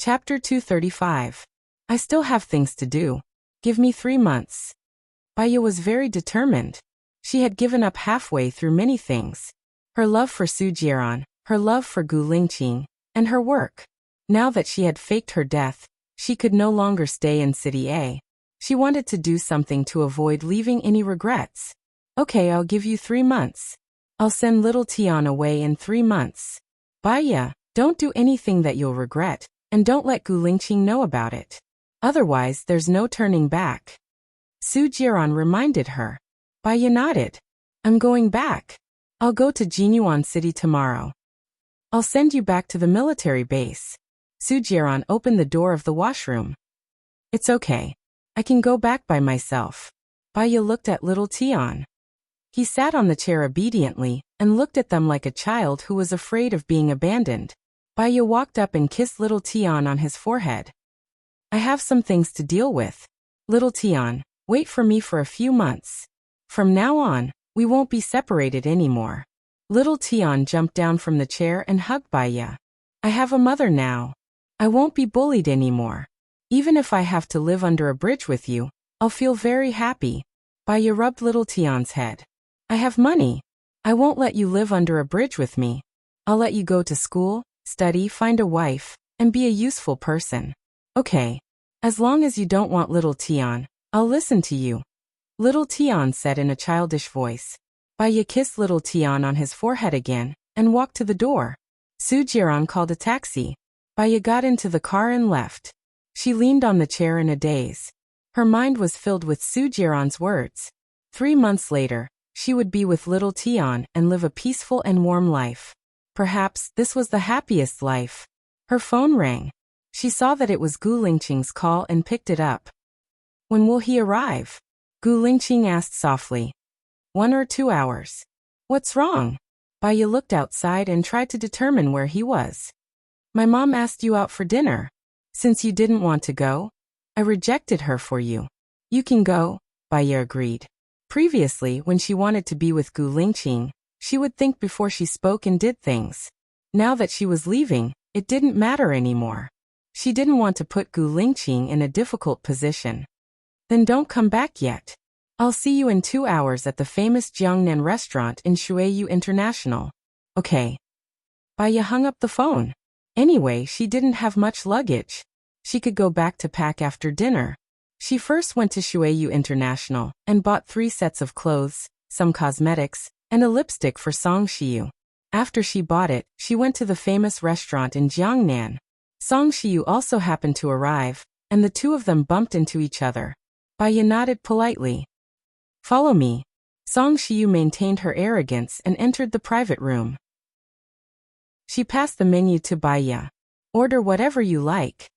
Chapter 235. I still have things to do. Give me 3 months. Baya was very determined. She had given up halfway through many things. Her love for Sujieran, her love for Gu Lingqing, and her work. Now that she had faked her death, she could no longer stay in City A. She wanted to do something to avoid leaving any regrets. Okay, I'll give you 3 months. I'll send little Tian away in 3 months. Baya, don't do anything that you'll regret, and don't let Gu Lingqing know about it. Otherwise, there's no turning back. Sujieran reminded her. Baya nodded. I'm going back. I'll go to Jinyuan City tomorrow. I'll send you back to the military base. Sujieran opened the door of the washroom. It's okay. I can go back by myself. Baya looked at little Tian. He sat on the chair obediently and looked at them like a child who was afraid of being abandoned. Baya walked up and kissed little Tian on his forehead. I have some things to deal with. Little Tian, wait for me for a few months. From now on, we won't be separated anymore. Little Tian jumped down from the chair and hugged Baya. I have a mother now. I won't be bullied anymore. Even if I have to live under a bridge with you, I'll feel very happy. Baya rubbed little Tian's head. I have money. I won't let you live under a bridge with me. I'll let you go to school, study, find a wife, and be a useful person. Okay. As long as you don't want little Tian, I'll listen to you. Little Tian said in a childish voice. Baya kissed little Tian on his forehead again and walked to the door. Sujieran called a taxi. Baya got into the car and left. She leaned on the chair in a daze. Her mind was filled with Sujieran's words. 3 months later, she would be with little Tian and live a peaceful and warm life. Perhaps this was the happiest life. Her phone rang. She saw that it was Gu Lingqing's call and picked it up. When will he arrive? Gu Lingqing asked softly. 1 or 2 hours. What's wrong? Baya looked outside and tried to determine where he was. My mom asked you out for dinner. Since you didn't want to go, I rejected her for you. You can go, Baya agreed. Previously, when she wanted to be with Gu Lingqing, she would think before she spoke and did things. Now that she was leaving, it didn't matter anymore. She didn't want to put Gu Lingqing in a difficult position. Then don't come back yet. I'll see you in 2 hours at the famous Jiangnan restaurant in Shuiyu International. Okay. Baya hung up the phone. Anyway, she didn't have much luggage. She could go back to pack after dinner. She first went to Shuiyu International and bought 3 sets of clothes, some cosmetics, and a lipstick for Song Shiyu. After she bought it, she went to the famous restaurant in Jiangnan. Song Shiyu also happened to arrive, and the two of them bumped into each other. Baya nodded politely. Follow me. Song Shiyu maintained her arrogance and entered the private room. She passed the menu to Baya. Order whatever you like.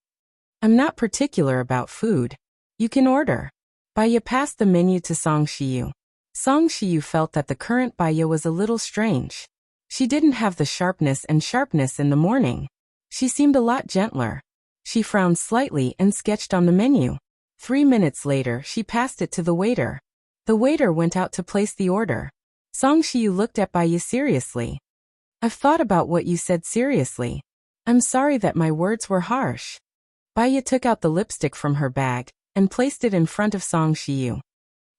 I'm not particular about food. You can order. Baya passed the menu to Song Shiyu. Song Shiyu felt that the current Baya was a little strange. She didn't have the sharpness in the morning. She seemed a lot gentler. She frowned slightly and sketched on the menu. 3 minutes later, she passed it to the waiter. The waiter went out to place the order. Song Shiyu looked at Baya seriously. I've thought about what you said seriously. I'm sorry that my words were harsh. Baya took out the lipstick from her bag and placed it in front of Song Shiyu.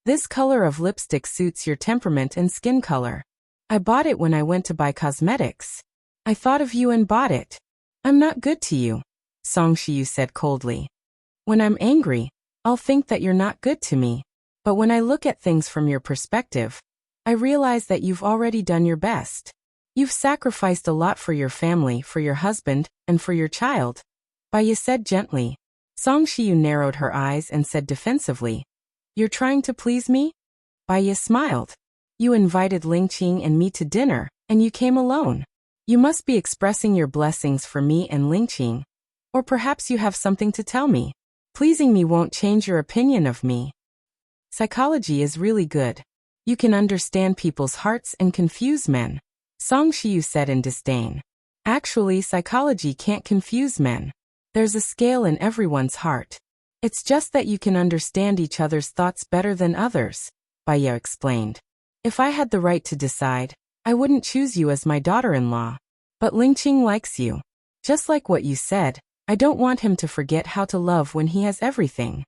This color of lipstick suits your temperament and skin color. I bought it when I went to buy cosmetics. I thought of you and bought it. I'm not good to you, Song Shiyu said coldly. When I'm angry, I'll think that you're not good to me. But when I look at things from your perspective, I realize that you've already done your best. You've sacrificed a lot for your family, for your husband, and for your child. Baya said gently. Song Shiyu narrowed her eyes and said defensively. You're trying to please me? Baya smiled. You invited Lingqing and me to dinner, and you came alone. You must be expressing your blessings for me and Lingqing. Or perhaps you have something to tell me. Pleasing me won't change your opinion of me. Psychology is really good. You can understand people's hearts and confuse men. Song Shiyu said in disdain. Actually, psychology can't confuse men. There's a scale in everyone's heart. It's just that you can understand each other's thoughts better than others, Baya explained. If I had the right to decide, I wouldn't choose you as my daughter-in-law. But Lingqing likes you. Just like what you said, I don't want him to forget how to love when he has everything.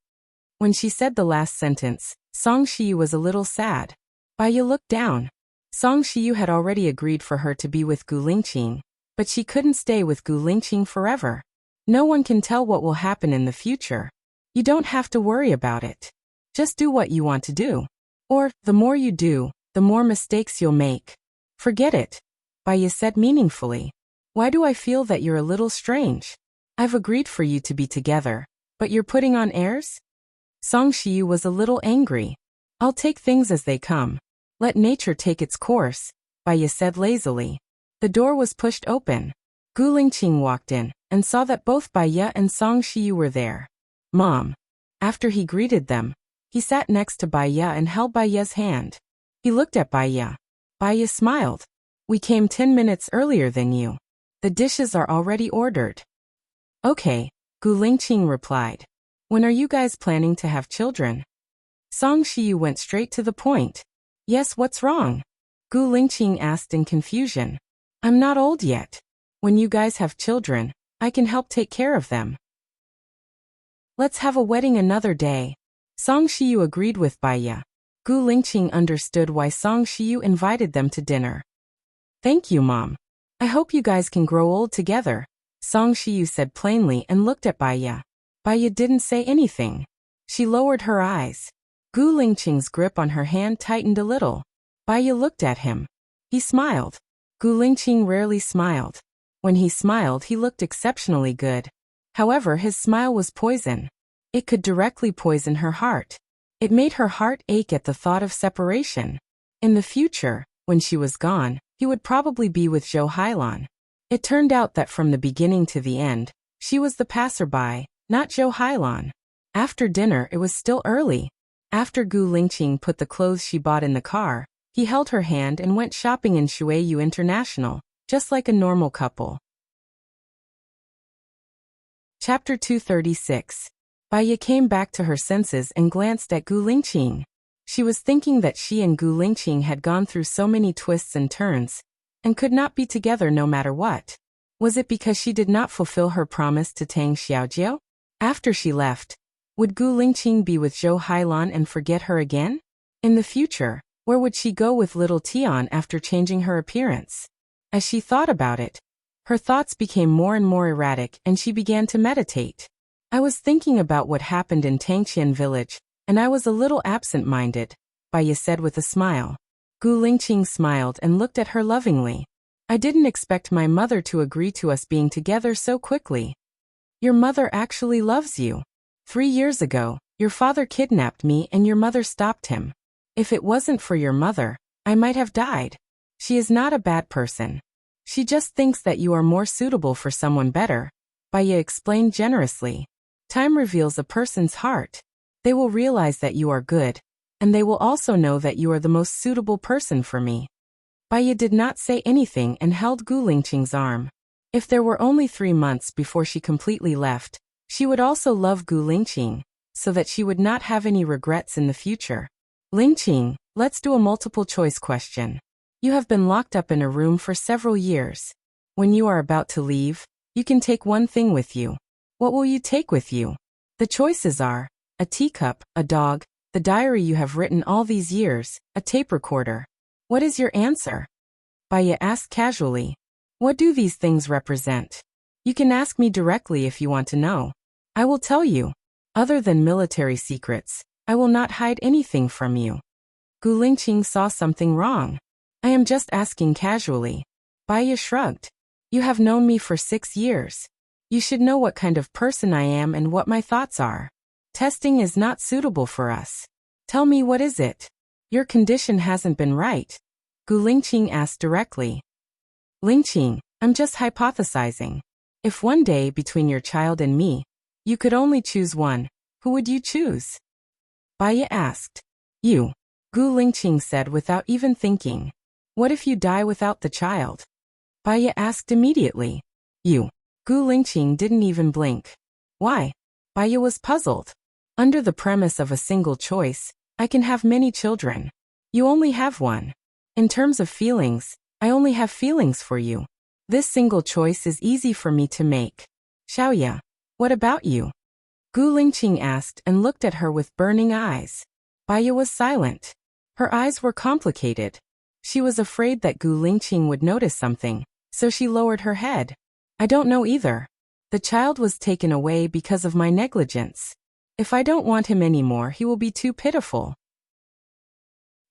When she said the last sentence, Song Shiyu was a little sad. Baiya looked down. Song Shiyu had already agreed for her to be with Gu Lingqing, but she couldn't stay with Gu Lingqing forever. No one can tell what will happen in the future. You don't have to worry about it. Just do what you want to do. Or, the more you do, the more mistakes you'll make. Forget it. Baiya said meaningfully. Why do I feel that you're a little strange? I've agreed for you to be together, but you're putting on airs? Song Shiyu was a little angry. I'll take things as they come. Let nature take its course, Baiya said lazily. The door was pushed open. Gu Lingqing walked in and saw that both Baiya and Song Shiyu were there. Mom. After he greeted them, he sat next to Baiya and held Baiya's hand. He looked at Baiya. Baiya smiled. We came 10 minutes earlier than you. The dishes are already ordered. Okay, Gu Lingqing replied. When are you guys planning to have children? Song Shiyu went straight to the point. Yes, what's wrong? Gu Lingqing asked in confusion. I'm not old yet. When you guys have children, I can help take care of them. Let's have a wedding another day. Song Shiyu agreed with Baiya. Gu Lingqing understood why Song Shiyu invited them to dinner. Thank you, Mom. I hope you guys can grow old together, Song Shiyu said plainly and looked at Baiya. Baiya didn't say anything. She lowered her eyes. Gu Lingqing's grip on her hand tightened a little. Baiya looked at him. He smiled. Gu Lingqing rarely smiled. When he smiled, he looked exceptionally good. However, his smile was poison. It could directly poison her heart. It made her heart ache at the thought of separation. In the future, when she was gone, he would probably be with Zhou Hailan. It turned out that from the beginning to the end, she was the passerby, not Zhou Hailan. After dinner, it was still early. After Gu Lingqing put the clothes she bought in the car, he held her hand and went shopping in Shuiyu International, just like a normal couple. Chapter 236. Baiya came back to her senses and glanced at Gu Lingqing. She was thinking that she and Gu Lingqing had gone through so many twists and turns, and could not be together no matter what. Was it because she did not fulfill her promise to Tang Xiaojiao? After she left, would Gu Lingqing be with Zhou Hailan and forget her again? In the future, where would she go with little Tian after changing her appearance? As she thought about it, her thoughts became more and more erratic and she began to meditate. I was thinking about what happened in Tangqian village, and I was a little absent-minded, Baiya said with a smile. Gu Lingqing smiled and looked at her lovingly. I didn't expect my mother to agree to us being together so quickly. Your mother actually loves you. 3 years ago, your father kidnapped me and your mother stopped him. If it wasn't for your mother, I might have died. She is not a bad person. She just thinks that you are more suitable for someone better, Baiya explained generously. Time reveals a person's heart. They will realize that you are good, and they will also know that you are the most suitable person for me. Baiya did not say anything and held Gu Lingqing's arm. If there were only 3 months before she completely left, she would also love Gu Lingqing, so that she would not have any regrets in the future. Lingqing, let's do a multiple-choice question. You have been locked up in a room for several years. When you are about to leave, you can take one thing with you. What will you take with you? The choices are a teacup, a dog, the diary you have written all these years, a tape recorder. What is your answer? Baiya asked casually. What do these things represent? You can ask me directly if you want to know. I will tell you. Other than military secrets, I will not hide anything from you. Gu Lingqing saw something wrong. I am just asking casually. Baiya shrugged. You have known me for 6 years. You should know what kind of person I am and what my thoughts are. Testing is not suitable for us. Tell me, what is it? Your condition hasn't been right. Gu Lingqing asked directly. Lingqing, I'm just hypothesizing. If one day between your child and me, you could only choose one, who would you choose? Baiya asked. You. Gu Lingqing said without even thinking. What if you die without the child? Baiya asked immediately. You. Gu Lingqing didn't even blink. Why? Baiya was puzzled. Under the premise of a single choice, I can have many children. You only have one. In terms of feelings, I only have feelings for you. This single choice is easy for me to make. Xiaoya. What about you? Gu Lingqing asked and looked at her with burning eyes. Baya was silent. Her eyes were complicated. She was afraid that Gu Lingqing would notice something, so she lowered her head. I don't know either. The child was taken away because of my negligence. If I don't want him anymore, he will be too pitiful.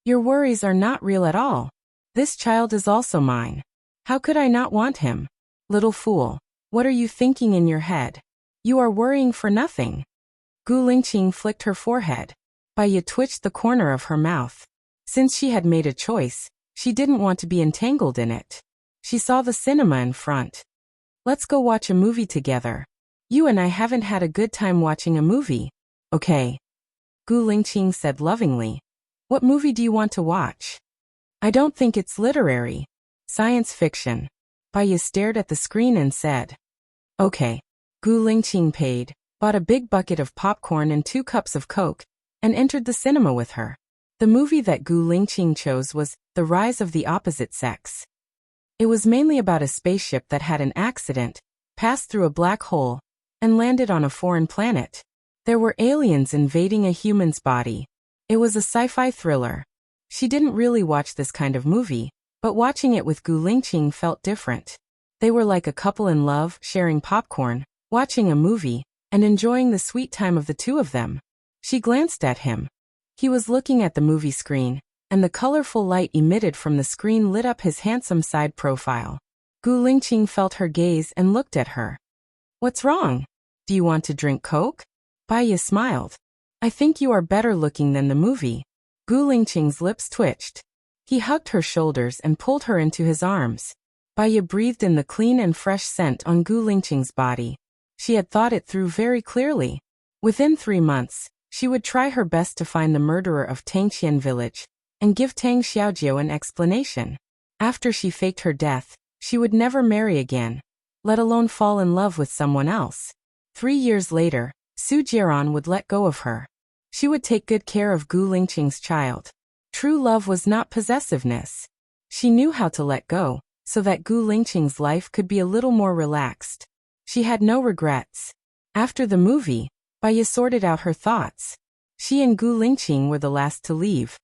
Your worries are not real at all. This child is also mine. How could I not want him? Little fool, what are you thinking in your head? You are worrying for nothing. Gu Lingqing flicked her forehead. Baya twitched the corner of her mouth. Since she had made a choice, she didn't want to be entangled in it. She saw the cinema in front. Let's go watch a movie together. You and I haven't had a good time watching a movie. Okay. Gu Lingqing said lovingly. What movie do you want to watch? I don't think it's literary. Science fiction. Baya stared at the screen and said. Okay. Gu Lingqing paid, bought a big bucket of popcorn and 2 cups of Coke, and entered the cinema with her. The movie that Gu Lingqing chose was The Rise of the Opposite Sex. It was mainly about a spaceship that had an accident, passed through a black hole, and landed on a foreign planet. There were aliens invading a human's body. It was a sci-fi thriller. She didn't really watch this kind of movie, but watching it with Gu Lingqing felt different. They were like a couple in love, sharing popcorn, watching a movie, and enjoying the sweet time of the two of them. She glanced at him. He was looking at the movie screen, and the colorful light emitted from the screen lit up his handsome side profile. Gu Lingqing felt her gaze and looked at her. What's wrong? Do you want to drink Coke? Baya smiled. I think you are better looking than the movie. Gu Lingqing's lips twitched. He hugged her shoulders and pulled her into his arms. Baya breathed in the clean and fresh scent on Gu Lingqing's body. She had thought it through very clearly. Within 3 months, she would try her best to find the murderer of Tangqian village and give Tang Xiaojiu an explanation. After she faked her death, she would never marry again, let alone fall in love with someone else. 3 years later, Su Jiaran would let go of her. She would take good care of Gu Lingqing's child. True love was not possessiveness. She knew how to let go, so that Gu Lingqing's life could be a little more relaxed. She had no regrets. After the movie, Baya sorted out her thoughts. She and Gu Lingqing were the last to leave.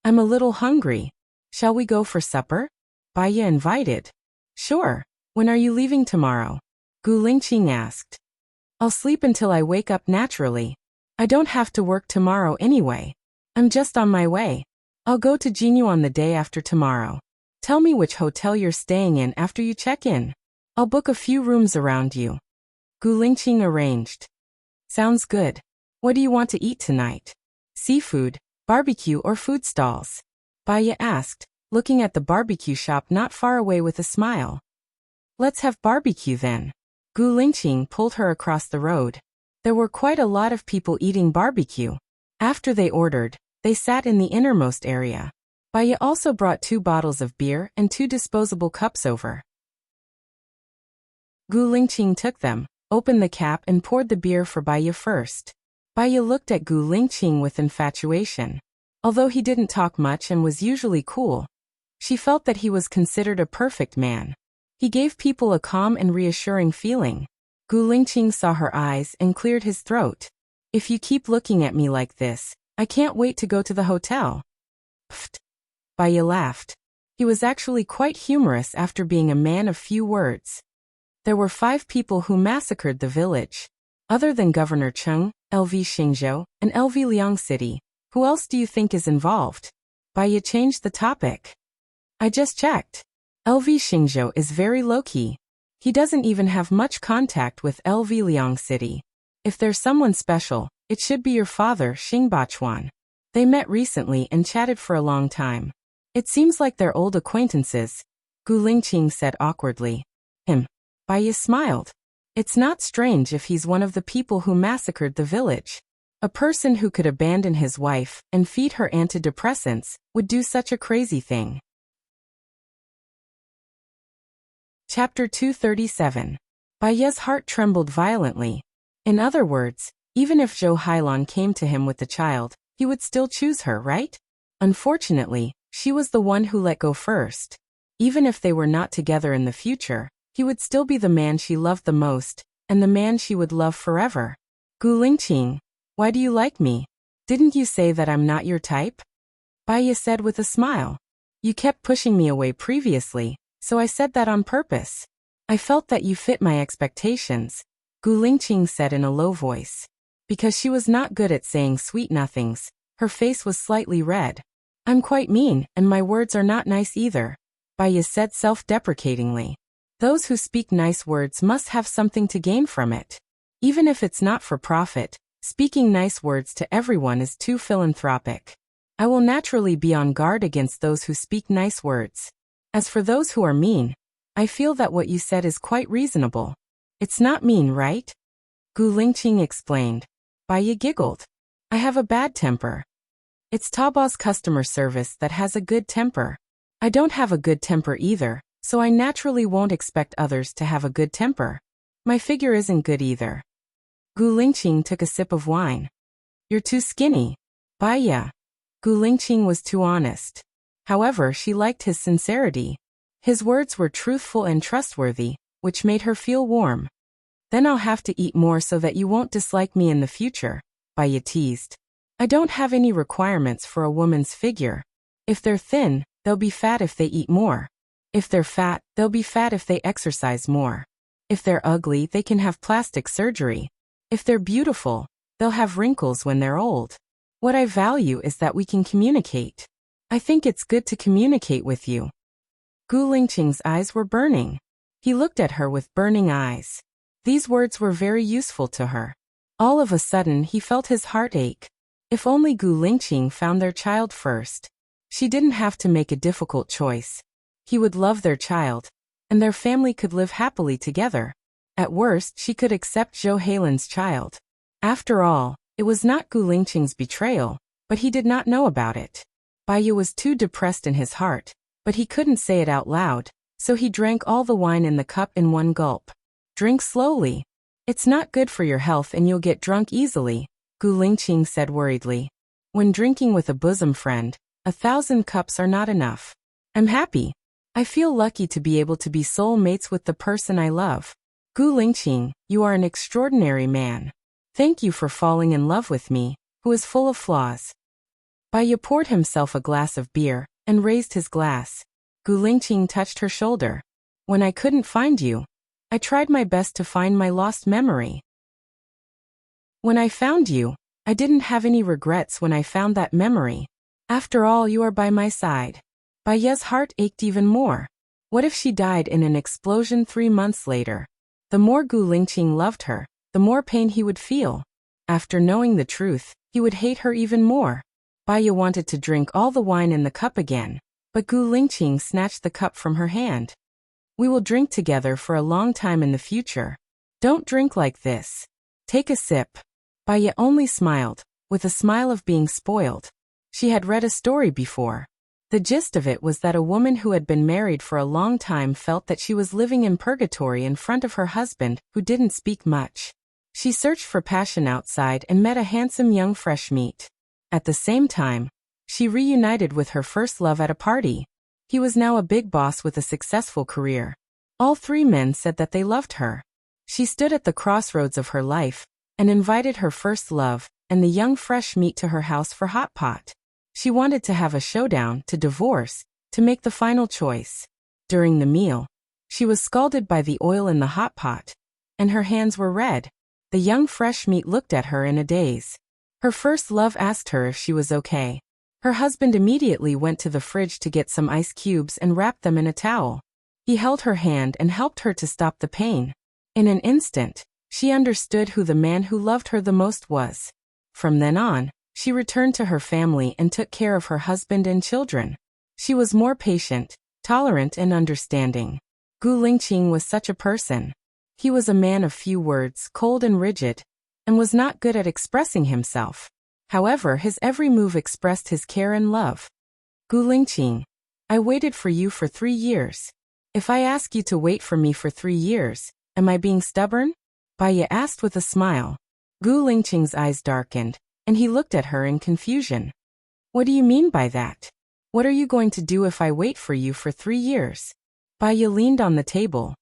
I'm a little hungry. Shall we go for supper? Baya invited. Sure. When are you leaving tomorrow? Gu Lingqing asked. I'll sleep until I wake up naturally. I don't have to work tomorrow anyway. I'm just on my way. I'll go to Jinyu on the day after tomorrow. Tell me which hotel you're staying in after you check in. I'll book a few rooms around you. Gu Lingqing arranged. Sounds good. What do you want to eat tonight? Seafood, barbecue or food stalls? Baya asked, looking at the barbecue shop not far away with a smile. Let's have barbecue then. Gu Lingqing pulled her across the road. There were quite a lot of people eating barbecue. After they ordered, they sat in the innermost area. Baya also brought 2 bottles of beer and 2 disposable cups over. Gu Lingqing took them, opened the cap and poured the beer for Baya first. Baya looked at Gu Lingqing with infatuation. Although he didn't talk much and was usually cool, she felt that he was considered a perfect man. He gave people a calm and reassuring feeling. Gu Lingqing saw her eyes and cleared his throat. If you keep looking at me like this, I can't wait to go to the hotel. Pfft. Baya laughed. He was actually quite humorous after being a man of few words. There were 5 people who massacred the village. Other than Governor Cheng, LV Xingzhou, and LV Liang City, who else do you think is involved? Baya changed the topic. I just checked. LV Xingzhou is very low-key. He doesn't even have much contact with LV Liang City. If there's someone special, it should be your father, Xing Bachuan. They met recently and chatted for a long time. It seems like they're old acquaintances, Gu Lingqing said awkwardly. Baya smiled. It's not strange if he's one of the people who massacred the village. A person who could abandon his wife and feed her antidepressants would do such a crazy thing. Chapter 237. Baya's heart trembled violently. In other words, even if Zhou Hailan came to him with the child, he would still choose her, right? Unfortunately, she was the one who let go first. Even if they were not together in the future, he would still be the man she loved the most, and the man she would love forever. Gu Lingqing, why do you like me? Didn't you say that I'm not your type? Baiya said with a smile. You kept pushing me away previously, so I said that on purpose. I felt that you fit my expectations, Gu Lingqing said in a low voice. Because she was not good at saying sweet nothings, her face was slightly red. I'm quite mean, and my words are not nice either, Baiya said self-deprecatingly. Those who speak nice words must have something to gain from it. Even if it's not for profit, speaking nice words to everyone is too philanthropic. I will naturally be on guard against those who speak nice words. As for those who are mean, I feel that what you said is quite reasonable. It's not mean, right? Gu Lingqing explained. Baiya giggled. I have a bad temper. It's Taobao's customer service that has a good temper. I don't have a good temper either, so I naturally won't expect others to have a good temper. My figure isn't good either. Gu Lingqing took a sip of wine. You're too skinny. Baiya. Gu Lingqing was too honest. However, she liked his sincerity. His words were truthful and trustworthy, which made her feel warm. Then I'll have to eat more so that you won't dislike me in the future, Baiya teased. I don't have any requirements for a woman's figure. If they're thin, they'll be fat if they eat more. If they're fat, they'll be fat if they exercise more. If they're ugly, they can have plastic surgery. If they're beautiful, they'll have wrinkles when they're old. What I value is that we can communicate. I think it's good to communicate with you. Gu Lingqing's eyes were burning. He looked at her with burning eyes. These words were very useful to her. All of a sudden he felt his heart ache. If only Gu Lingqing found their child first. She didn't have to make a difficult choice. He would love their child, and their family could live happily together. At worst, she could accept Zhou Heilin's child. After all, it was not Gu Lingqing's betrayal, but he did not know about it. Baiya was too depressed in his heart, but he couldn't say it out loud, so he drank all the wine in the cup in one gulp. Drink slowly. It's not good for your health and you'll get drunk easily, Gu Lingqing said worriedly. When drinking with a bosom friend, 1,000 cups are not enough. I'm happy. I feel lucky to be able to be soul mates with the person I love. Gu Lingqing, you are an extraordinary man. Thank you for falling in love with me, who is full of flaws. Baiya poured himself a glass of beer, and raised his glass. Gu Lingqing touched her shoulder. When I couldn't find you, I tried my best to find my lost memory. When I found you, I didn't have any regrets when I found that memory. After all, you are by my side. Baiya's heart ached even more. What if she died in an explosion 3 months later? The more Gu Lingqing loved her, the more pain he would feel. After knowing the truth, he would hate her even more. Baiya wanted to drink all the wine in the cup again, but Gu Lingqing snatched the cup from her hand. We will drink together for a long time in the future. Don't drink like this. Take a sip. Baiya only smiled, with a smile of being spoiled. She had read a story before. The gist of it was that a woman who had been married for a long time felt that she was living in purgatory in front of her husband, who didn't speak much. She searched for passion outside and met a handsome young fresh meat. At the same time, she reunited with her first love at a party. He was now a big boss with a successful career. All 3 men said that they loved her. She stood at the crossroads of her life, and invited her first love, and the young fresh meat to her house for hot pot. She wanted to have a showdown, to divorce, to make the final choice. During the meal, she was scalded by the oil in the hot pot, and her hands were red. The young fresh meat looked at her in a daze. Her first love asked her if she was okay. Her husband immediately went to the fridge to get some ice cubes and wrapped them in a towel. He held her hand and helped her to stop the pain. In an instant, she understood who the man who loved her the most was. From then on, she returned to her family and took care of her husband and children. She was more patient, tolerant and understanding. Gu Lingqing was such a person. He was a man of few words, cold and rigid, and was not good at expressing himself. However, his every move expressed his care and love. Gu Lingqing, I waited for you for 3 years. If I ask you to wait for me for 3 years, am I being stubborn? Baiya asked with a smile. Gu Lingqing's eyes darkened, and he looked at her in confusion. What do you mean by that? What are you going to do if I wait for you for 3 years? Baiya leaned on the table.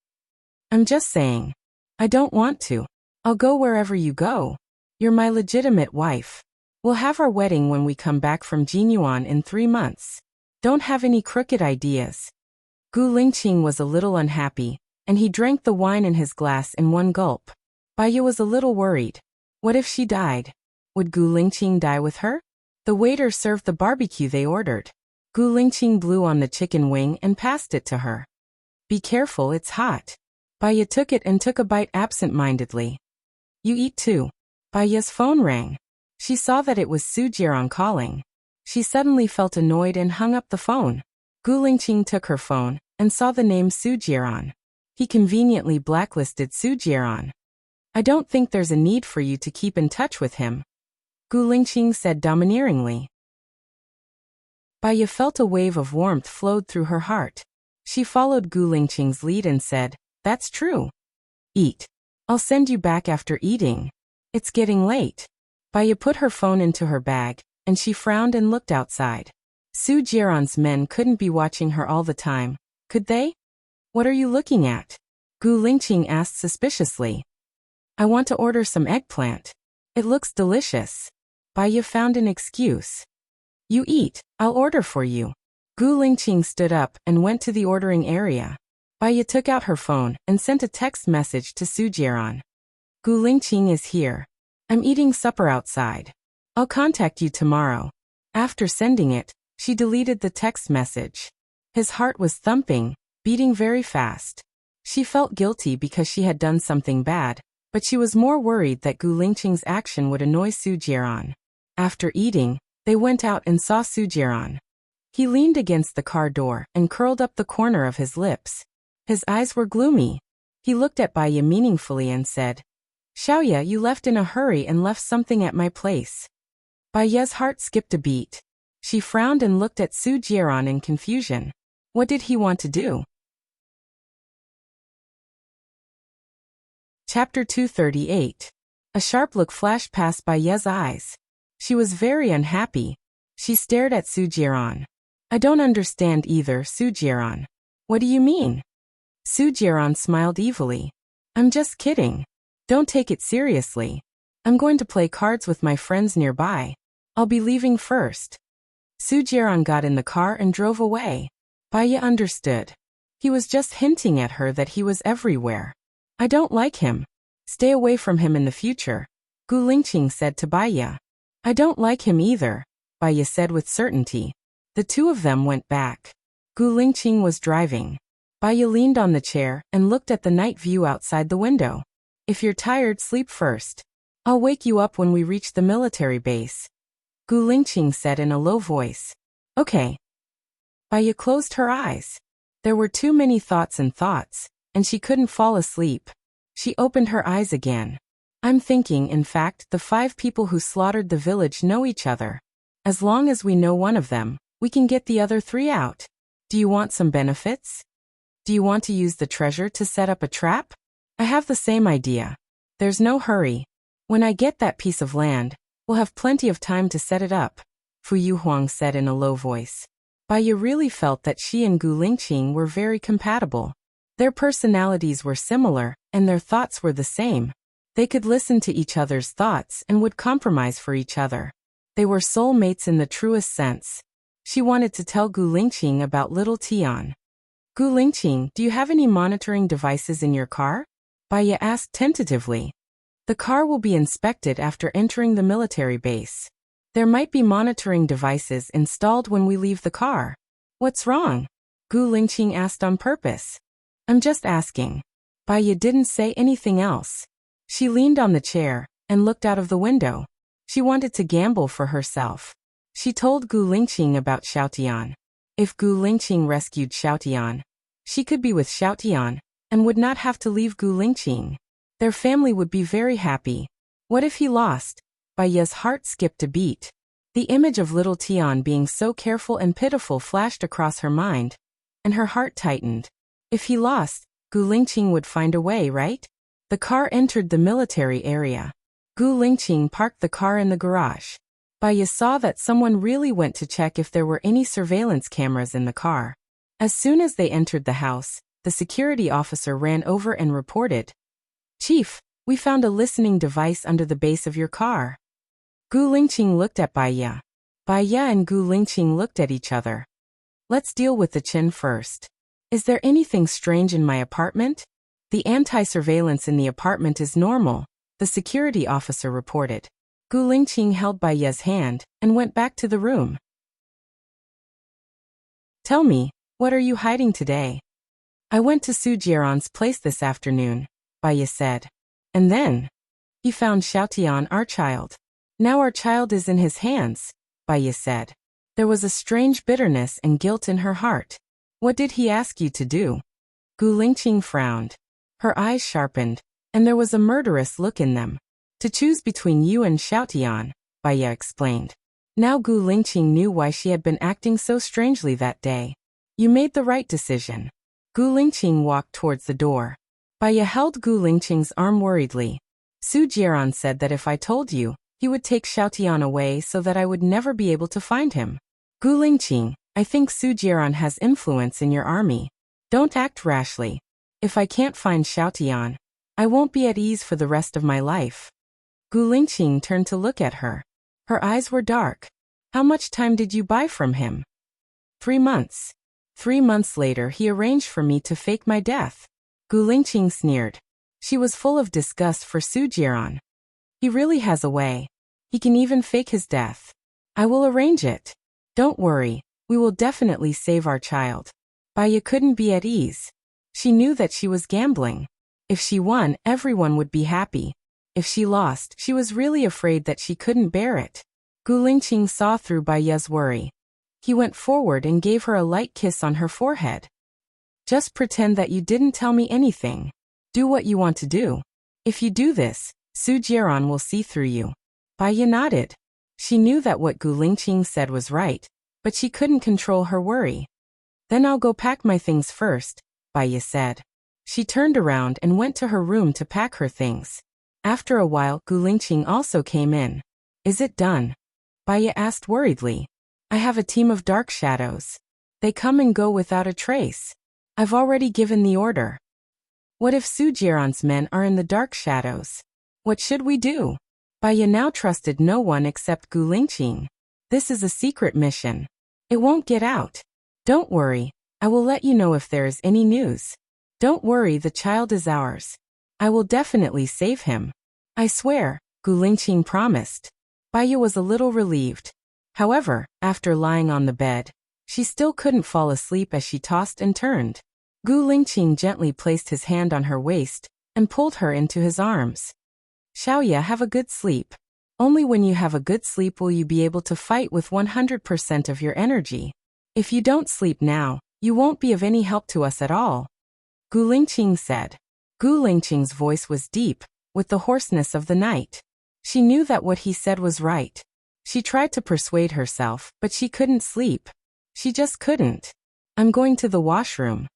I'm just saying. I don't want to. I'll go wherever you go. You're my legitimate wife. We'll have our wedding when we come back from Jinyuan in 3 months. Don't have any crooked ideas. Gu Lingqing was a little unhappy, and he drank the wine in his glass in one gulp. Baiya was a little worried. What if she died? Would Gu Lingqing die with her? The waiter served the barbecue they ordered. Gu Lingqing blew on the chicken wing and passed it to her. Be careful, it's hot. Baiya took it and took a bite absent-mindedly. You eat too. Baiya's phone rang. She saw that it was Su Jiran calling. She suddenly felt annoyed and hung up the phone. Gu Lingqing took her phone and saw the name Su Jiran. He conveniently blacklisted Su Jiran. I don't think there's a need for you to keep in touch with him, Gu Lingqing said domineeringly. Baiya felt a wave of warmth flowed through her heart. She followed Gu Lingqing's lead and said, That's true. Eat. I'll send you back after eating. It's getting late. Baiya put her phone into her bag, and she frowned and looked outside. Su Jiran's men couldn't be watching her all the time, could they? What are you looking at? Gu Lingqing asked suspiciously. I want to order some eggplant. It looks delicious. Baiya found an excuse. You eat, I'll order for you. Gu Lingqing stood up and went to the ordering area. Baiya took out her phone and sent a text message to Su Jiran. Gu Lingqing is here. I'm eating supper outside. I'll contact you tomorrow. After sending it, she deleted the text message. His heart was thumping, beating very fast. She felt guilty because she had done something bad, but she was more worried that Gu Lingqing's action would annoy Su Jiran. After eating, they went out and saw Su Jiran. He leaned against the car door and curled up the corner of his lips. His eyes were gloomy. He looked at Baiya meaningfully and said, Xiaoya, you left in a hurry and left something at my place. Baiya's heart skipped a beat. She frowned and looked at Su Jiran in confusion. What did he want to do? Chapter 238. A sharp look flashed past Baiya's eyes. She was very unhappy. She stared at Su Jiran. I don't understand either, Su Jiran. What do you mean? Su Jiran smiled evilly. I'm just kidding. Don't take it seriously. I'm going to play cards with my friends nearby. I'll be leaving first. Su Jiran got in the car and drove away. Baiya understood. He was just hinting at her that he was everywhere. I don't like him. Stay away from him in the future, Gu Lingqing said to Baiya. I don't like him either, Baiya said with certainty. The two of them went back. Gu Lingqing was driving. Baiya leaned on the chair and looked at the night view outside the window. If you're tired, sleep first. I'll wake you up when we reach the military base, Gu Lingqing said in a low voice. Okay. Baiya closed her eyes. There were too many thoughts, and she couldn't fall asleep. She opened her eyes again. I'm thinking, in fact, the 5 people who slaughtered the village know each other. As long as we know one of them, we can get the other 3 out. Do you want some benefits? Do you want to use the treasure to set up a trap? I have the same idea. There's no hurry. When I get that piece of land, we'll have plenty of time to set it up, Fu Yuhuang said in a low voice. Baiya really felt that she and Gu Lingqing were very compatible. Their personalities were similar, and their thoughts were the same. They could listen to each other's thoughts and would compromise for each other. They were soulmates in the truest sense. She wanted to tell Gu Lingqing about little Tian. Gu Lingqing, do you have any monitoring devices in your car? Baiya asked tentatively. The car will be inspected after entering the military base. There might be monitoring devices installed when we leave the car. What's wrong? Gu Lingqing asked on purpose. I'm just asking. Baiya didn't say anything else. She leaned on the chair and looked out of the window. She wanted to gamble for herself. She told Gu Lingqing about Xiaotian. If Gu Lingqing rescued Xiaotian, she could be with Xiaotian and would not have to leave Gu Lingqing. Their family would be very happy. What if he lost? Baiya's heart skipped a beat. The image of little Tian being so careful and pitiful flashed across her mind, and her heart tightened. If he lost, Gu Lingqing would find a way, right? The car entered the military area. Gu Lingqing parked the car in the garage. Baiya saw that someone really went to check if there were any surveillance cameras in the car. As soon as they entered the house, the security officer ran over and reported. Chief, we found a listening device under the base of your car. Gu Lingqing looked at Bai Ye. Bai Ye and Gu Lingqing looked at each other. Let's deal with the Qin first. Is there anything strange in my apartment? The anti-surveillance in the apartment is normal, the security officer reported. Gu Lingqing held Bai Ye's hand and went back to the room. Tell me, what are you hiding today? I went to Su Jieran's place this afternoon, Bai Ye said. And then? He found Xiaotian, our child. Now our child is in his hands, Bai Ye said. There was a strange bitterness and guilt in her heart. What did he ask you to do? Gu Lingqing frowned. Her eyes sharpened, and there was a murderous look in them. To choose between you and Xiaotian, Bai Ye explained. Now Gu Lingqing knew why she had been acting so strangely that day. You made the right decision. Gu Lingqing walked towards the door. Bai Ye held Gu Lingqing's arm worriedly. Su Jieran said that if I told you, he would take Xiaotian away so that I would never be able to find him. Gu Lingqing, I think Su Jieran has influence in your army. Don't act rashly. If I can't find Xiaotian, I won't be at ease for the rest of my life. Gu Lingqing turned to look at her. Her eyes were dark. How much time did you buy from him? 3 months. 3 months later he arranged for me to fake my death. Gu Lingqing sneered. She was full of disgust for Su Jieran. He really has a way. He can even fake his death. I will arrange it. Don't worry, we will definitely save our child. Bai Ye couldn't be at ease. She knew that she was gambling. If she won, everyone would be happy. If she lost, she was really afraid that she couldn't bear it. Gu Lingqing saw through Bai Ye's worry. He went forward and gave her a light kiss on her forehead. Just pretend that you didn't tell me anything. Do what you want to do. If you do this, Su Jieran will see through you. Bai Ye nodded. She knew that what Gu Lingqing said was right, but she couldn't control her worry. Then I'll go pack my things first, Bai Ye said. She turned around and went to her room to pack her things. After a while, Gu Lingqing also came in. Is it done? Bai Ye asked worriedly. I have a team of dark shadows. They come and go without a trace. I've already given the order. What if Su Jieran's men are in the dark shadows? What should we do? Bai Ye now trusted no one except Gu Lingqing. This is a secret mission. It won't get out. Don't worry, I will let you know if there is any news. Don't worry, the child is ours. I will definitely save him. I swear, Gu Lingqing promised. Bai Ye was a little relieved. However, after lying on the bed, she still couldn't fall asleep as she tossed and turned. Gu Lingqing gently placed his hand on her waist and pulled her into his arms. Xiaoya, have a good sleep. Only when you have a good sleep will you be able to fight with 100% of your energy. If you don't sleep now, you won't be of any help to us at all. Gu Lingqing said. Gu Lingqing's voice was deep, with the hoarseness of the night. She knew that what he said was right. She tried to persuade herself, but she couldn't sleep. She just couldn't. I'm going to the washroom.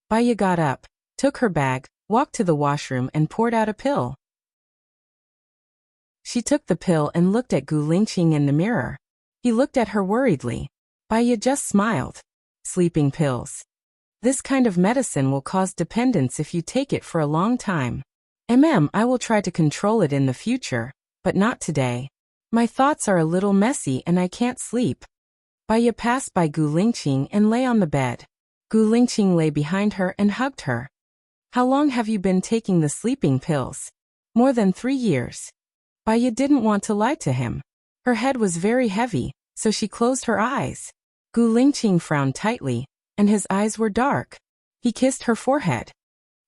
Bai Ye got up, took her bag, walked to the washroom and poured out a pill. She took the pill and looked at Gu Lingqing in the mirror. He looked at her worriedly. Bai Ye just smiled. Sleeping pills. This kind of medicine will cause dependence if you take it for a long time. I will try to control it in the future, but not today. My thoughts are a little messy and I can't sleep. Bai Ye passed by Gu Lingqing and lay on the bed. Gu Lingqing lay behind her and hugged her. How long have you been taking the sleeping pills? More than 3 years. Bai Ye didn't want to lie to him. Her head was very heavy, so she closed her eyes. Gu Lingqing frowned tightly, and his eyes were dark. He kissed her forehead.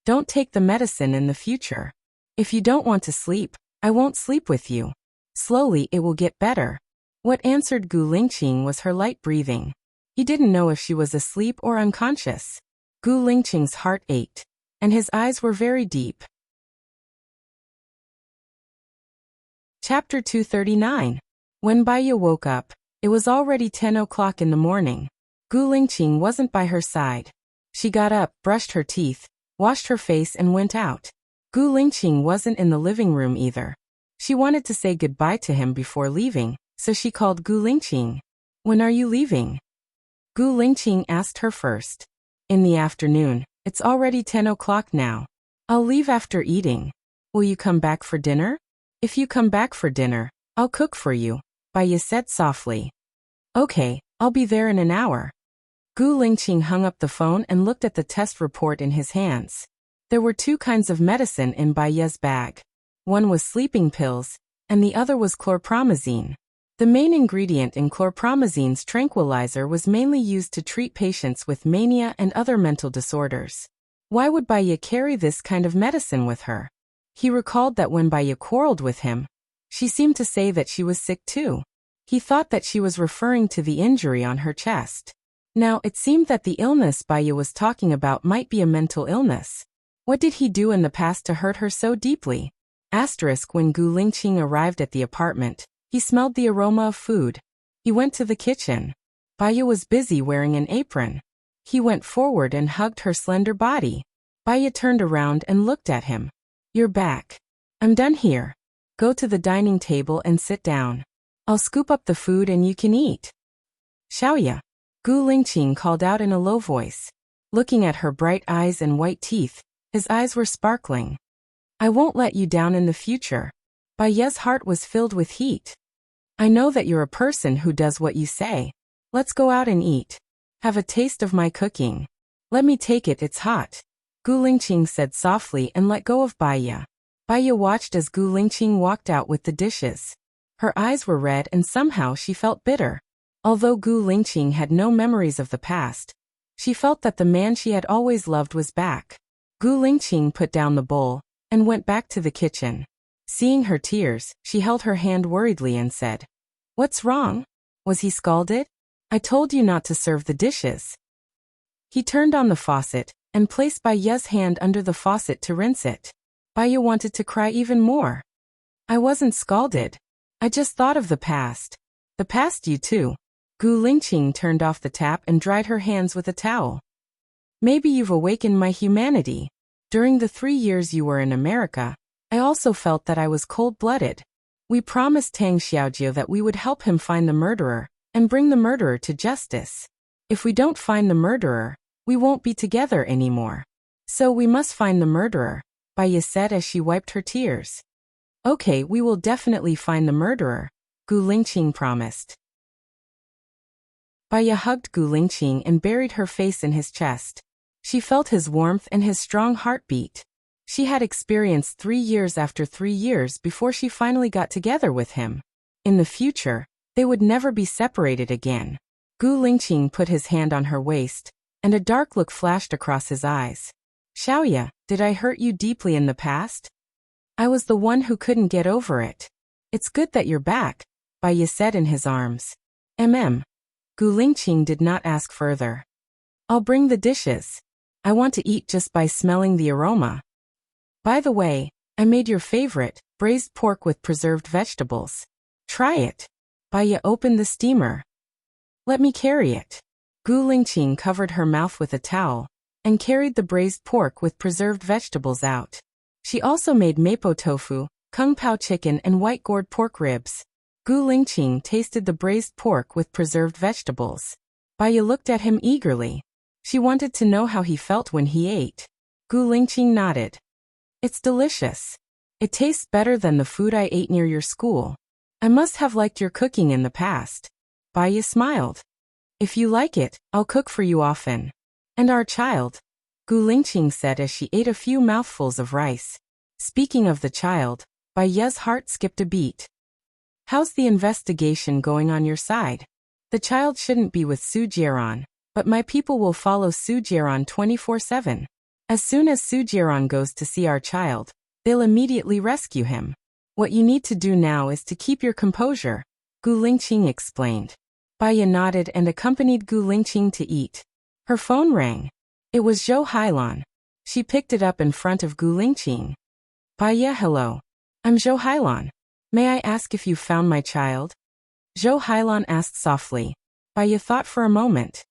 Don't take the medicine in the future. If you don't want to sleep, I won't sleep with you. Slowly it will get better. What answered Gu Lingqing was her light breathing. He didn't know if she was asleep or unconscious. Gu Lingqing's heart ached, and his eyes were very deep. Chapter 239. When Bai Ye woke up, it was already 10 o'clock in the morning. Gu Lingqing wasn't by her side. She got up, brushed her teeth, washed her face and went out. Gu Lingqing wasn't in the living room either. She wanted to say goodbye to him before leaving, so she called Gu Lingqing. When are you leaving? Gu Lingqing asked her first. In the afternoon. It's already 10 o'clock now. I'll leave after eating. Will you come back for dinner? If you come back for dinner, I'll cook for you, Baya said softly. Okay, I'll be there in an hour. Gu Lingqing hung up the phone and looked at the test report in his hands. There were 2 kinds of medicine in Baya's bag. One was sleeping pills, and the other was chlorpromazine. The main ingredient in chlorpromazine's tranquilizer was mainly used to treat patients with mania and other mental disorders. Why would Baya carry this kind of medicine with her? He recalled that when Baya quarreled with him, she seemed to say that she was sick too. He thought that she was referring to the injury on her chest. Now, it seemed that the illness Baya was talking about might be a mental illness. What did he do in the past to hurt her so deeply? When Gu Lingqing arrived at the apartment, he smelled the aroma of food. He went to the kitchen. Baya was busy wearing an apron. He went forward and hugged her slender body. Baya turned around and looked at him. You're back. I'm done here. Go to the dining table and sit down. I'll scoop up the food and you can eat. Xiaoya. Gu Lingqing called out in a low voice. Looking at her bright eyes and white teeth, his eyes were sparkling. I won't let you down in the future. Baya's heart was filled with heat. I know that you're a person who does what you say. Let's go out and eat. Have a taste of my cooking. Let me take it, it's hot. Gu Lingqing said softly and let go of Baya. Baya watched as Gu Lingqing walked out with the dishes. Her eyes were red and somehow she felt bitter. Although Gu Lingqing had no memories of the past, she felt that the man she had always loved was back. Gu Lingqing put down the bowl and went back to the kitchen. Seeing her tears, she held her hand worriedly and said, What's wrong? Was he scalded? I told you not to serve the dishes. He turned on the faucet and placed Baya's hand under the faucet to rinse it. Baya wanted to cry even more. I wasn't scalded. I just thought of the past. The past you too. Gu Lingqing turned off the tap and dried her hands with a towel. Maybe you've awakened my humanity. During the 3 years you were in America, I also felt that I was cold-blooded. We promised Tang Xiaojie that we would help him find the murderer and bring the murderer to justice. If we don't find the murderer, we won't be together anymore. So we must find the murderer, Baya said as she wiped her tears. Okay, we will definitely find the murderer, Gu Lingqing promised. Baya hugged Gu Lingqing and buried her face in his chest. She felt his warmth and his strong heartbeat. She had experienced 3 years after 3 years before she finally got together with him. In the future, they would never be separated again. Gu Lingqing put his hand on her waist, and a dark look flashed across his eyes. Xiaoya, did I hurt you deeply in the past? I was the one who couldn't get over it. It's good that you're back, Baya said in his arms. Gu Lingqing did not ask further. I'll bring the dishes. I want to eat just by smelling the aroma. By the way, I made your favorite, braised pork with preserved vegetables. Try it. Baya opened the steamer. Let me carry it. Gu Lingqing covered her mouth with a towel and carried the braised pork with preserved vegetables out. She also made mapo tofu, kung pao chicken and white gourd pork ribs. Gu Lingqing tasted the braised pork with preserved vegetables. Baya looked at him eagerly. She wanted to know how he felt when he ate. Gu Lingqing nodded. It's delicious. It tastes better than the food I ate near your school. I must have liked your cooking in the past. Baya smiled. If you like it, I'll cook for you often. And our child, Gu Lingqing said as she ate a few mouthfuls of rice. Speaking of the child, Baya's heart skipped a beat. How's the investigation going on your side? The child shouldn't be with Su Jieran, but my people will follow Su Jieran 24/7. As soon as Su Jieran goes to see our child, they'll immediately rescue him. What you need to do now is to keep your composure, Gu Lingqing explained. Baya nodded and accompanied Gu Lingqing to eat. Her phone rang. It was Zhou Hailan. She picked it up in front of Gu Lingqing. Baya, hello. I'm Zhou Hailan. May I ask if you found my child? Zhou Hailan asked softly. Baya thought for a moment.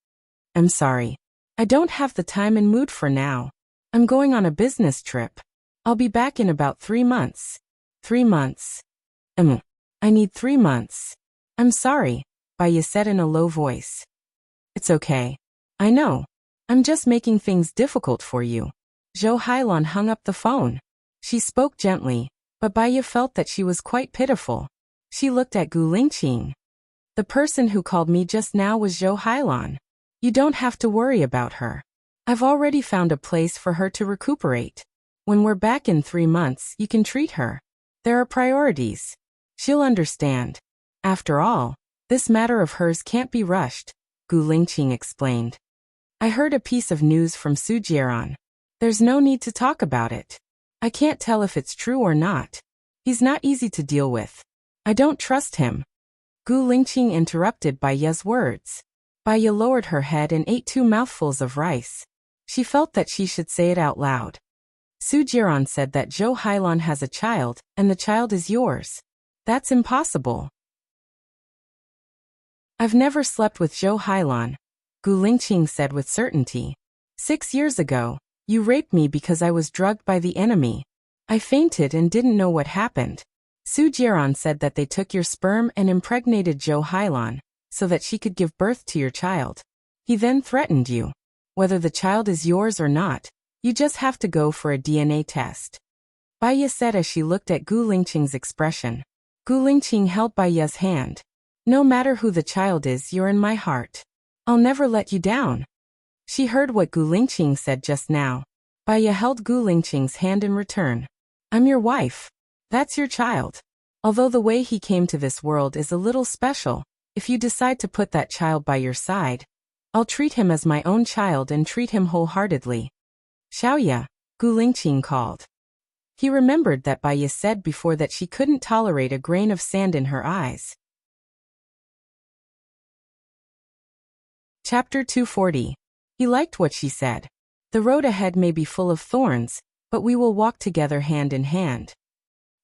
I'm sorry. I don't have the time and mood for now. I'm going on a business trip. I'll be back in about 3 months. 3 months. I need 3 months. I'm sorry, Baya said in a low voice. It's okay. I know. I'm just making things difficult for you. Zhou Hailan hung up the phone. She spoke gently, but Baya felt that she was quite pitiful. She looked at Gu Lingqing. The person who called me just now was Zhou Hailan. You don't have to worry about her. I've already found a place for her to recuperate. When we're back in 3 months, you can treat her. There are priorities. She'll understand. After all, this matter of hers can't be rushed, Gu Lingqing explained. I heard a piece of news from Su Jieran. There's no need to talk about it. I can't tell if it's true or not. He's not easy to deal with. I don't trust him. Gu Lingqing interrupted Baya's words. Baya lowered her head and ate 2 mouthfuls of rice. She felt that she should say it out loud. Su Jieran said that Zhou Hailan has a child, and the child is yours. That's impossible. I've never slept with Zhou Hailan, Gu Lingqing said with certainty. 6 years ago, you raped me because I was drugged by the enemy. I fainted and didn't know what happened. Su Jieran said that they took your sperm and impregnated Zhou Hailan, so that she could give birth to your child. He then threatened you. Whether the child is yours or not, you just have to go for a DNA test. Baya said as she looked at Gu Lingqing's expression. Gu Lingqing held Baya's hand. No matter who the child is, you're in my heart. I'll never let you down. She heard what Gu Lingqing said just now. Baya held Gu Lingqing's hand in return. I'm your wife. That's your child. Although the way he came to this world is a little special, if you decide to put that child by your side, I'll treat him as my own child and treat him wholeheartedly. Xiaoya, Gu Lingqing called. He remembered that Baya said before that she couldn't tolerate a grain of sand in her eyes. Chapter 240. He liked what she said. The road ahead may be full of thorns, but we will walk together hand in hand.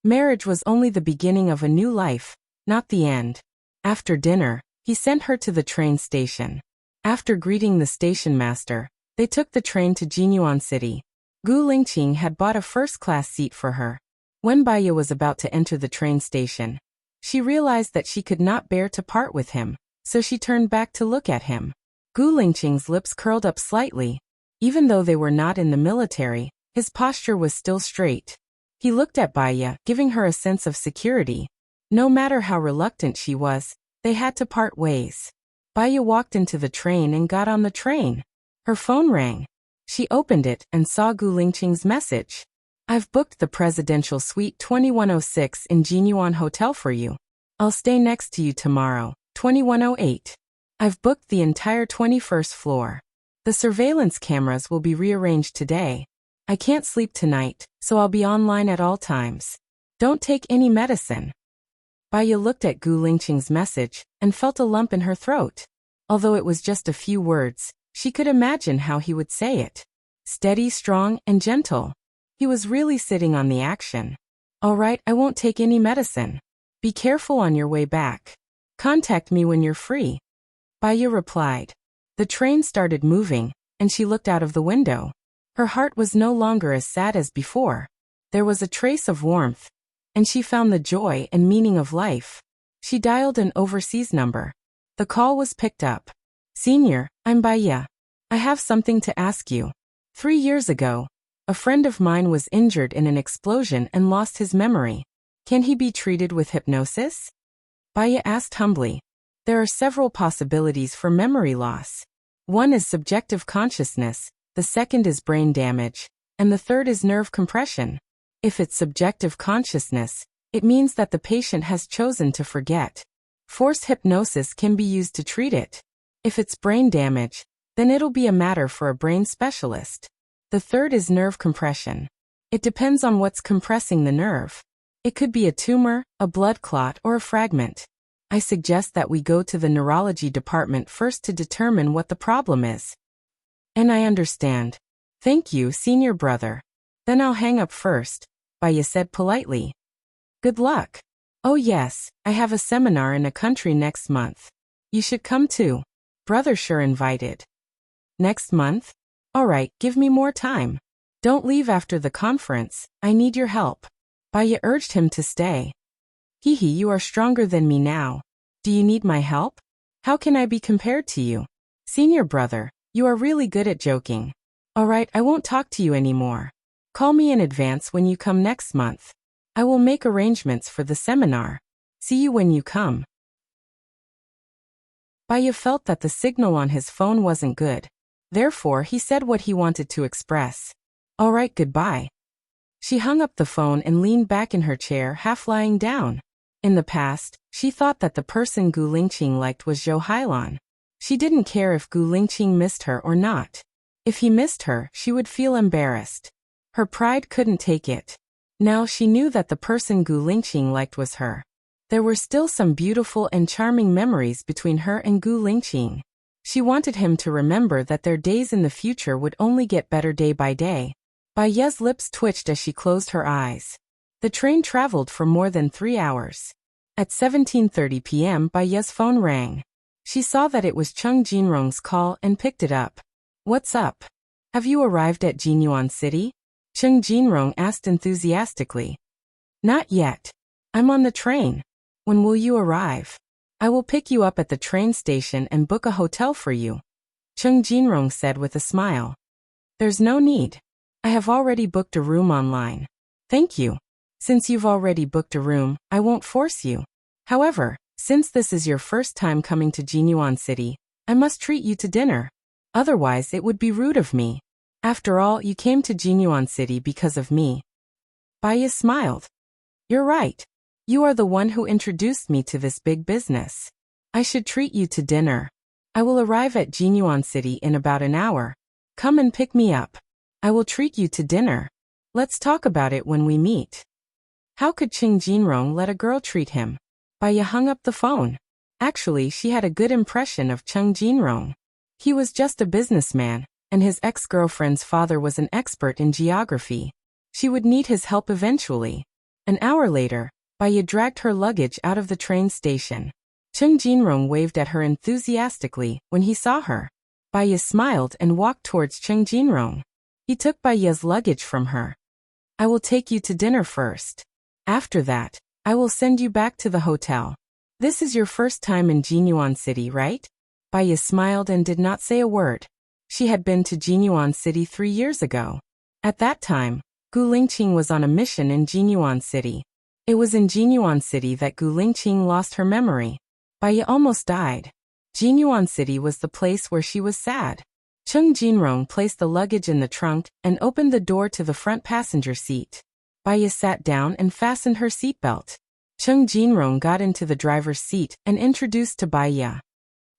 Marriage was only the beginning of a new life, not the end. After dinner, he sent her to the train station. After greeting the station master, they took the train to Jinyuan City. Gu Lingqing had bought a first-class seat for her. When Baya was about to enter the train station, she realized that she could not bear to part with him, so she turned back to look at him. Gu Lingqing's lips curled up slightly. Even though they were not in the military, his posture was still straight. He looked at Baya, giving her a sense of security. No matter how reluctant she was, they had to part ways. Baya walked into the train and got on the train. Her phone rang. She opened it and saw Gu Lingqing's message. I've booked the presidential suite 2106 in Jinyuan Hotel for you. I'll stay next to you tomorrow, 2108. I've booked the entire 21st floor. The surveillance cameras will be rearranged today. I can't sleep tonight, so I'll be online at all times. Don't take any medicine. Baya looked at Gu Lingqing's message and felt a lump in her throat. Although it was just a few words, she could imagine how he would say it. Steady, strong, and gentle. He was really sitting on the action. All right, I won't take any medicine. Be careful on your way back. Contact me when you're free. Baya replied. The train started moving, and she looked out of the window. Her heart was no longer as sad as before. There was a trace of warmth, and she found the joy and meaning of life. She dialed an overseas number. The call was picked up. Senior, I'm Baya. I have something to ask you. 3 years ago, a friend of mine was injured in an explosion and lost his memory. Can he be treated with hypnosis? Baya asked humbly. There are several possibilities for memory loss. One is subjective consciousness, the second is brain damage, and the third is nerve compression. If it's subjective consciousness, it means that the patient has chosen to forget. Forced hypnosis can be used to treat it. If it's brain damage, then it'll be a matter for a brain specialist. The third is nerve compression. It depends on what's compressing the nerve. It could be a tumor, a blood clot, or a fragment. I suggest that we go to the neurology department first to determine what the problem is. And I understand. Thank you, senior brother. Then I'll hang up first, Baya said politely. Good luck. Oh yes, I have a seminar in a country next month. You should come too. Brother sure invited. Next month? All right, give me more time. Don't leave after the conference, I need your help. Baya urged him to stay. Hehe, you are stronger than me now. Do you need my help? How can I be compared to you? Senior brother, you are really good at joking. All right, I won't talk to you anymore. Call me in advance when you come next month. I will make arrangements for the seminar. See you when you come. Baya felt that the signal on his phone wasn't good. Therefore, he said what he wanted to express. All right, goodbye. She hung up the phone and leaned back in her chair, half lying down. In the past, she thought that the person Gu Lingqing liked was Zhou Hailan. She didn't care if Gu Lingqing missed her or not. If he missed her, she would feel embarrassed. Her pride couldn't take it. Now she knew that the person Gu Lingqing liked was her. There were still some beautiful and charming memories between her and Gu Lingqing. She wanted him to remember that their days in the future would only get better day by day. Baya's lips twitched as she closed her eyes. The train traveled for more than 3 hours. At 17:30 p.m. Baya's phone rang. She saw that it was Cheng Jinrong's call and picked it up. What's up? Have you arrived at Jinyuan City? Cheng Jinrong asked enthusiastically. Not yet. I'm on the train. When will you arrive? I will pick you up at the train station and book a hotel for you. Cheng Jinrong said with a smile. There's no need. I have already booked a room online. Thank you. Since you've already booked a room, I won't force you. However, since this is your first time coming to Jinyuan City, I must treat you to dinner. Otherwise, it would be rude of me. After all, you came to Jinyuan City because of me. Baya smiled. You're right. You are the one who introduced me to this big business. I should treat you to dinner. I will arrive at Jinyuan City in about an hour. Come and pick me up. I will treat you to dinner. Let's talk about it when we meet. How could Cheng Jinrong let a girl treat him? Baya hung up the phone. Actually, she had a good impression of Cheng Jinrong. He was just a businessman, and his ex-girlfriend's father was an expert in geography. She would need his help eventually. An hour later, Baya dragged her luggage out of the train station. Cheng Jinrong waved at her enthusiastically when he saw her. Baya smiled and walked towards Cheng Jinrong. He took Baya's luggage from her. I will take you to dinner first. After that, I will send you back to the hotel. This is your first time in Jinyuan City, right? Baya smiled and did not say a word. She had been to Jinyuan City 3 years ago. At that time, Gu Lingqing was on a mission in Jinyuan City. It was in Jinyuan City that Gu Lingqing lost her memory. Baya almost died. Jinyuan City was the place where she was sad. Cheng Jinrong placed the luggage in the trunk and opened the door to the front passenger seat. Baya sat down and fastened her seatbelt. Cheng Jinrong got into the driver's seat and introduced to Baya.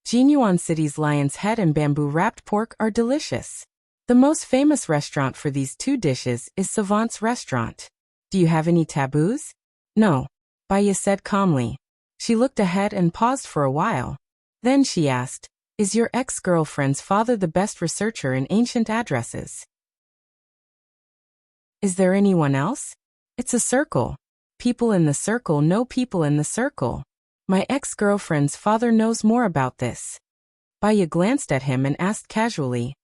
Jinyuan City's lion's head and bamboo-wrapped pork are delicious. The most famous restaurant for these 2 dishes is Savant's restaurant. Do you have any taboos? No, Baya said calmly. She looked ahead and paused for a while. Then she asked, is your ex-girlfriend's father the best researcher in ancient addresses? Is there anyone else? It's a circle. People in the circle know people in the circle. My ex-girlfriend's father knows more about this. Baya glanced at him and asked casually,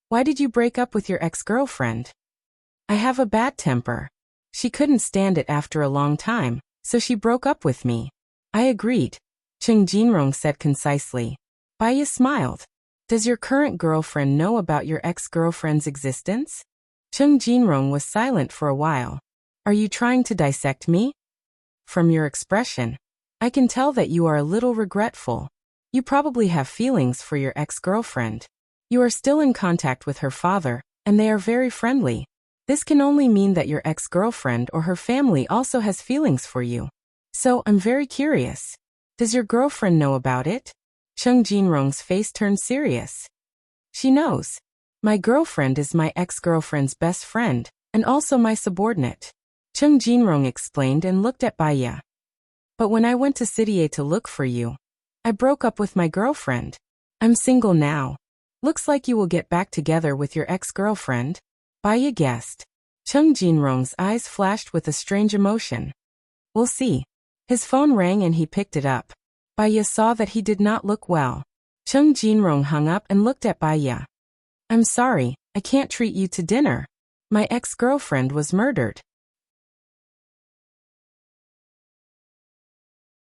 why did you break up with your ex-girlfriend? I have a bad temper. She couldn't stand it after a long time, so she broke up with me. I agreed. Cheng Jinrong said concisely. Baya smiled. Does your current girlfriend know about your ex-girlfriend's existence? Cheng Jinrong was silent for a while. Are you trying to dissect me? From your expression, I can tell that you are a little regretful. You probably have feelings for your ex-girlfriend. You are still in contact with her father, and they are very friendly. This can only mean that your ex-girlfriend or her family also has feelings for you. So, I'm very curious. Does your girlfriend know about it? Cheng Jinrong's face turned serious. She knows. My girlfriend is my ex-girlfriend's best friend, and also my subordinate. Cheng Jinrong explained and looked at Baya. But when I went to City A to look for you, I broke up with my girlfriend. I'm single now. Looks like you will get back together with your ex-girlfriend. Baya guessed. Cheng Jinrong's eyes flashed with a strange emotion. We'll see. His phone rang and he picked it up. Baya saw that he did not look well. Cheng Jinrong hung up and looked at Baya. I'm sorry, I can't treat you to dinner. My ex-girlfriend was murdered.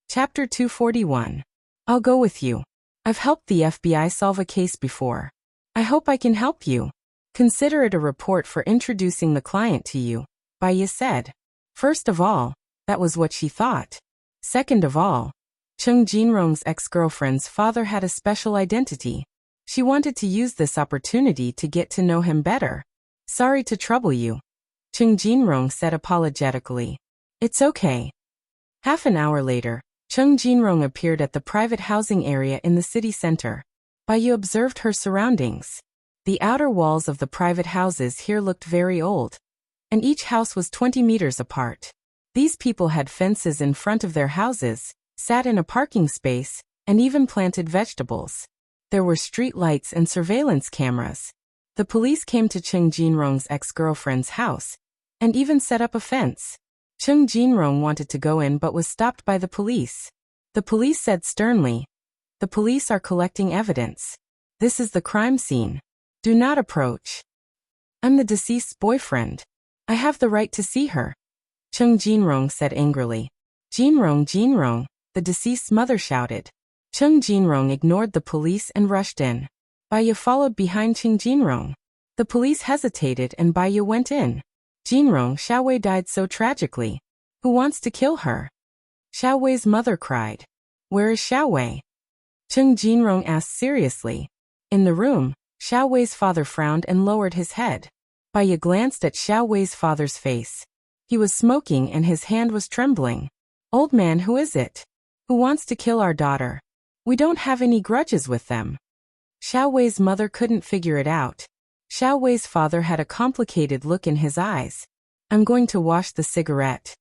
Chapter 241. I'll go with you. I've helped the FBI solve a case before. I hope I can help you. Consider it a report for introducing the client to you, Baya said. First of all, that was what she thought. Second of all, Chung Jinrong's ex-girlfriend's father had a special identity. She wanted to use this opportunity to get to know him better. Sorry to trouble you, Chung Jinrong said apologetically. It's okay. Half an hour later, Chung Jinrong appeared at the private housing area in the city center. Baya observed her surroundings. The outer walls of the private houses here looked very old, and each house was 20 meters apart. These people had fences in front of their houses, sat in a parking space, and even planted vegetables. There were street lights and surveillance cameras. The police came to Chung Jinrong's ex-girlfriend's house, and even set up a fence. Chung Jinrong wanted to go in but was stopped by the police. The police said sternly, "The police are collecting evidence. This is the crime scene. Do not approach. I'm the deceased's boyfriend. I have the right to see her," Chung Jinrong said angrily. Jinrong, the deceased's mother shouted. Chung Jinrong ignored the police and rushed in. Baya followed behind Chung Jinrong. The police hesitated and Baya went in. Jinrong, Xiaowei died so tragically. Who wants to kill her? Xiaowei's mother cried. Where is Xiaowei? Chung Jinrong asked seriously. In the room, Xiaowei's father frowned and lowered his head. Baya glanced at Xiaowei's father's face. He was smoking and his hand was trembling. Old man, who is it? Who wants to kill our daughter? We don't have any grudges with them. Xiaowei's mother couldn't figure it out. Xiaowei's father had a complicated look in his eyes. I'm going to wash the cigarette.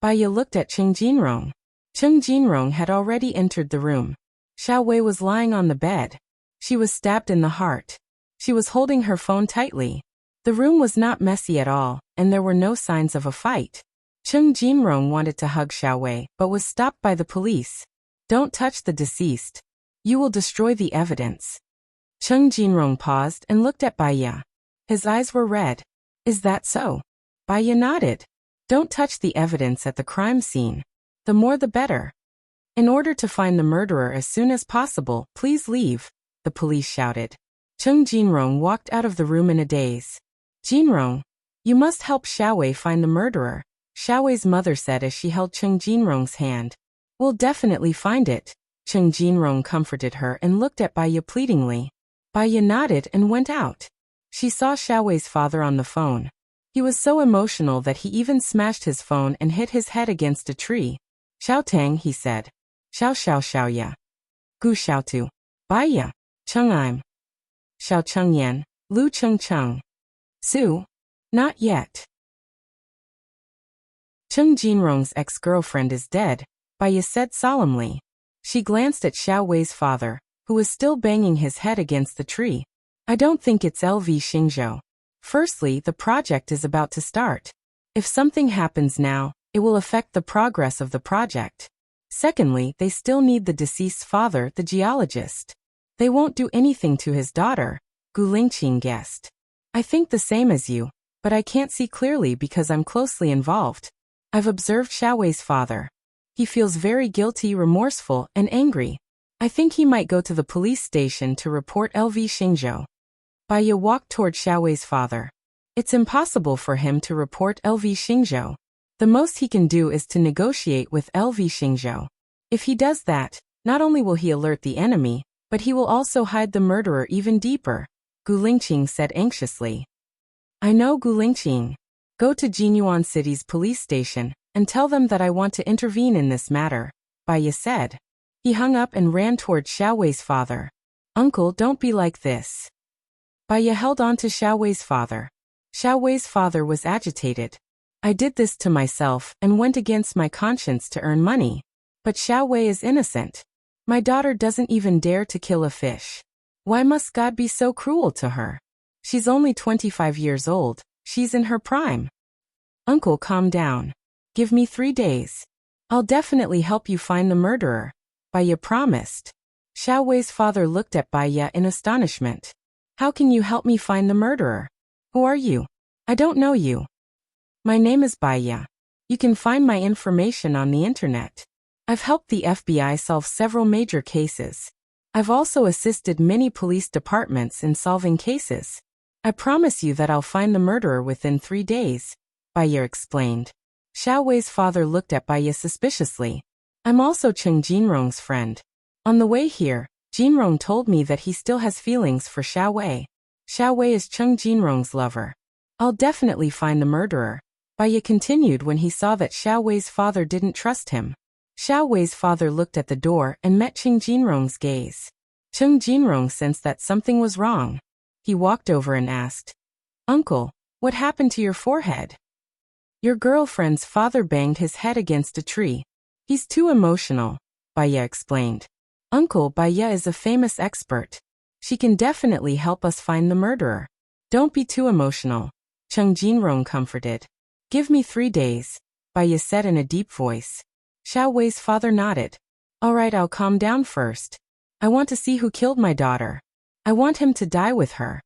Baya looked at Chung Jinrong. Chung Jinrong had already entered the room. Xiaowei was lying on the bed. She was stabbed in the heart. She was holding her phone tightly. The room was not messy at all, and there were no signs of a fight. Chung Jinrong wanted to hug Xiaowei, but was stopped by the police. Don't touch the deceased. You will destroy the evidence. Chung Jinrong paused and looked at Baya. His eyes were red. Is that so? Baya nodded. Don't touch the evidence at the crime scene. The more the better. In order to find the murderer as soon as possible, please leave, the police shouted. Chung Jinrong walked out of the room in a daze. Jinrong, you must help Xiaowei find the murderer, Xiaowei's mother said as she held Chung Jinrong's hand. We'll definitely find it. Chung Jinrong comforted her and looked at Baya pleadingly. Baya nodded and went out. She saw Xiaowei's father on the phone. He was so emotional that he even smashed his phone and hit his head against a tree. Xiao Tang, he said. Xiao ya. Gu Xiao Tu. Baya. Chung I'm. Xiao Chung Yan. Lu Chung Chung. Su. Not yet. Chung Jinrong's ex-girlfriend is dead, Baya said solemnly. She glanced at Xiaowei's father, who was still banging his head against the tree. I don't think it's LV Xingzhou. Firstly, the project is about to start. If something happens now, it will affect the progress of the project. Secondly, they still need the deceased's father, the geologist. They won't do anything to his daughter, Gu Lingqing guessed. I think the same as you, but I can't see clearly because I'm closely involved. I've observed Xiaowei's father. He feels very guilty, remorseful, and angry. I think he might go to the police station to report LV Xingzhou. Baya walked toward Xiaowei's father. It's impossible for him to report LV Xingzhou. The most he can do is to negotiate with LV Xingzhou. If he does that, not only will he alert the enemy, but he will also hide the murderer even deeper, Gu Lingqing said anxiously. I know, Gu Lingqing. Go to Jinyuan City's police station and tell them that I want to intervene in this matter, Baya said. He hung up and ran toward Xiaowei's father. Uncle, don't be like this. Baya held on to Xiaowei's father. Xiaowei's father was agitated. I did this to myself and went against my conscience to earn money. But Xiaowei is innocent. My daughter doesn't even dare to kill a fish. Why must God be so cruel to her? She's only 25 years old. She's in her prime. Uncle, calm down. Give me 3 days. I'll definitely help you find the murderer, Baya promised. Xiaowei's father looked at Baya in astonishment. How can you help me find the murderer? Who are you? I don't know you. My name is Baya. You can find my information on the internet. I've helped the FBI solve several major cases. I've also assisted many police departments in solving cases. I promise you that I'll find the murderer within 3 days, Baya explained. Xiao Wei's father looked at Baya suspiciously. I'm also Cheng Jinrong's friend. On the way here, Jinrong told me that he still has feelings for Xiao Wei. Xiao Wei is Cheng Jinrong's lover. I'll definitely find the murderer, Baya continued when he saw that Xiao Wei's father didn't trust him. Xiao Wei's father looked at the door and met Cheng Jinrong's gaze. Cheng Jinrong sensed that something was wrong. He walked over and asked, Uncle, what happened to your forehead? Your girlfriend's father banged his head against a tree. He's too emotional, Baya explained. Uncle Baya is a famous expert. She can definitely help us find the murderer. Don't be too emotional, Cheng Jinrong comforted. Give me 3 days, Baya said in a deep voice. Xiao Wei's father nodded. All right, I'll calm down first. I want to see who killed my daughter. I want him to die with her.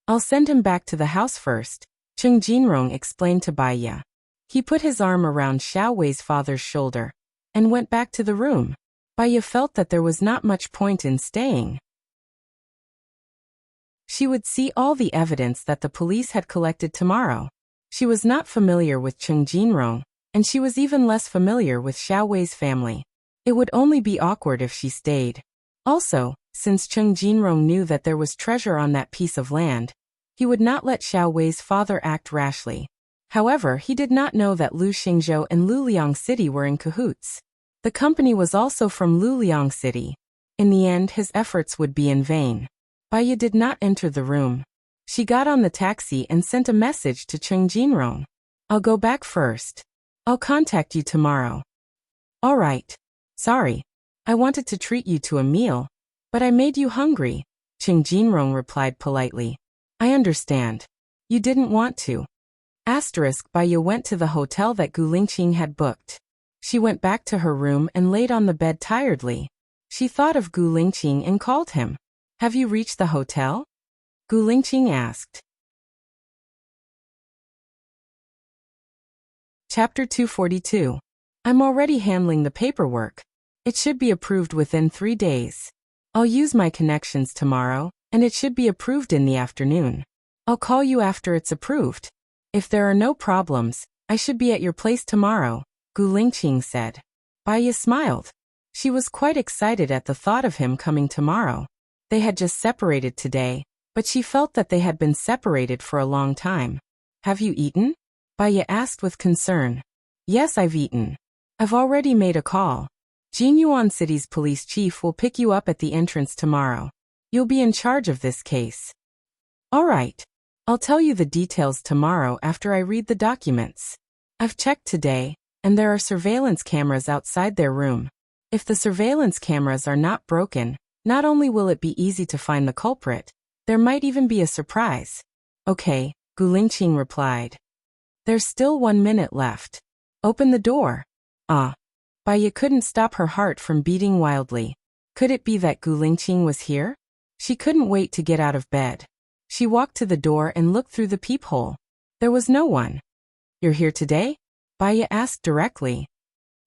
I'll send him back to the house first, Cheng Jinrong explained to Baya. He put his arm around Xiao Wei's father's shoulder and went back to the room. Baya felt that there was not much point in staying. She would see all the evidence that the police had collected tomorrow. She was not familiar with Cheng Jinrong, and she was even less familiar with Xiao Wei's family. It would only be awkward if she stayed. Also, since Cheng Jinrong knew that there was treasure on that piece of land, he would not let Xiao Wei's father act rashly. However, he did not know that Lu Xingzhou and Luliang City were in cahoots. The company was also from Luliang City. In the end, his efforts would be in vain. Baya did not enter the room. She got on the taxi and sent a message to Cheng Jinrong. I'll go back first. I'll contact you tomorrow. All right. Sorry. I wanted to treat you to a meal, but I made you hungry, Cheng Jinrong replied politely. I understand. You didn't want to. Baya went to the hotel that Gu Lingqing had booked. She went back to her room and laid on the bed tiredly. She thought of Gu Lingqing and called him. Have you reached the hotel? Gu Lingqing asked. Chapter 242. I'm already handling the paperwork. It should be approved within 3 days. I'll use my connections tomorrow, and it should be approved in the afternoon. I'll call you after it's approved. If there are no problems, I should be at your place tomorrow, Gu Lingqing said. Baya smiled. She was quite excited at the thought of him coming tomorrow. They had just separated today, but she felt that they had been separated for a long time. Have you eaten? Baya asked with concern. Yes, I've eaten. I've already made a call. Jinyuan City's police chief will pick you up at the entrance tomorrow. You'll be in charge of this case. All right. I'll tell you the details tomorrow after I read the documents. I've checked today, and there are surveillance cameras outside their room. If the surveillance cameras are not broken, not only will it be easy to find the culprit, there might even be a surprise. Okay, Gu Lingqing replied. There's still 1 minute left. Open the door. Baya couldn't stop her heart from beating wildly. Could it be that Gu Lingqing was here? She couldn't wait to get out of bed. She walked to the door and looked through the peephole. There was no one. You're here today? Baya asked directly.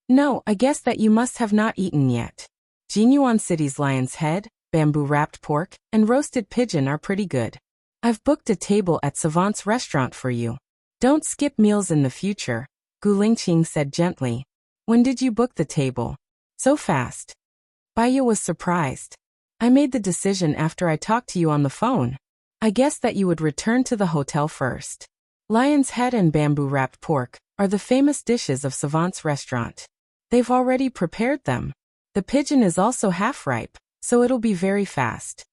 No, I guess that you must have not eaten yet. Jinyuan City's lion's head, bamboo-wrapped pork, and roasted pigeon are pretty good. I've booked a table at Savant's restaurant for you. Don't skip meals in the future, Gu Lingqing said gently. When did you book the table? So fast. Baya was surprised. I made the decision after I talked to you on the phone. I guessed that you would return to the hotel first. Lion's head and bamboo-wrapped pork are the famous dishes of Savant's restaurant. They've already prepared them. The pigeon is also half-ripe, so it'll be very fast.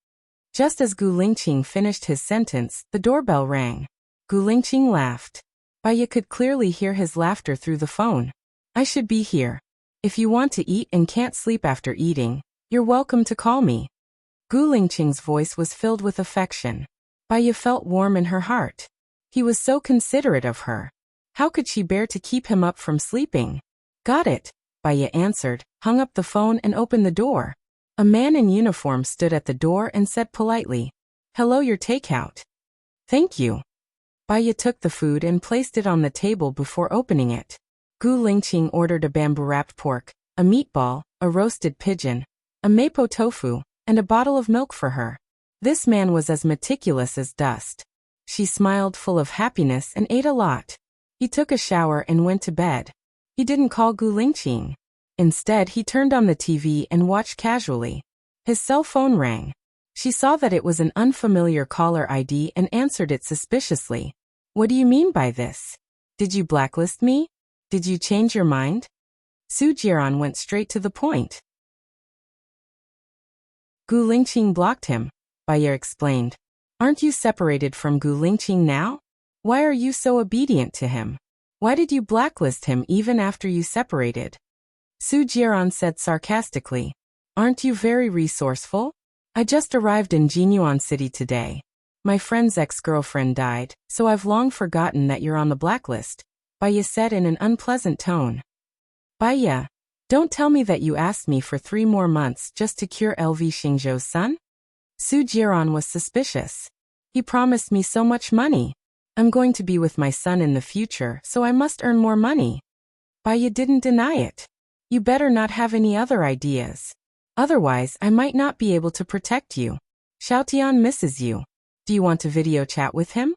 Just as Gu Lingqing finished his sentence, the doorbell rang. Gu Lingqing laughed. Baya could clearly hear his laughter through the phone. I should be here. If you want to eat and can't sleep after eating, you're welcome to call me. Gu Lingqing's voice was filled with affection. Baya felt warm in her heart. He was so considerate of her. How could she bear to keep him up from sleeping? Got it, Baya answered, hung up the phone and opened the door. A man in uniform stood at the door and said politely, Hello, your takeout. Thank you. Baya took the food and placed it on the table before opening it. Gu Lingqing ordered a bamboo-wrapped pork, a meatball, a roasted pigeon, a mapo tofu, and a bottle of milk for her. This man was as meticulous as dust. She smiled full of happiness and ate a lot. He took a shower and went to bed. He didn't call Gu Lingqing. Instead, he turned on the TV and watched casually. His cell phone rang. She saw that it was an unfamiliar caller ID and answered it suspiciously. What do you mean by this? Did you blacklist me? Did you change your mind? Su Jiran went straight to the point. Gu Lingqing blocked him, Baya explained. Aren't you separated from Gu Lingqing now? Why are you so obedient to him? Why did you blacklist him even after you separated? Su Jiran said sarcastically. Aren't you very resourceful? I just arrived in Jinyuan City today. My friend's ex-girlfriend died, so I've long forgotten that you're on the blacklist, Baya said in an unpleasant tone. Baya, don't tell me that you asked me for 3 more months just to cure LV Xingzhou's son? Su Jiran was suspicious. He promised me so much money. I'm going to be with my son in the future, so I must earn more money. Baya didn't deny it. You better not have any other ideas. Otherwise, I might not be able to protect you. Xiaotian misses you. Do you want to video chat with him?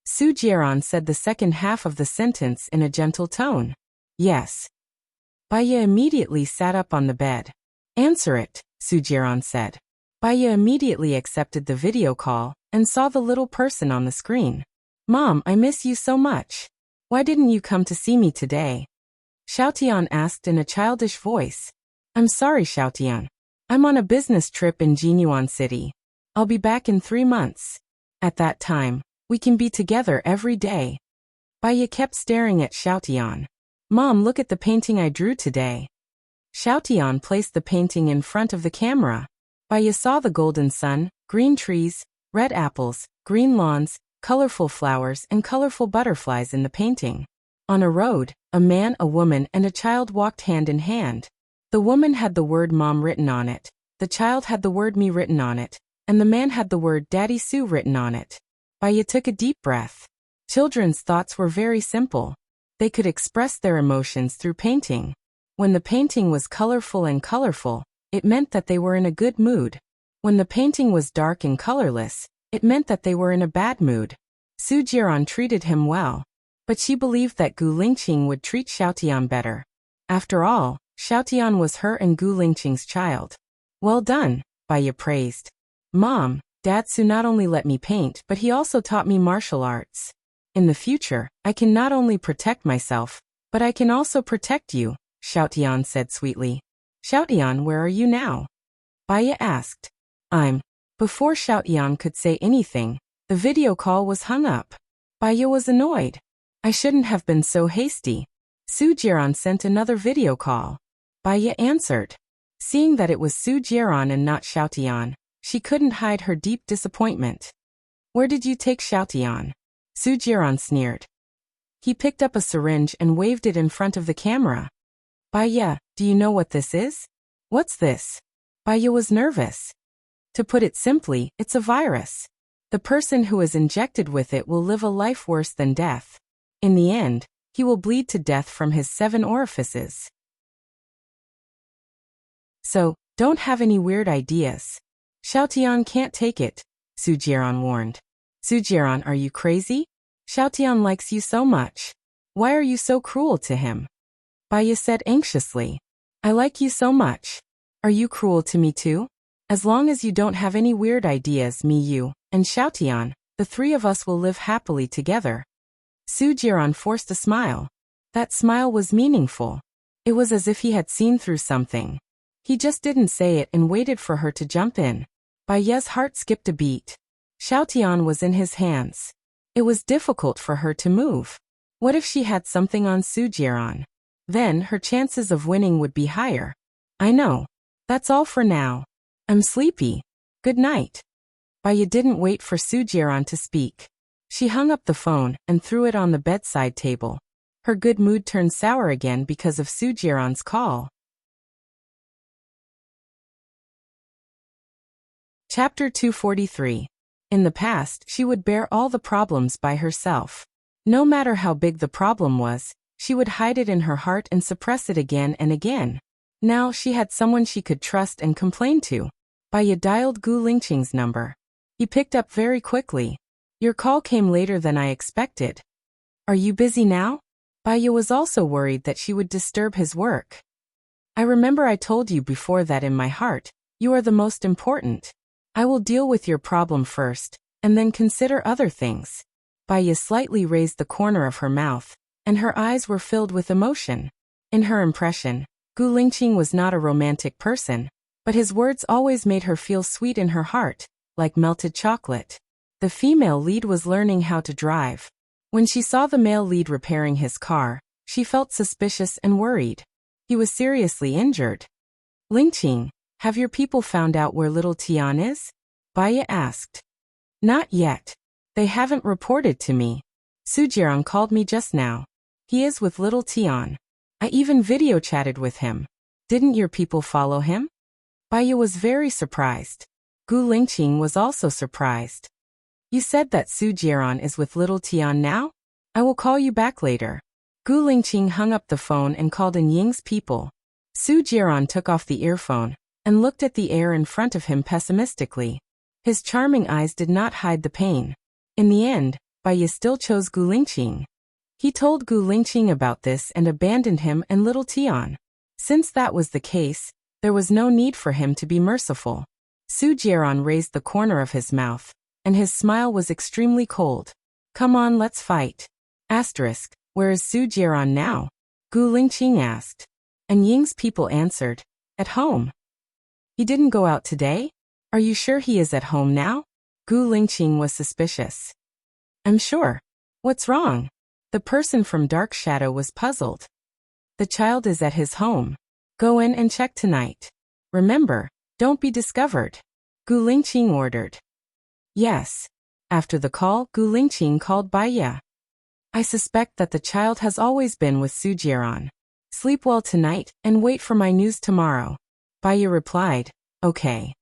Su Jiran said the second half of the sentence in a gentle tone. Yes. Baya immediately sat up on the bed. Answer it, Su Jiran said. Baya immediately accepted the video call and saw the little person on the screen. Mom, I miss you so much. Why didn't you come to see me today? Xiaotian asked in a childish voice. I'm sorry, Xiaotian. I'm on a business trip in Jinyuan City. I'll be back in 3 months. At that time, we can be together every day. Baya kept staring at Xiaotian. Mom, look at the painting I drew today. Xiaotian placed the painting in front of the camera. Baya saw the golden sun, green trees, red apples, green lawns, colorful flowers and colorful butterflies in the painting. On a road, a man, a woman, and a child walked hand in hand. The woman had the word mom written on it, the child had the word me written on it, and the man had the word Daddy Sue written on it. Baya took a deep breath. Children's thoughts were very simple. They could express their emotions through painting. When the painting was colorful, it meant that they were in a good mood. When the painting was dark and colorless, it meant that they were in a bad mood. Su Jiran treated him well, but she believed that Gu Lingqing would treat Xiaotian better. After all, Xiaotian was her and Gu Lingqing's child. Well done, Baya praised. Mom, Dad Su not only let me paint, but he also taught me martial arts. In the future, I can not only protect myself, but I can also protect you, Xiaotian said sweetly. Xiaotian, where are you now? Baya asked. Before Xiaotian could say anything, the video call was hung up. Baya was annoyed. I shouldn't have been so hasty. Su Jiran sent another video call. Baya answered. Seeing that it was Su Jiran and not Xiaotian, she couldn't hide her deep disappointment. Where did you take Xiaotian? Su Jiran sneered. He picked up a syringe and waved it in front of the camera. Baya, do you know what this is? What's this? Baya was nervous. To put it simply, it's a virus. The person who is injected with it will live a life worse than death. In the end, he will bleed to death from his 7 orifices. So, don't have any weird ideas. Xiaotian can't take it, Su Jiran warned. Su Jiran, are you crazy? Xiaotian likes you so much. Why are you so cruel to him? Baya said anxiously. I like you so much. Are you cruel to me too? As long as you don't have any weird ideas, me, you, and Xiaotian, the 3 of us will live happily together. Su Jiran forced a smile. That smile was meaningful. It was as if he had seen through something. He just didn't say it and waited for her to jump in. Baya's heart skipped a beat. Xiaotian was in his hands. It was difficult for her to move. What if she had something on Su Jiran? Then her chances of winning would be higher. I know. That's all for now. I'm sleepy. Good night. Baya didn't wait for Su Jiran to speak. She hung up the phone and threw it on the bedside table. Her good mood turned sour again because of Su Jiran's call. Chapter 243. In the past, she would bear all the problems by herself. No matter how big the problem was, she would hide it in her heart and suppress it again and again. Now she had someone she could trust and complain to. Baya dialed Gu Lingqing's number. He picked up very quickly. Your call came later than I expected. Are you busy now? Baya was also worried that she would disturb his work. I remember I told you before that in my heart, you are the most important. I will deal with your problem first, and then consider other things. Baya slightly raised the corner of her mouth, and her eyes were filled with emotion. In her impression, Gu Lingqing was not a romantic person, but his words always made her feel sweet in her heart, like melted chocolate. The female lead was learning how to drive. When she saw the male lead repairing his car, she felt suspicious and worried. He was seriously injured. Lingqing, have your people found out where little Tian is? Baya asked. Not yet. They haven't reported to me. Sujiran called me just now. He is with little Tian. I even video chatted with him. Didn't your people follow him? Baya was very surprised. Gu Lingqing was also surprised. You said that Sujiran is with little Tian now? I will call you back later. Gu Lingqing hung up the phone and called in Ying's people. Sujiran took off the earphone and looked at the air in front of him pessimistically. His charming eyes did not hide the pain. In the end, Baya still chose Gu Lingqing. He told Gu Lingqing about this and abandoned him and little Tian. Since that was the case, there was no need for him to be merciful. Sujiran raised the corner of his mouth, and his smile was extremely cold. Come on, let's fight. Asterisk, where is Sujiran now? Gu Lingqing asked. And Ying's people answered, at home. He didn't go out today? Are you sure he is at home now? Gu Lingqing was suspicious. I'm sure. What's wrong? The person from Dark Shadow was puzzled. The child is at his home. Go in and check tonight. Remember, don't be discovered. Gu Lingqing ordered. Yes. After the call, Gu Lingqing called Baya. I suspect that the child has always been with Sujiran. Sleep well tonight and wait for my news tomorrow. Baya replied, okay.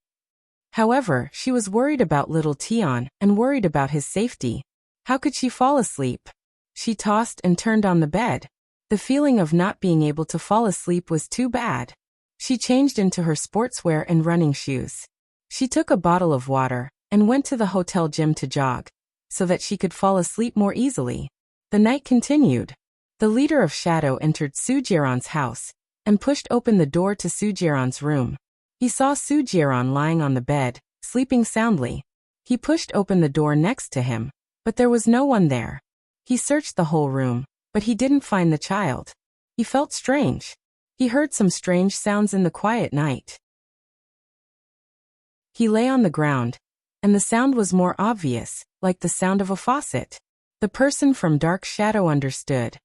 However, she was worried about little Tian and worried about his safety. How could she fall asleep? She tossed and turned on the bed. The feeling of not being able to fall asleep was too bad. She changed into her sportswear and running shoes. She took a bottle of water and went to the hotel gym to jog, so that she could fall asleep more easily. The night continued. The leader of Shadow entered Sujiran's house and pushed open the door to Sujiran's room. He saw Sujiran lying on the bed, sleeping soundly. He pushed open the door next to him, but there was no one there. He searched the whole room, but he didn't find the child. He felt strange. He heard some strange sounds in the quiet night. He lay on the ground, and the sound was more obvious, like the sound of a faucet. The person from Dark Shadow understood.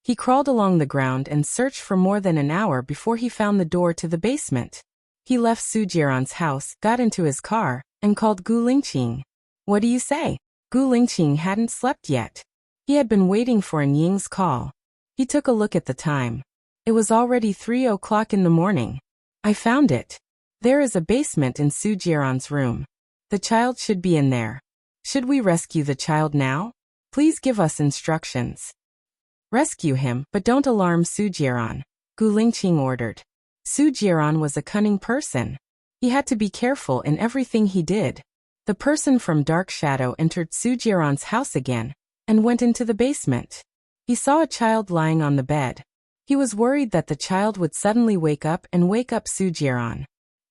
He crawled along the ground and searched for more than an hour before he found the door to the basement. He left Sujiran's house, got into his car, and called Gu Lingqing. What do you say? Gu Lingqing hadn't slept yet. He had been waiting for An Ying's call. He took a look at the time. It was already 3 o'clock in the morning. I found it. There is a basement in Sujiran's room. The child should be in there. Should we rescue the child now? Please give us instructions. Rescue him, but don't alarm Sujiran, Gu Lingqing ordered. Sujiran was a cunning person. He had to be careful in everything he did. The person from Dark Shadow entered Sujiran's house again and went into the basement. He saw a child lying on the bed. He was worried that the child would suddenly wake up Sujiran.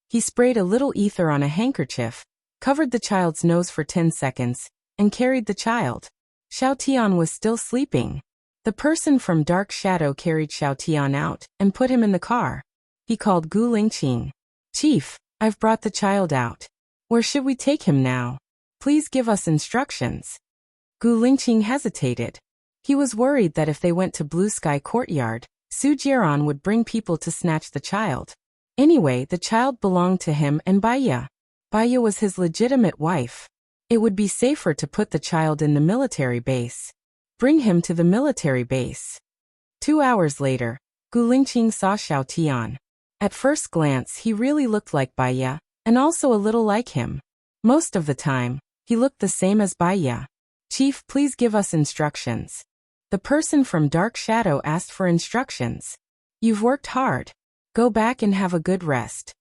He sprayed a little ether on a handkerchief, covered the child's nose for 10 seconds, and carried the child. Xiao Tian was still sleeping. The person from Dark Shadow carried Xiao Tian out and put him in the car. He called Gu Lingqing. Chief, I've brought the child out. Where should we take him now? Please give us instructions. Gu Lingqing hesitated. He was worried that if they went to Blue Sky Courtyard, Sujiran would bring people to snatch the child. Anyway, the child belonged to him and Baya. Baya was his legitimate wife. It would be safer to put the child in the military base. Bring him to the military base. 2 hours later, Gu Lingqing saw Xiao Tian. At first glance he really looked like Baya, and also a little like him. Most of the time, he looked the same as Baya. Chief, please give us instructions. The person from Dark Shadow asked for instructions. You've worked hard. Go back and have a good rest.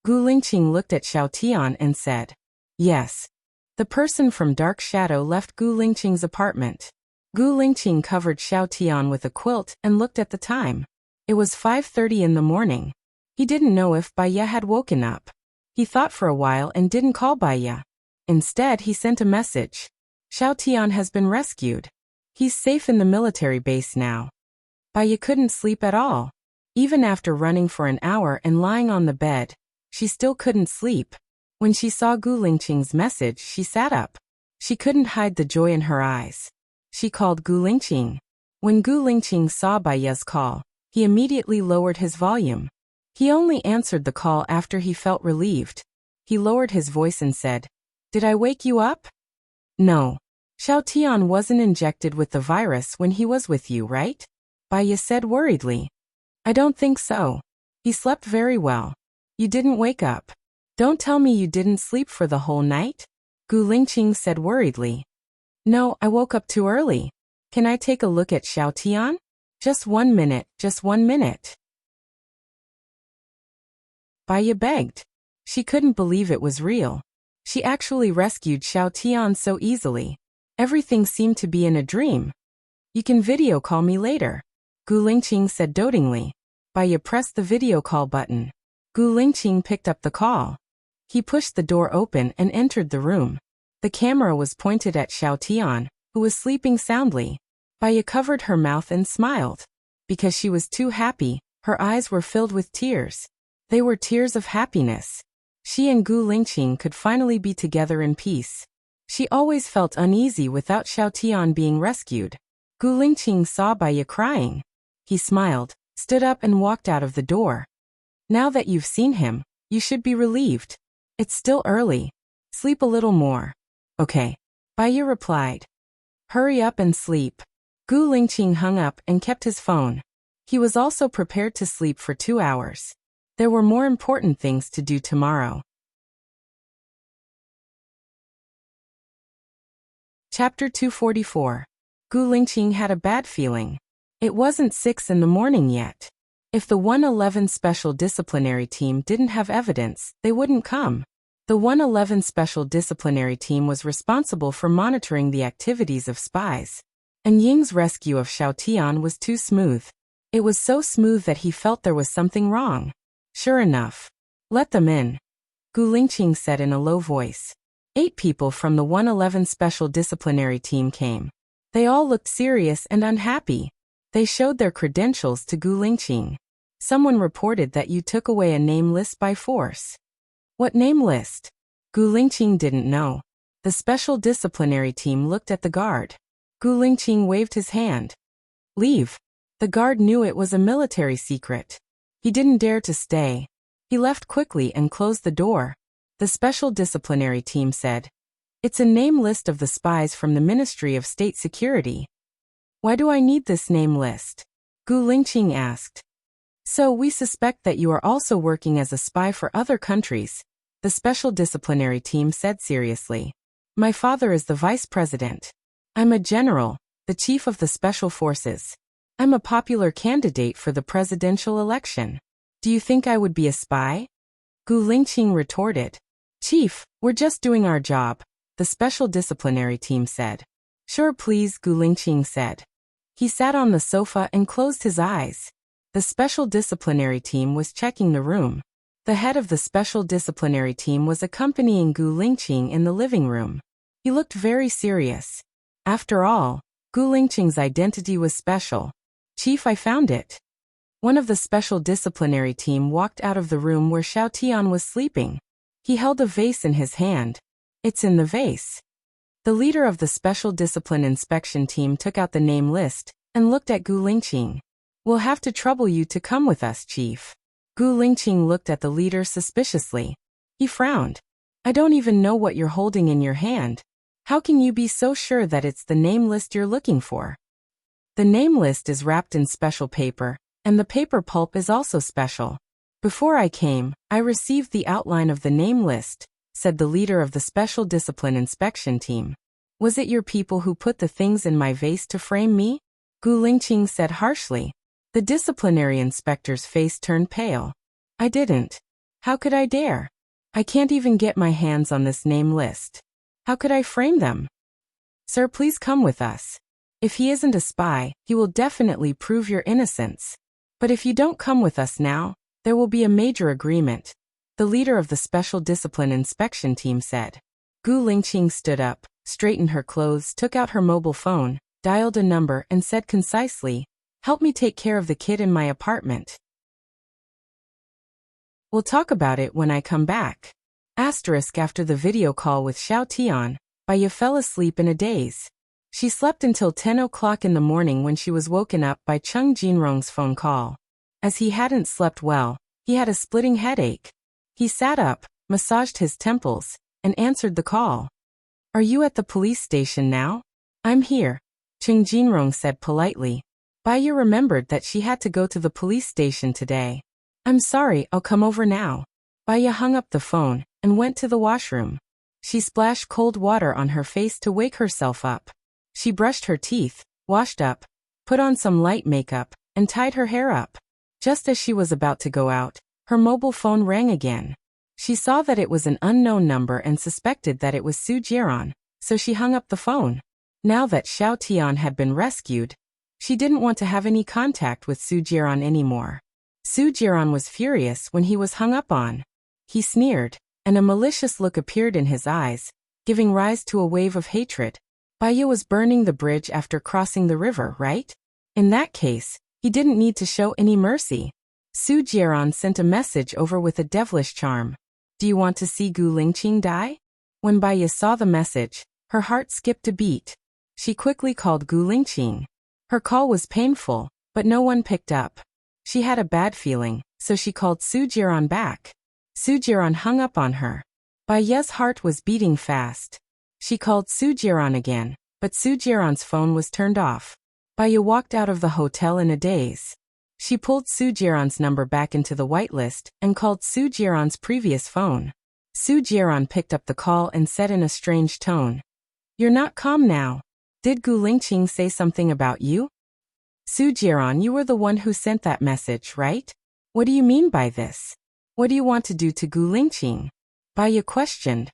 Gu Lingqing looked at Xiao Tian and said, yes. The person from Dark Shadow left Gu Lingqing's apartment. Gu Lingqing covered Xiao Tian with a quilt and looked at the time. It was 5:30 in the morning. He didn't know if Bai Ye had woken up. He thought for a while and didn't call Bai Ye. Instead, he sent a message. Xiao Tian has been rescued. He's safe in the military base now. Bai Ye couldn't sleep at all. Even after running for an hour and lying on the bed, she still couldn't sleep. When she saw Gu Lingqing's message, she sat up. She couldn't hide the joy in her eyes. She called Gu Lingqing. When Gu Lingqing saw Bai Ye's call, he immediately lowered his volume. He only answered the call after he felt relieved. He lowered his voice and said, "Did I wake you up?" "No. Xiao Tian wasn't injected with the virus when he was with you, right?" Bai Ye said worriedly. "I don't think so. He slept very well. You didn't wake up. Don't tell me you didn't sleep for the whole night?" Gu Lingqing said worriedly. "No, I woke up too early. Can I take a look at Xiao Tian? Just 1 minute, just 1 minute." Bai Ye begged. She couldn't believe it was real. She actually rescued Xiao Tian so easily. Everything seemed to be in a dream. "You can video call me later," Gu Lingqing said dotingly. Bai Ye pressed the video call button. Gu Lingqing picked up the call. He pushed the door open and entered the room. The camera was pointed at Xiao Tian, who was sleeping soundly. Bai Ye covered her mouth and smiled. Because she was too happy, her eyes were filled with tears. They were tears of happiness. She and Gu Lingqing could finally be together in peace. She always felt uneasy without Xiao Tian being rescued. Gu Lingqing saw Bai Ye crying. He smiled, stood up and walked out of the door. "Now that you've seen him, you should be relieved. It's still early. Sleep a little more." "Okay," Bai Ye replied. "Hurry up and sleep." Gu Lingqing hung up and kept his phone. He was also prepared to sleep for 2 hours. There were more important things to do tomorrow. Chapter 244. Gu Lingqing had a bad feeling. It wasn't 6 in the morning yet. If the 111 Special Disciplinary Team didn't have evidence, they wouldn't come. The 111 Special Disciplinary Team was responsible for monitoring the activities of spies. And Ying's rescue of Xiao Tian was too smooth. It was so smooth that he felt there was something wrong. "Sure enough. Let them in," Gu Lingqing said in a low voice. 8 people from the 111 Special Disciplinary Team came. They all looked serious and unhappy. They showed their credentials to Gu Lingqing. "Someone reported that you took away a name list by force." "What name list?" Gu Lingqing didn't know. The Special Disciplinary Team looked at the guard. Gu Lingqing waved his hand. "Leave." The guard knew it was a military secret. He didn't dare to stay. He left quickly and closed the door. The Special Disciplinary Team said, "It's a name list of the spies from the Ministry of State Security." "Why do I need this name list?" Gu Lingqing asked. "So we suspect that you are also working as a spy for other countries," the Special Disciplinary Team said seriously. "My father is the vice president. I'm a general, the chief of the special forces. I'm a popular candidate for the presidential election. Do you think I would be a spy?" Gu Lingqing retorted. "Chief, we're just doing our job," the Special Disciplinary Team said. "Sure, please," Gu Lingqing said. He sat on the sofa and closed his eyes. The Special Disciplinary Team was checking the room. The head of the Special Disciplinary Team was accompanying Gu Lingqing in the living room. He looked very serious. After all, Gu Lingqing's identity was special. "Chief, I found it." One of the Special Disciplinary Team walked out of the room where Xiao Tian was sleeping. He held a vase in his hand. "It's in the vase." The leader of the Special Discipline Inspection Team took out the name list and looked at Gu Lingqing. "We'll have to trouble you to come with us, Chief." Gu Lingqing looked at the leader suspiciously. He frowned. "I don't even know what you're holding in your hand. How can you be so sure that it's the name list you're looking for?" "The name list is wrapped in special paper, and the paper pulp is also special. Before I came, I received the outline of the name list," said the leader of the Special Discipline Inspection Team. "Was it your people who put the things in my vase to frame me?" Gu Lingqing said harshly. The disciplinary inspector's face turned pale. "I didn't. How could I dare? I can't even get my hands on this name list." How could I frame them? Sir, please come with us. If he isn't a spy, he will definitely prove your innocence. But if you don't come with us now, there will be a major agreement, the leader of the Special Discipline Inspection Team said. Gu Lingqing stood up, straightened her clothes, took out her mobile phone, dialed a number and said concisely, "Help me take care of the kid in my apartment. We'll talk about it when I come back." After the video call with Xiao Tian, Baiya fell asleep in a daze. She slept until 10 o'clock in the morning when she was woken up by Cheng Jinrong's phone call. As he hadn't slept well, he had a splitting headache. He sat up, massaged his temples, and answered the call. "Are you at the police station now?" "I'm here," Cheng Jinrong said politely. Baiya remembered that she had to go to the police station today. "I'm sorry, I'll come over now." Baiya hung up the phone and went to the washroom. She splashed cold water on her face to wake herself up. She brushed her teeth, washed up, put on some light makeup, and tied her hair up. Just as she was about to go out, her mobile phone rang again. She saw that it was an unknown number and suspected that it was Su Jiran, so she hung up the phone. Now that Xiao Tian had been rescued, she didn't want to have any contact with Su Jiran anymore. Su Jiran was furious when he was hung up on. He sneered, and a malicious look appeared in his eyes, giving rise to a wave of hatred. Baiya was burning the bridge after crossing the river, right? In that case, he didn't need to show any mercy. Su Jiran sent a message over with a devilish charm. "Do you want to see Gu Lingqing die?" When Baiya saw the message, her heart skipped a beat. She quickly called Gu Lingqing. Her call was painful, but no one picked up. She had a bad feeling, so she called Su Jiran back. Su Jiran hung up on her. Baiya's heart was beating fast. She called Su Jiran again, but Su Jiran's phone was turned off. Baiya walked out of the hotel in a daze. She pulled Su Jiran's number back into the whitelist and called Su Jiran's previous phone. Su Jiran picked up the call and said in a strange tone, "You're not calm now. Did Gu Lingqing say something about you?" "Su Jiran, you were the one who sent that message, right? What do you mean by this? What do you want to do to Gu Lingqing?" Baiya questioned,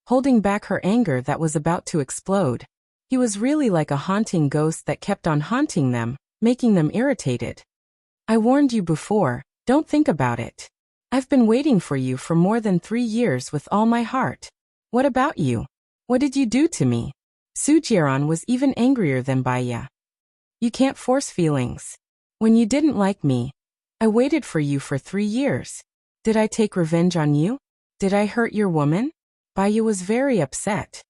holding back her anger that was about to explode. He was really like a haunting ghost that kept on haunting them, making them irritated. "I warned you before, don't think about it. I've been waiting for you for more than 3 years with all my heart. What about you? What did you do to me?" Su Jiran was even angrier than Baiya. "You can't force feelings. When you didn't like me, I waited for you for 3 years. Did I take revenge on you? Did I hurt your woman?" Baiya was very upset.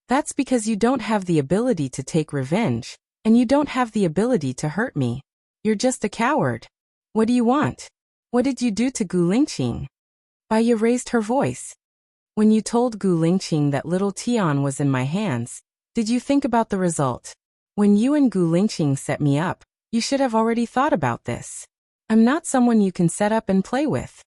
"That's because you don't have the ability to take revenge, and you don't have the ability to hurt me. You're just a coward. What do you want? What did you do to Gu Lingqing?" Baiya raised her voice. "When you told Gu Lingqing that little Tian was in my hands, did you think about the result? When you and Gu Lingqing set me up, you should have already thought about this. I'm not someone you can set up and play with.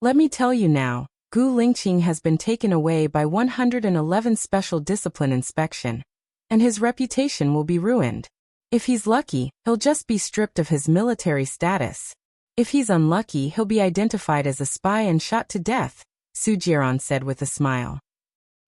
Let me tell you now, Gu Lingqing has been taken away by 111 Special Discipline Inspection, and his reputation will be ruined. If he's lucky, he'll just be stripped of his military status. If he's unlucky, he'll be identified as a spy and shot to death," Su Jiran said with a smile.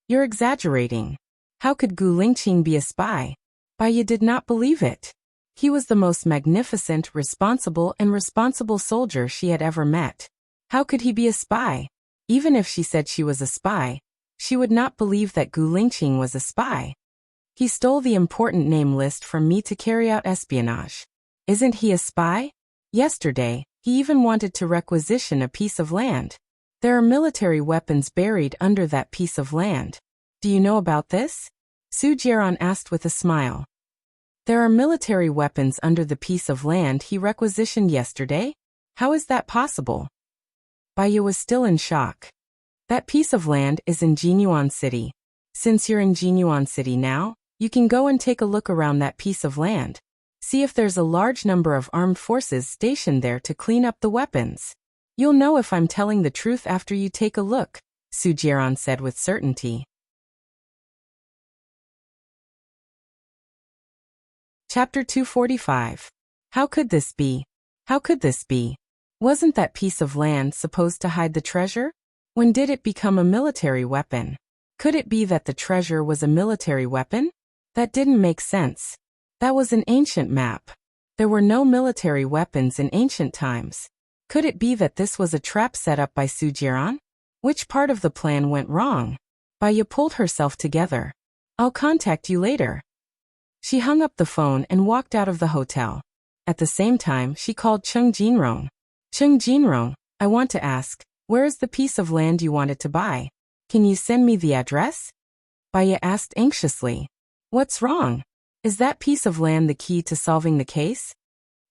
"You're exaggerating. How could Gu Lingqing be a spy?" Baiya did not believe it. He was the most magnificent, responsible soldier she had ever met. How could he be a spy? Even if she said she was a spy, she would not believe that Gu Lingqing was a spy. "He stole the important name list from me to carry out espionage. Isn't he a spy? Yesterday, he even wanted to requisition a piece of land. There are military weapons buried under that piece of land. Do you know about this?" Su Jiran asked with a smile. "There are military weapons under the piece of land he requisitioned yesterday? How is that possible?" Baiya was still in shock. "That piece of land is in Jinyuan City. Since you're in Jinyuan City now, you can go and take a look around that piece of land. See if there's a large number of armed forces stationed there to clean up the weapons. You'll know if I'm telling the truth after you take a look," Su Jiran said with certainty. Chapter 245. How could this be? How could this be? Wasn't that piece of land supposed to hide the treasure? When did it become a military weapon? Could it be that the treasure was a military weapon? That didn't make sense. That was an ancient map. There were no military weapons in ancient times. Could it be that this was a trap set up by Sujiran? Which part of the plan went wrong? Baya pulled herself together. I'll contact you later. She hung up the phone and walked out of the hotel. At the same time, she called Chung Jinrong. Chung Jinrong, I want to ask, where is the piece of land you wanted to buy? Can you send me the address? Baya asked anxiously. What's wrong? Is that piece of land the key to solving the case?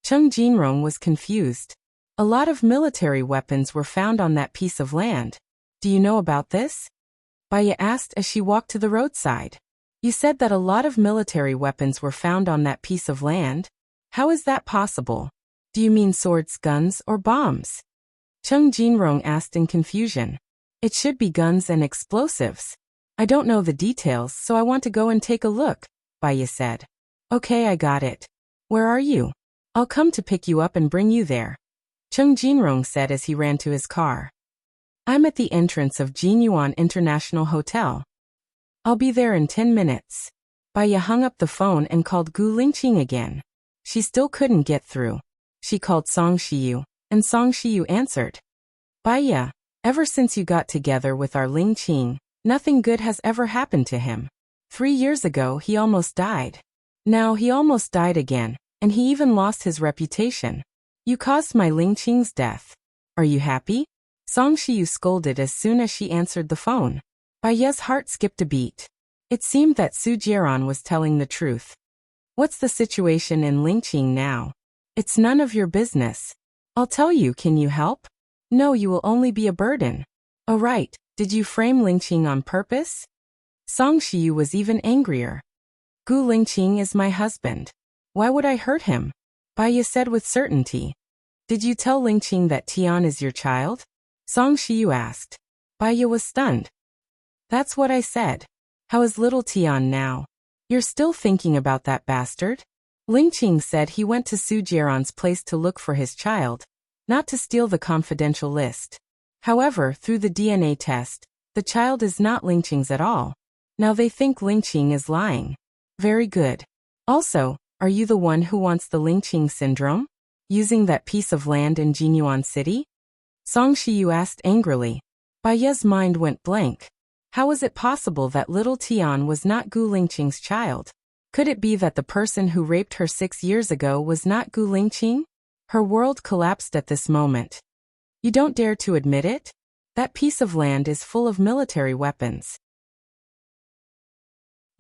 Chung Jinrong was confused. A lot of military weapons were found on that piece of land. Do you know about this? Baya asked as she walked to the roadside. You said that a lot of military weapons were found on that piece of land. How is that possible? Do you mean swords, guns, or bombs? Chung Jinrong asked in confusion. It should be guns and explosives. I don't know the details, so I want to go and take a look, Baya said. Okay, I got it. Where are you? I'll come to pick you up and bring you there, Chung Jinrong said as he ran to his car. I'm at the entrance of Jinyuan International Hotel. I'll be there in 10 minutes. Baya hung up the phone and called Gu Lingqing again. She still couldn't get through. She called Song Shiyu, and Song Shiyu answered. Baya, ever since you got together with our Lingqing, nothing good has ever happened to him. 3 years ago he almost died. Now he almost died again, and he even lost his reputation. You caused my Lingqing's death. Are you happy? Song Shiyu scolded as soon as she answered the phone. Baya's heart skipped a beat. It seemed that Su Jieran was telling the truth. What's the situation in Lingqing now? It's none of your business. I'll tell you, can you help? No, you will only be a burden. Oh right, did you frame Lingqing on purpose? Song Shiyu was even angrier. Gu Lingqing is my husband. Why would I hurt him? Baya said with certainty. Did you tell Lingqing that Tian is your child? Song Shiyu asked. Baya was stunned. That's what I said. How is little Tian now? You're still thinking about that bastard? Lingqing said he went to Su Jieran's place to look for his child, not to steal the confidential list. However, through the DNA test, the child is not Lingqing's at all. Now they think Lingqing is lying. Very good. Also, are you the one who wants the Lingqing syndrome? Using that piece of land in Jinyuan City? Song Shiyu asked angrily. Baya's mind went blank. How was it possible that little Tian was not Gu Lingqing's child? Could it be that the person who raped her 6 years ago was not Gu Lingqing? Her world collapsed at this moment. You don't dare to admit it? That piece of land is full of military weapons.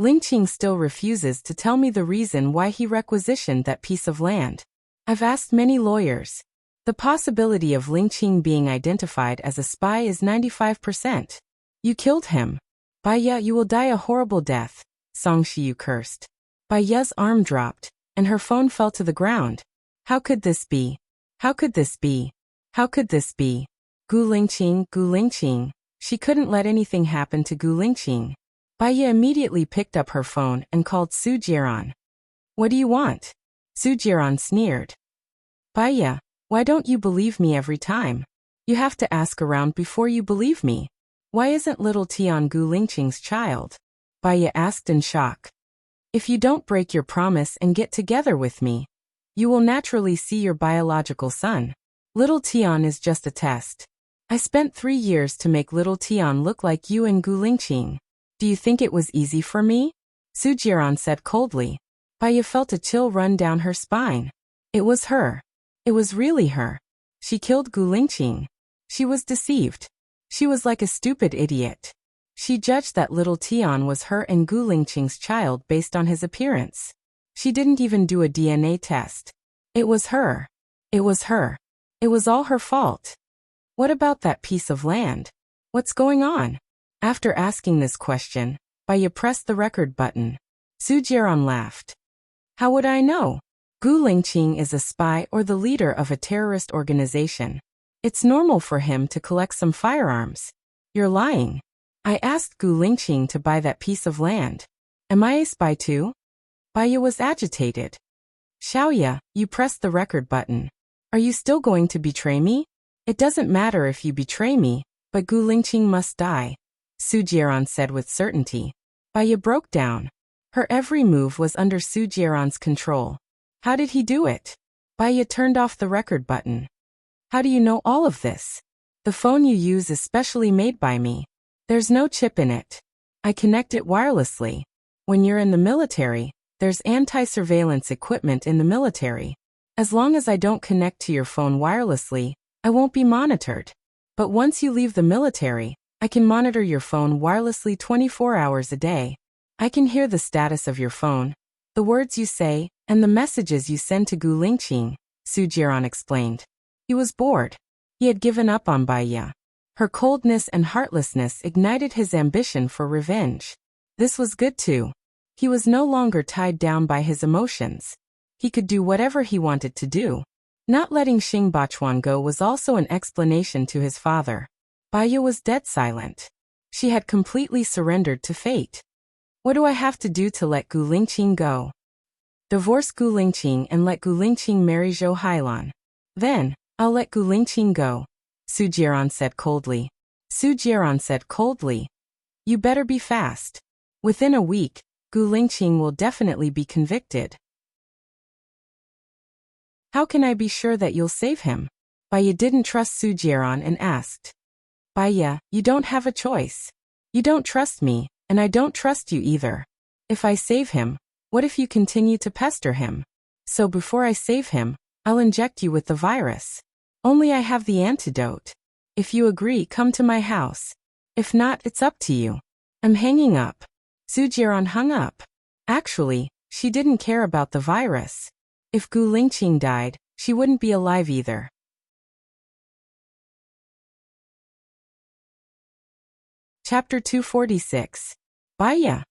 Lingqing still refuses to tell me the reason why he requisitioned that piece of land. I've asked many lawyers. The possibility of Lingqing being identified as a spy is 95%. You killed him. Baya, you will die a horrible death, Song Shiyu cursed. Baya's arm dropped, and her phone fell to the ground. How could this be? How could this be? How could this be? Gu Lingqing, Gu Lingqing. She couldn't let anything happen to Gu Lingqing. Baya immediately picked up her phone and called Su Jieran. What do you want? Su Jieran sneered. Baya, why don't you believe me every time? You have to ask around before you believe me. Why isn't little Tian Gu Lingqing's child? Baya asked in shock. If you don't break your promise and get together with me, you will naturally see your biological son. Little Tian is just a test. I spent 3 years to make little Tian look like you and Gu Lingqing. Do you think it was easy for me? Su Jieran said coldly. Baya felt a chill run down her spine. It was her. It was really her. She killed Gu Lingqing. She was deceived. She was like a stupid idiot. She judged that little Tian was her and Gu Lingqing's child based on his appearance. She didn't even do a DNA test. It was her. It was her. It was all her fault. What about that piece of land? What's going on? After asking this question, Baya pressed the record button. Su Jieran laughed. How would I know? Gu Lingqing is a spy or the leader of a terrorist organization. It's normal for him to collect some firearms. You're lying. I asked Gu Lingqing to buy that piece of land. Am I a spy too? Baya was agitated. Xiaoya, you pressed the record button. Are you still going to betray me? It doesn't matter if you betray me. But Gu Lingqing must die, Su Jieran said with certainty. Baiya broke down. Her every move was under Su Jieran's control. How did he do it? Baiya turned off the record button. How do you know all of this? The phone you use is specially made by me. There's no chip in it. I connect it wirelessly. When you're in the military, there's anti-surveillance equipment in the military. As long as I don't connect to your phone wirelessly, I won't be monitored. But once you leave the military, I can monitor your phone wirelessly 24 hours a day. I can hear the status of your phone, the words you say, and the messages you send to Gu Lingqing, Su Jieran explained. He was bored. He had given up on Baiya. Her coldness and heartlessness ignited his ambition for revenge. This was good too. He was no longer tied down by his emotions. He could do whatever he wanted to do. Not letting Xing Bachuan go was also an explanation to his father. Baiya was dead silent. She had completely surrendered to fate. What do I have to do to let Gu Lingqing go? Divorce Gu Lingqing and let Gu Lingqing marry Zhou Hailan. Then, I'll let Gu Lingqing go, Su Jieran said coldly. Su Jieran said coldly. You better be fast. Within a week, Gu Lingqing will definitely be convicted. How can I be sure that you'll save him? Baiya didn't trust Su Jieran and asked. Baiya, you don't have a choice. You don't trust me, and I don't trust you either. If I save him, what if you continue to pester him? So before I save him, I'll inject you with the virus. Only I have the antidote. If you agree, come to my house. If not, it's up to you. I'm hanging up. Su Jieran hung up. Actually, she didn't care about the virus. If Gu Lingqing died, she wouldn't be alive either. Chapter 246. Baiya.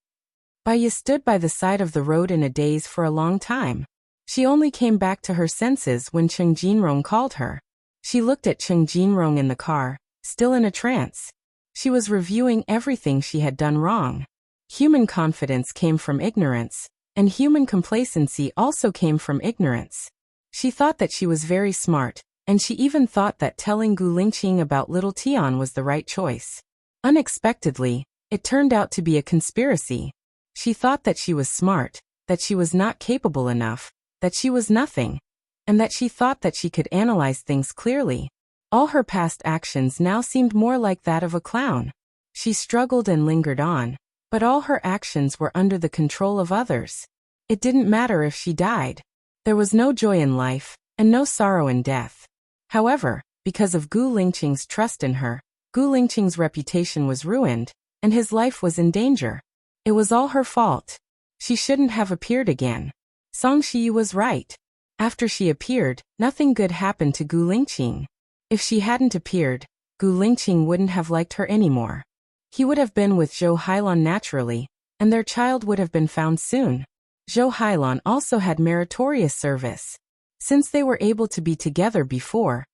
Baiya stood by the side of the road in a daze for a long time. She only came back to her senses when Cheng Jinrong called her. She looked at Cheng Jinrong in the car, still in a trance. She was reviewing everything she had done wrong. Human confidence came from ignorance, and human complacency also came from ignorance. She thought that she was very smart, and she even thought that telling Gu Lingqing about little Tian was the right choice. Unexpectedly, it turned out to be a conspiracy. She thought that she was smart, that she was not capable enough, that she was nothing, and that she thought that she could analyze things clearly. All her past actions now seemed more like that of a clown. She struggled and lingered on, but all her actions were under the control of others. It didn't matter if she died. There was no joy in life, and no sorrow in death. However, because of Gu Lingqing's trust in her, Gu Lingqing's reputation was ruined, and his life was in danger. It was all her fault. She shouldn't have appeared again. Song Shiyi was right. After she appeared, nothing good happened to Gu Lingqing. If she hadn't appeared, Gu Lingqing wouldn't have liked her anymore. He would have been with Zhou Hailan naturally, and their child would have been found soon. Zhou Hailan also had meritorious service. Since they were able to be together before,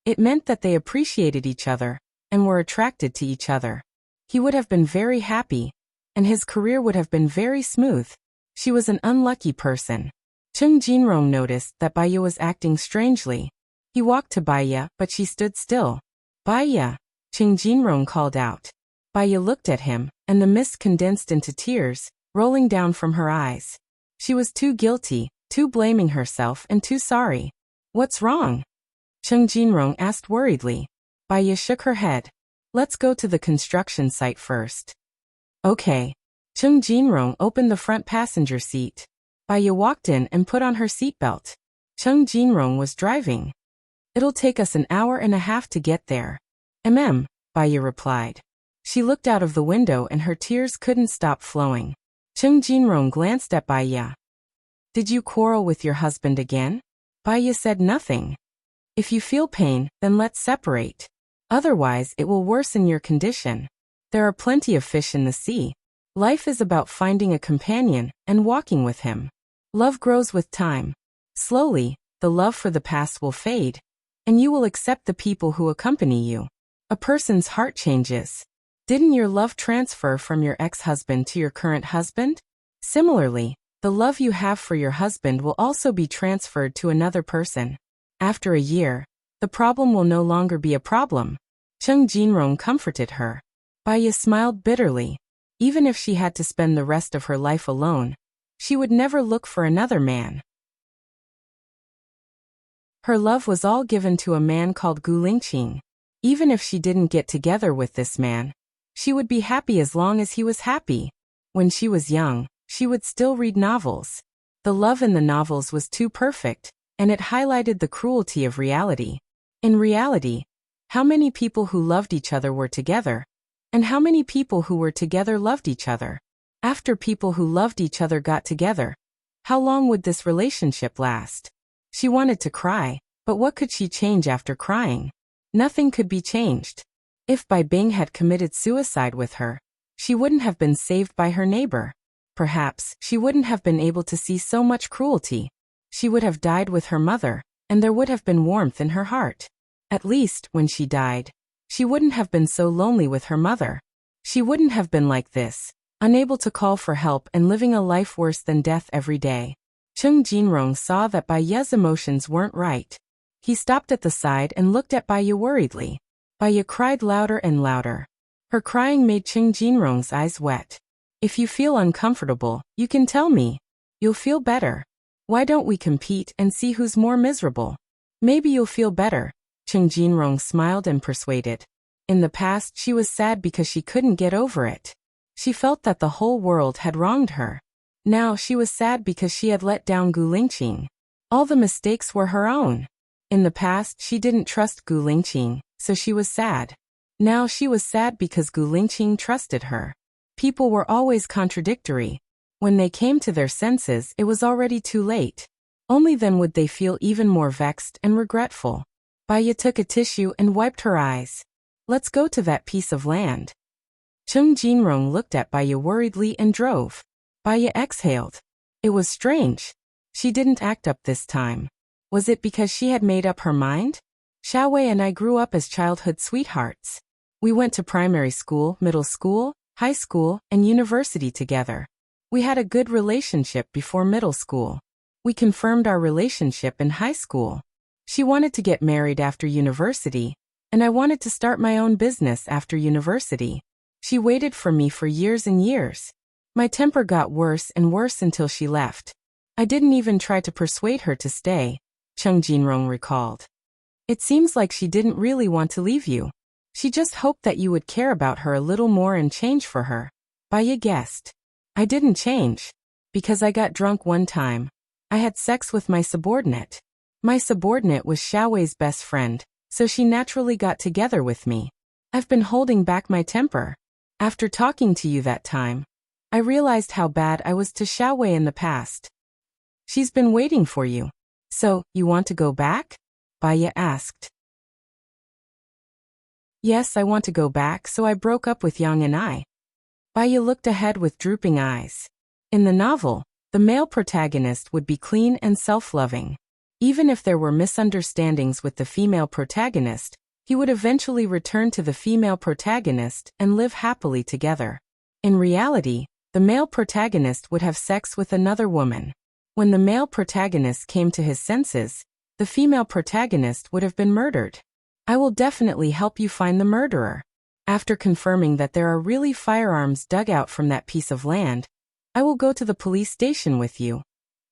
it meant that they appreciated each other, and were attracted to each other. He would have been very happy, and his career would have been very smooth. She was an unlucky person. Cheng Jinrong noticed that Baiya was acting strangely. He walked to Baiya, but she stood still. Baiya, Cheng Jinrong called out. Baiya looked at him, and the mist condensed into tears, rolling down from her eyes. She was too guilty, too blaming herself, and too sorry. What's wrong? Cheng Jinrong asked worriedly. Baiya shook her head. Let's go to the construction site first. Okay. Cheng Jinrong opened the front passenger seat. Baiya walked in and put on her seatbelt. Cheng Jinrong was driving. It'll take us an hour and a half to get there. Baiya replied. She looked out of the window and her tears couldn't stop flowing. Cheng Jinrong glanced at Baiya. Did you quarrel with your husband again? Baiya said nothing. If you feel pain, then let's separate. Otherwise, it will worsen your condition. There are plenty of fish in the sea. Life is about finding a companion and walking with him. Love grows with time. Slowly, the love for the past will fade, and you will accept the people who accompany you. A person's heart changes. Didn't your love transfer from your ex-husband to your current husband? Similarly, the love you have for your husband will also be transferred to another person. After a year, the problem will no longer be a problem. Chung Jinrong comforted her. Baya smiled bitterly. Even if she had to spend the rest of her life alone, she would never look for another man. Her love was all given to a man called Gu Lingqing. Even if she didn't get together with this man, she would be happy as long as he was happy. When she was young, she would still read novels. The love in the novels was too perfect, and it highlighted the cruelty of reality. In reality, how many people who loved each other were together, and how many people who were together loved each other? After people who loved each other got together, how long would this relationship last? She wanted to cry, but what could she change after crying? Nothing could be changed. If Bai Bing had committed suicide with her, she wouldn't have been saved by her neighbor. Perhaps she wouldn't have been able to see so much cruelty. She would have died with her mother, and there would have been warmth in her heart. At least, when she died, she wouldn't have been so lonely with her mother. She wouldn't have been like this, unable to call for help and living a life worse than death every day. Chung Jinrong saw that Baya's emotions weren't right. He stopped at the side and looked at Baya worriedly. Baya cried louder and louder. Her crying made Chung Jinrong's eyes wet. If you feel uncomfortable, you can tell me. You'll feel better. Why don't we compete and see who's more miserable? Maybe you'll feel better. Chung Jinrong smiled and persuaded. In the past, she was sad because she couldn't get over it. She felt that the whole world had wronged her. Now she was sad because she had let down Gu Lingqing. All the mistakes were her own. In the past, she didn't trust Gu Lingqing, so she was sad. Now she was sad because Gu Lingqing trusted her. People were always contradictory. When they came to their senses, it was already too late. Only then would they feel even more vexed and regretful. Baya took a tissue and wiped her eyes. Let's go to that piece of land. Chung Jinrong looked at Baya worriedly and drove. Baya exhaled. It was strange. She didn't act up this time. Was it because she had made up her mind? Xiaowei and I grew up as childhood sweethearts. We went to primary school, middle school, high school, and university together. We had a good relationship before middle school. We confirmed our relationship in high school. She wanted to get married after university, and I wanted to start my own business after university. She waited for me for years and years. My temper got worse and worse until she left. I didn't even try to persuade her to stay, Chung Jinrong recalled. It seems like she didn't really want to leave you. She just hoped that you would care about her a little more and change for her. Baya guessed. I didn't change. Because I got drunk one time. I had sex with my subordinate. My subordinate was Xiaowei's best friend, so she naturally got together with me. I've been holding back my temper. After talking to you that time, I realized how bad I was to Xiaowei in the past. She's been waiting for you. So, you want to go back? Baya asked. Yes, I want to go back, so I broke up with Yang and I. Baya looked ahead with drooping eyes. In the novel, the male protagonist would be clean and self-loving. Even if there were misunderstandings with the female protagonist, he would eventually return to the female protagonist and live happily together. In reality, the male protagonist would have sex with another woman. When the male protagonist came to his senses, the female protagonist would have been murdered. I will definitely help you find the murderer. After confirming that there are really firearms dug out from that piece of land, I will go to the police station with you.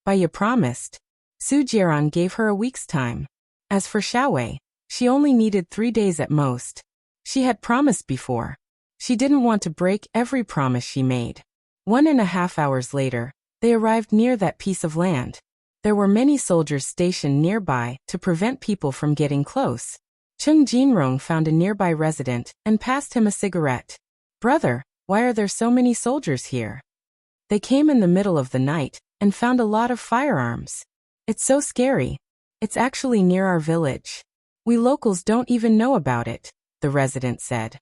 Baya promised. Su Jiran gave her a week's time. As for Xiaowei, she only needed 3 days at most. She had promised before. She didn't want to break every promise she made. 1.5 hours later, they arrived near that piece of land. There were many soldiers stationed nearby to prevent people from getting close. Chung Jinrong found a nearby resident and passed him a cigarette. Brother, why are there so many soldiers here? They came in the middle of the night and found a lot of firearms. It's so scary. It's actually near our village. We locals don't even know about it, the resident said.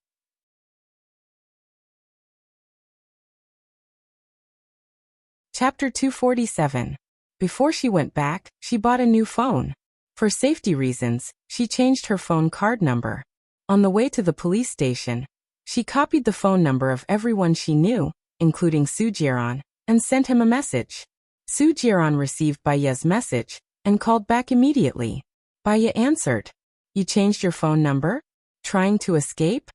Chapter 247. Before she went back, she bought a new phone. For safety reasons, she changed her phone card number. On the way to the police station, she copied the phone number of everyone she knew, including Su Jiran, and sent him a message. Su Jiran received Baya's message and called back immediately. Baya answered. You changed your phone number? Trying to escape?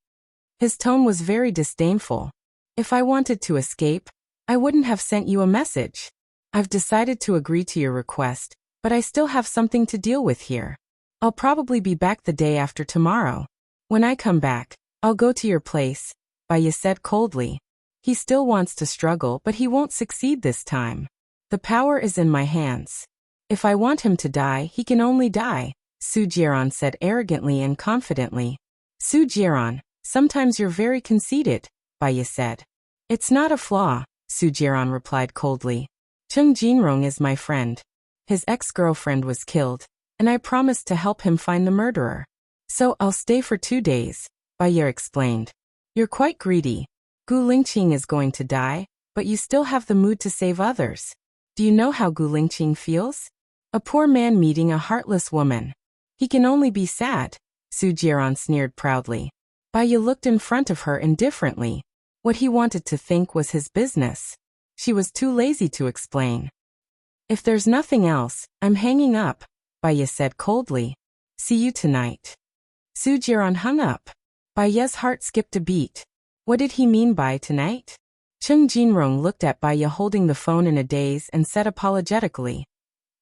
His tone was very disdainful. If I wanted to escape, I wouldn't have sent you a message. I've decided to agree to your request, but I still have something to deal with here. I'll probably be back the day after tomorrow. When I come back, I'll go to your place, Baya said coldly. He still wants to struggle, but he won't succeed this time. The power is in my hands. If I want him to die, he can only die, Su Jiran said arrogantly and confidently. Su Jiran, sometimes you're very conceited, Baya said. It's not a flaw, Su Jiran replied coldly. Chung Jinrong is my friend. His ex-girlfriend was killed, and I promised to help him find the murderer. So I'll stay for 2 days, Baya explained. You're quite greedy. Gu Lingqing is going to die, but you still have the mood to save others. Do you know how Gu Lingqing feels? A poor man meeting a heartless woman. He can only be sad, Su Jiran sneered proudly. Baya looked in front of her indifferently. What he wanted to think was his business. She was too lazy to explain. If there's nothing else, I'm hanging up, Baya said coldly. See you tonight. Su Jiran hung up. Baya's heart skipped a beat. What did he mean by tonight? Chung Jinrong looked at Baya holding the phone in a daze and said apologetically.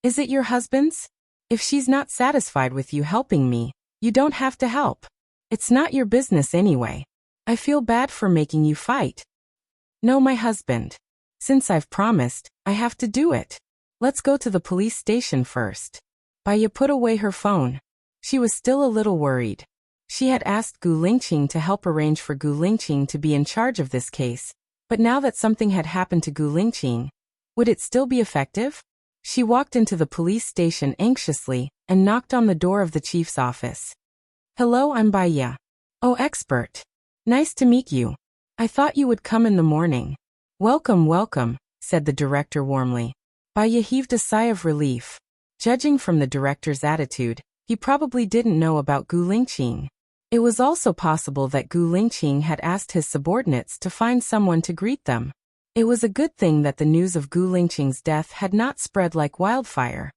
Is it your husband's? If she's not satisfied with you helping me, you don't have to help. It's not your business anyway. I feel bad for making you fight. No, my husband. Since I've promised, I have to do it. Let's go to the police station first. Baya put away her phone. She was still a little worried. She had asked Gu Lingqing to help arrange for Gu Lingqing to be in charge of this case, but now that something had happened to Gu Lingqing, would it still be effective? She walked into the police station anxiously and knocked on the door of the chief's office. Hello, I'm Baya. Oh, expert. Nice to meet you. I thought you would come in the morning. Welcome, welcome, said the director warmly. Baya heaved a sigh of relief. Judging from the director's attitude, he probably didn't know about Gu Lingqing. It was also possible that Gu Lingqing had asked his subordinates to find someone to greet them. It was a good thing that the news of Gu Lingqing's death had not spread like wildfire.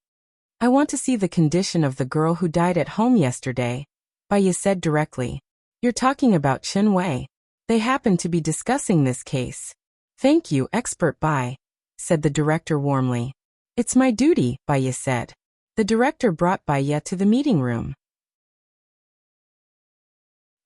I want to see the condition of the girl who died at home yesterday, Baya said directly. You're talking about Chen Wei. They happen to be discussing this case. Thank you, expert Bai, said the director warmly. It's my duty, Baya said. The director brought Baya to the meeting room.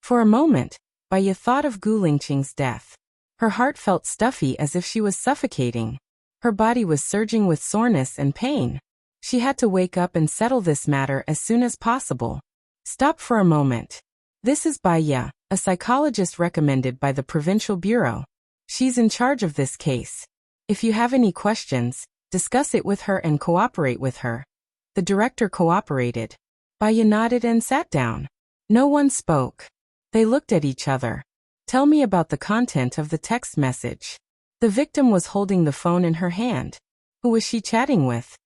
For a moment, Baya thought of Gu Lingqing's death. Her heart felt stuffy as if she was suffocating. Her body was surging with soreness and pain. She had to wake up and settle this matter as soon as possible. Stop for a moment. This is Baya, a psychologist recommended by the Provincial Bureau. She's in charge of this case. If you have any questions, discuss it with her and cooperate with her. The director cooperated. Baya nodded and sat down. No one spoke. They looked at each other. Tell me about the content of the text message. The victim was holding the phone in her hand. Who was she chatting with?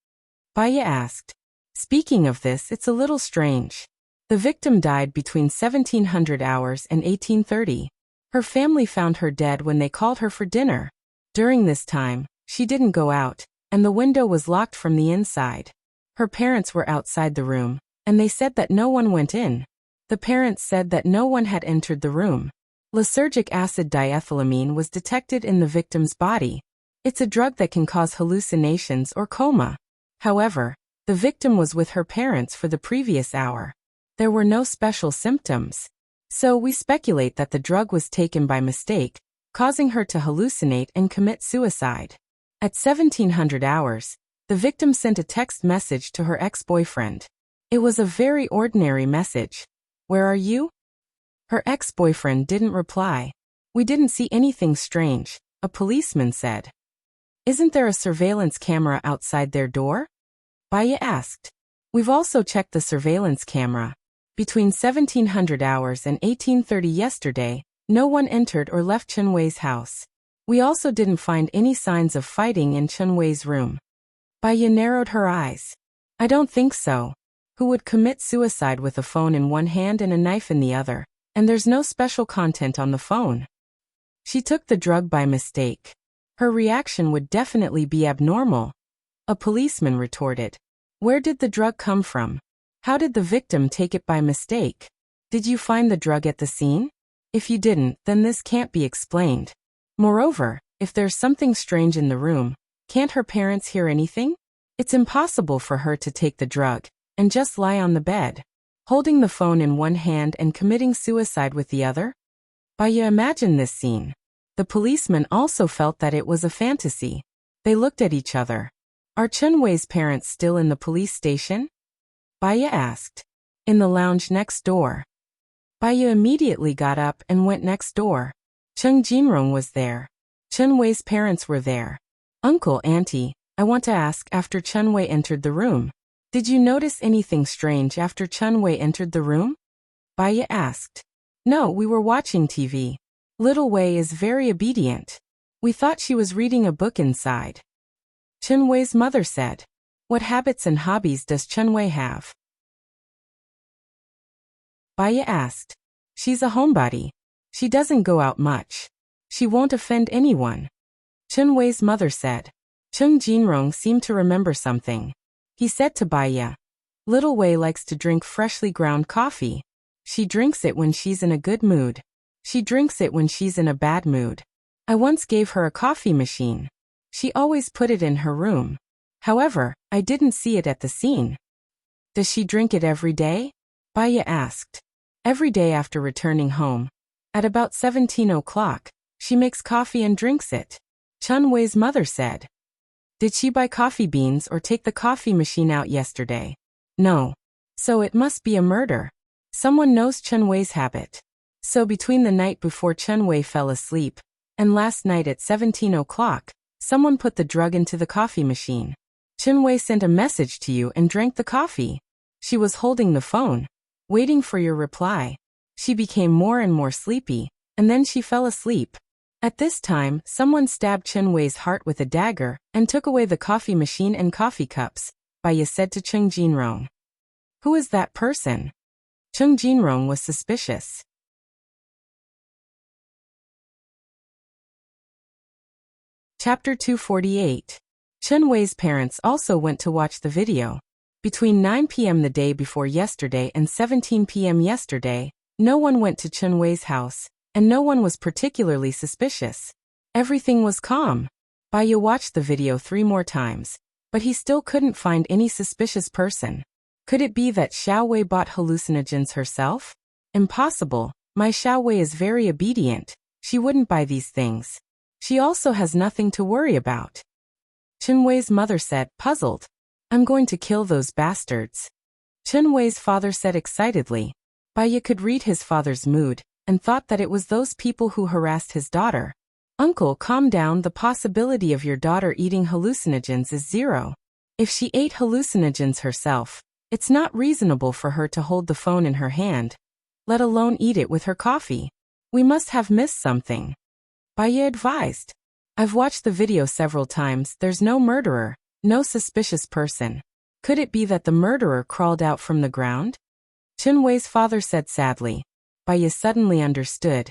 Baya asked. Speaking of this, it's a little strange. The victim died between 1700 hours and 1830. Her family found her dead when they called her for dinner. During this time, she didn't go out, and the window was locked from the inside. Her parents were outside the room, and they said that no one went in. The parents said that no one had entered the room. Lysergic acid diethylamine was detected in the victim's body. It's a drug that can cause hallucinations or coma. However, the victim was with her parents for the previous hour. There were no special symptoms. So we speculate that the drug was taken by mistake, causing her to hallucinate and commit suicide. At 1700 hours, the victim sent a text message to her ex-boyfriend. It was a very ordinary message. Where are you? Her ex-boyfriend didn't reply. We didn't see anything strange, a policeman said. Isn't there a surveillance camera outside their door? Baya asked. We've also checked the surveillance camera. Between 1700 hours and 1830 yesterday, no one entered or left Chen Wei's house. We also didn't find any signs of fighting in Chen Wei's room. Baya narrowed her eyes. I don't think so. Who would commit suicide with a phone in one hand and a knife in the other? And there's no special content on the phone. She took the drug by mistake. Her reaction would definitely be abnormal. A policeman retorted. Where did the drug come from? How did the victim take it by mistake? Did you find the drug at the scene? If you didn't, then this can't be explained. Moreover, if there's something strange in the room, can't her parents hear anything? It's impossible for her to take the drug and just lie on the bed, holding the phone in one hand and committing suicide with the other. Baya imagined this scene. The policeman also felt that it was a fantasy. They looked at each other. Are Chunwei's parents still in the police station? Baya asked. In the lounge next door. Baya immediately got up and went next door. Chung Jinrong was there. Chunwei's parents were there. Uncle, auntie, I want to ask, after Chunwei entered the room, did you notice anything strange after Chunwei entered the room? Baya asked. No, we were watching TV. Little Wei is very obedient. We thought she was reading a book inside. Chunwei's mother said. What habits and hobbies does Chunwei have? Baya asked. She's a homebody. She doesn't go out much. She won't offend anyone. Chunwei's mother said. Chung Jinrong seemed to remember something. He said to Baya. Little Wei likes to drink freshly ground coffee. She drinks it when she's in a good mood. She drinks it when she's in a bad mood. I once gave her a coffee machine. She always put it in her room. However, I didn't see it at the scene. Does she drink it every day? Baya asked. Every day after returning home. At about 17 o'clock, she makes coffee and drinks it. Chunwei's mother said. Did she buy coffee beans or take the coffee machine out yesterday? No. So it must be a murder. Someone knows Chunwei's habit. So between the night before Chunwei fell asleep and last night at 17 o'clock, someone put the drug into the coffee machine. Chunwei sent a message to you and drank the coffee. She was holding the phone, waiting for your reply. She became more and more sleepy, and then she fell asleep. At this time, someone stabbed Chunwei's heart with a dagger and took away the coffee machine and coffee cups, Baya said to Chung Jinrong. Who is that person? Chung Jinrong was suspicious. Chapter 248. Chunwei's parents also went to watch the video. Between 9 p.m. the day before yesterday and 17 p.m. yesterday, no one went to Chunwei's house, and no one was particularly suspicious. Everything was calm. Baya watched the video 3 more times, but he still couldn't find any suspicious person. Could it be that Xiaowei bought hallucinogens herself? Impossible. My Xiaowei is very obedient. She wouldn't buy these things. She also has nothing to worry about. Chunwei's mother said, puzzled. I'm going to kill those bastards. Chunwei's father said excitedly. Baya could read his father's mood and thought that it was those people who harassed his daughter. Uncle, calm down. The possibility of your daughter eating hallucinogens is 0. If she ate hallucinogens herself, it's not reasonable for her to hold the phone in her hand, let alone eat it with her coffee. We must have missed something. Baya advised. I've watched the video several times. There's no murderer, no suspicious person. Could it be that the murderer crawled out from the ground? Chunwei's father said sadly. Baya suddenly understood.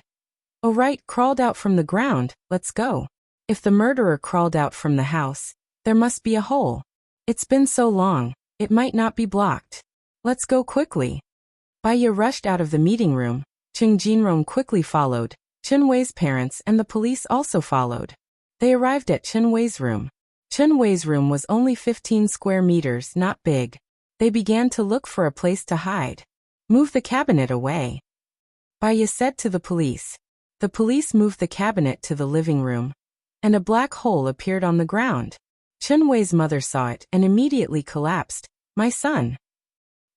Oh right, crawled out from the ground, let's go. If the murderer crawled out from the house, there must be a hole. It's been so long, it might not be blocked. Let's go quickly. Baya rushed out of the meeting room. Chung Jinrong quickly followed. Chunwei's parents and the police also followed. They arrived at Chunwei's room. Chunwei's room was only 15 square meters, not big. They began to look for a place to hide. Move the cabinet away. Baya said to the police. The police moved the cabinet to the living room, and a black hole appeared on the ground. Chunwei's mother saw it and immediately collapsed. My son.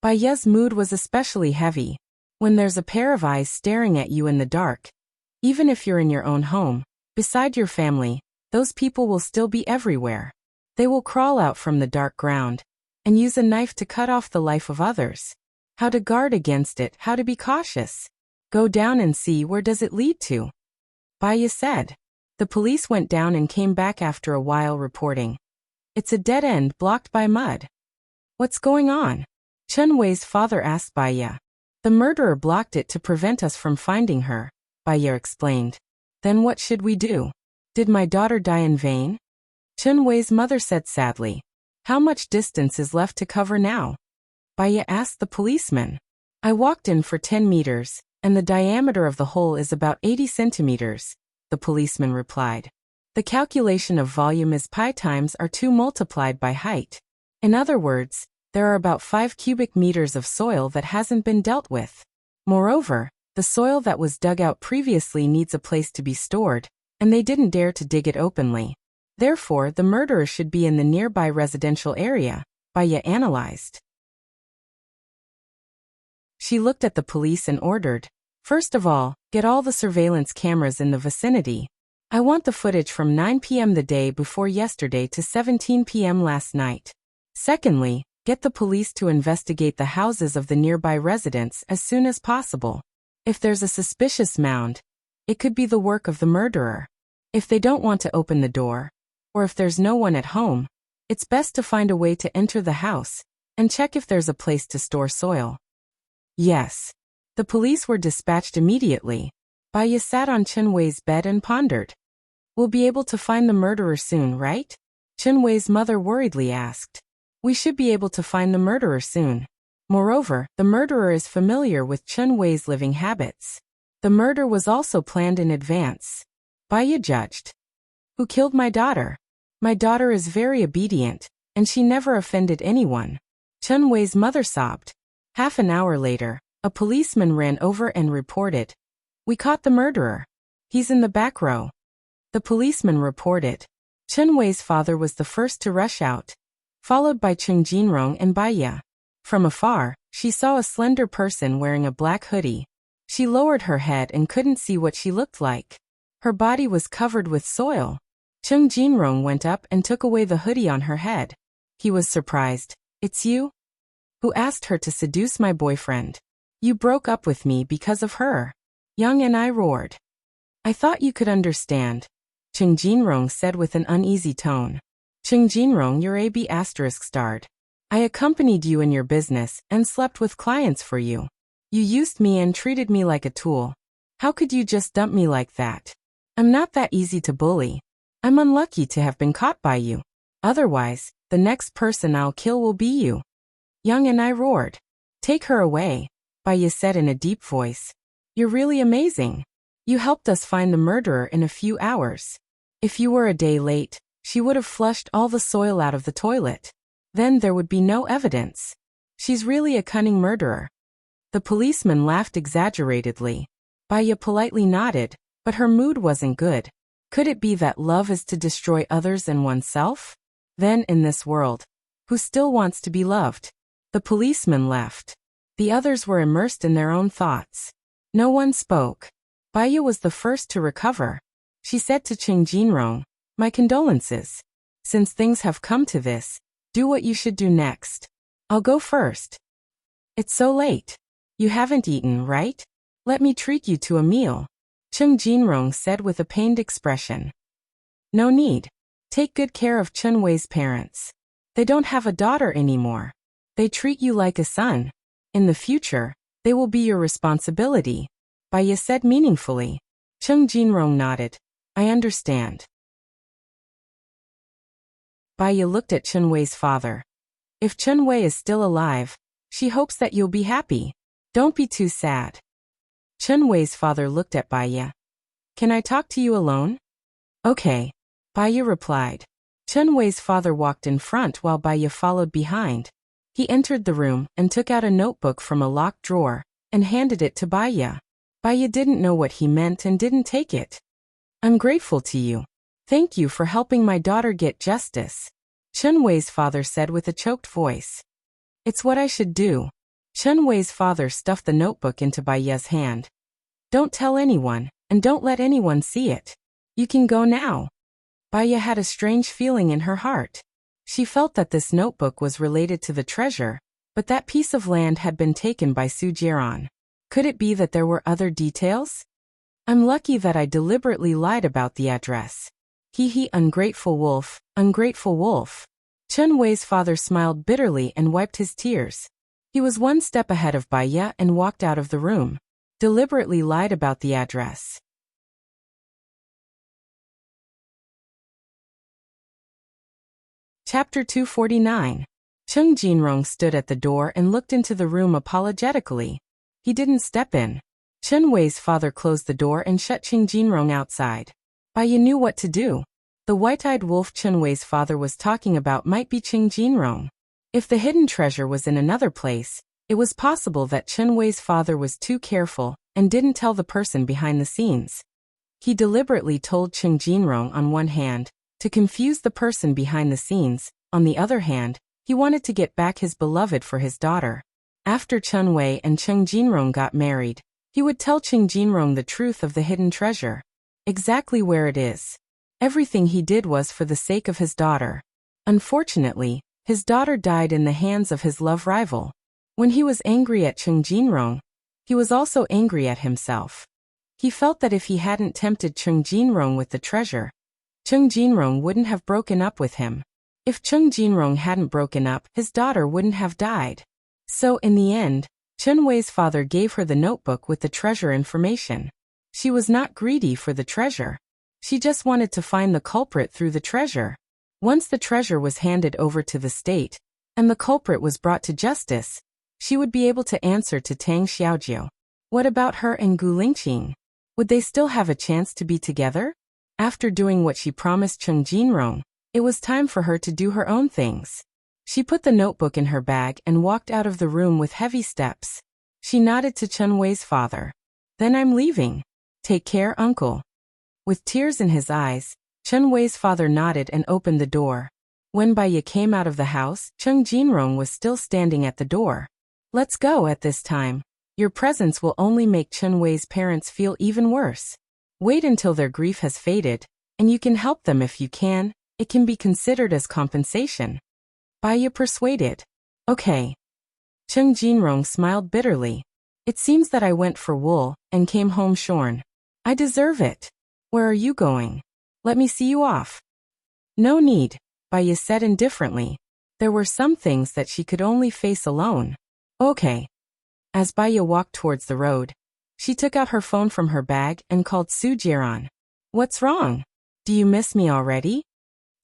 Baya's mood was especially heavy. When there's a pair of eyes staring at you in the dark, even if you're in your own home, beside your family, those people will still be everywhere. They will crawl out from the dark ground and use a knife to cut off the life of others. How to guard against it, how to be cautious. Go down and see where does it lead to. Baya said. The police went down and came back after a while reporting. It's a dead end blocked by mud. What's going on? Chunwei's father asked Baya. The murderer blocked it to prevent us from finding her, Baya explained. Then what should we do? Did my daughter die in vain? Chunwei's mother said sadly. How much distance is left to cover now? Baya asked the policeman. I walked in for 10 meters, and the diameter of the hole is about 80 centimeters, the policeman replied. The calculation of volume is pi times r2 multiplied by height. In other words, there are about 5 cubic meters of soil that hasn't been dealt with. Moreover, the soil that was dug out previously needs a place to be stored, and they didn't dare to dig it openly. Therefore, the murderer should be in the nearby residential area, Baya analyzed. She looked at the police and ordered, "First of all, get all the surveillance cameras in the vicinity. I want the footage from 9 p.m. the day before yesterday to 17 p.m. last night. Secondly, get the police to investigate the houses of the nearby residents as soon as possible. If there's a suspicious mound, it could be the work of the murderer. If they don't want to open the door, or if there's no one at home, it's best to find a way to enter the house and check if there's a place to store soil." Yes. The police were dispatched immediately. Baya sat on Chen Wei's bed and pondered. "We'll be able to find the murderer soon, right?" Chen Wei's mother worriedly asked. "We should be able to find the murderer soon. Moreover, the murderer is familiar with Chen Wei's living habits. The murder was also planned in advance," Baya judged. "Who killed my daughter? My daughter is very obedient, and she never offended anyone," Chen Wei's mother sobbed. Half an hour later, a policeman ran over and reported, "We caught the murderer. He's in the back row." The policeman reported. Chen Wei's father was the first to rush out, followed by Cheng Jinrong and Baya. From afar, she saw a slender person wearing a black hoodie. She lowered her head and couldn't see what she looked like. Her body was covered with soil. Cheng Jinrong went up and took away the hoodie on her head. He was surprised. "It's you? Who asked her to seduce my boyfriend? You broke up with me because of her." Yang and I roared. "I thought you could understand," Cheng Jinrong said with an uneasy tone. "Cheng Jinrong, you're AB****. I accompanied you in your business and slept with clients for you. You used me and treated me like a tool. How could you just dump me like that? I'm not that easy to bully. I'm unlucky to have been caught by you. Otherwise, the next person I'll kill will be you." Yang and I roared. "Take her away," Baya said in a deep voice. "You're really amazing. You helped us find the murderer in a few hours. If you were a day late, she would have flushed all the soil out of the toilet. Then there would be no evidence. She's really a cunning murderer." The policeman laughed exaggeratedly. Baya politely nodded, but her mood wasn't good. Could it be that love is to destroy others and oneself? Then, in this world, who still wants to be loved? The policeman left. The others were immersed in their own thoughts. No one spoke. Baya was the first to recover. She said to Cheng Jinrong, "My condolences. Since things have come to this, do what you should do next. I'll go first." "It's so late. You haven't eaten, right? Let me treat you to a meal," Cheng Jinrong said with a pained expression. "No need. Take good care of Chen Wei's parents. They don't have a daughter anymore. They treat you like a son. In the future, they will be your responsibility," Baya said meaningfully. Cheng Jinrong nodded. "I understand." Baya looked at Chen Wei's father. "If Chen Wei is still alive, she hopes that you'll be happy. Don't be too sad." Chen Wei's father looked at Baya. "Can I talk to you alone?" "Okay," Baya replied. Chen Wei's father walked in front while Baya followed behind. He entered the room and took out a notebook from a locked drawer and handed it to Baya. Baya didn't know what he meant and didn't take it. "I'm grateful to you. Thank you for helping my daughter get justice," Chen Wei's father said with a choked voice. "It's what I should do." Chen Wei's father stuffed the notebook into Baya's hand. "Don't tell anyone, and don't let anyone see it. You can go now." Baya had a strange feeling in her heart. She felt that this notebook was related to the treasure, but that piece of land had been taken by Su Jiran. Could it be that there were other details? "I'm lucky that I deliberately lied about the address. Hee, ungrateful wolf, ungrateful wolf." Chen Wei's father smiled bitterly and wiped his tears. He was one step ahead of Baya and walked out of the room. Deliberately lied about the address. Chapter 249. Cheng Jinrong stood at the door and looked into the room apologetically. He didn't step in. Chen Wei's father closed the door and shut Qing Jinrong outside. Baiya knew what to do. The white-eyed wolf Chen Wei's father was talking about might be Qing Jinrong. If the hidden treasure was in another place, it was possible that Chen Wei's father was too careful and didn't tell the person behind the scenes. He deliberately told Qing Jinrong on one hand, to confuse the person behind the scenes. On the other hand, he wanted to get back his beloved for his daughter. After Chen Wei and Qing Jinrong got married, he would tell Qing Jinrong the truth of the hidden treasure. Exactly where it is. Everything he did was for the sake of his daughter. Unfortunately, his daughter died in the hands of his love rival. When he was angry at Qing Jinrong, he was also angry at himself. He felt that if he hadn't tempted Qing Jinrong with the treasure, Qing Jinrong wouldn't have broken up with him. If Qing Jinrong hadn't broken up, his daughter wouldn't have died. So in the end, Chen Wei's father gave her the notebook with the treasure information. She was not greedy for the treasure. She just wanted to find the culprit through the treasure. Once the treasure was handed over to the state, and the culprit was brought to justice, she would be able to answer to Tang Xiaojiu. What about her and Gu Lingqing? Would they still have a chance to be together? After doing what she promised Qing Jinrong, it was time for her to do her own things. She put the notebook in her bag and walked out of the room with heavy steps. She nodded to Chen Wei's father. Then I'm leaving. Take care, uncle. With tears in his eyes, Chen Wei's father nodded and opened the door. When Baiya came out of the house, Qing Jinrong was still standing at the door. Let's go at this time. Your presence will only make Chen Wei's parents feel even worse. Wait until their grief has faded, and you can help them if you can. It can be considered as compensation. Baiya persuaded. Okay. Qing Jinrong smiled bitterly. It seems that I went for wool and came home shorn. I deserve it. Where are you going? Let me see you off. No need, Baiya said indifferently. There were some things that she could only face alone. Okay. As Baiya walked towards the road, she took out her phone from her bag and called Su Jiran. What's wrong? Do you miss me already?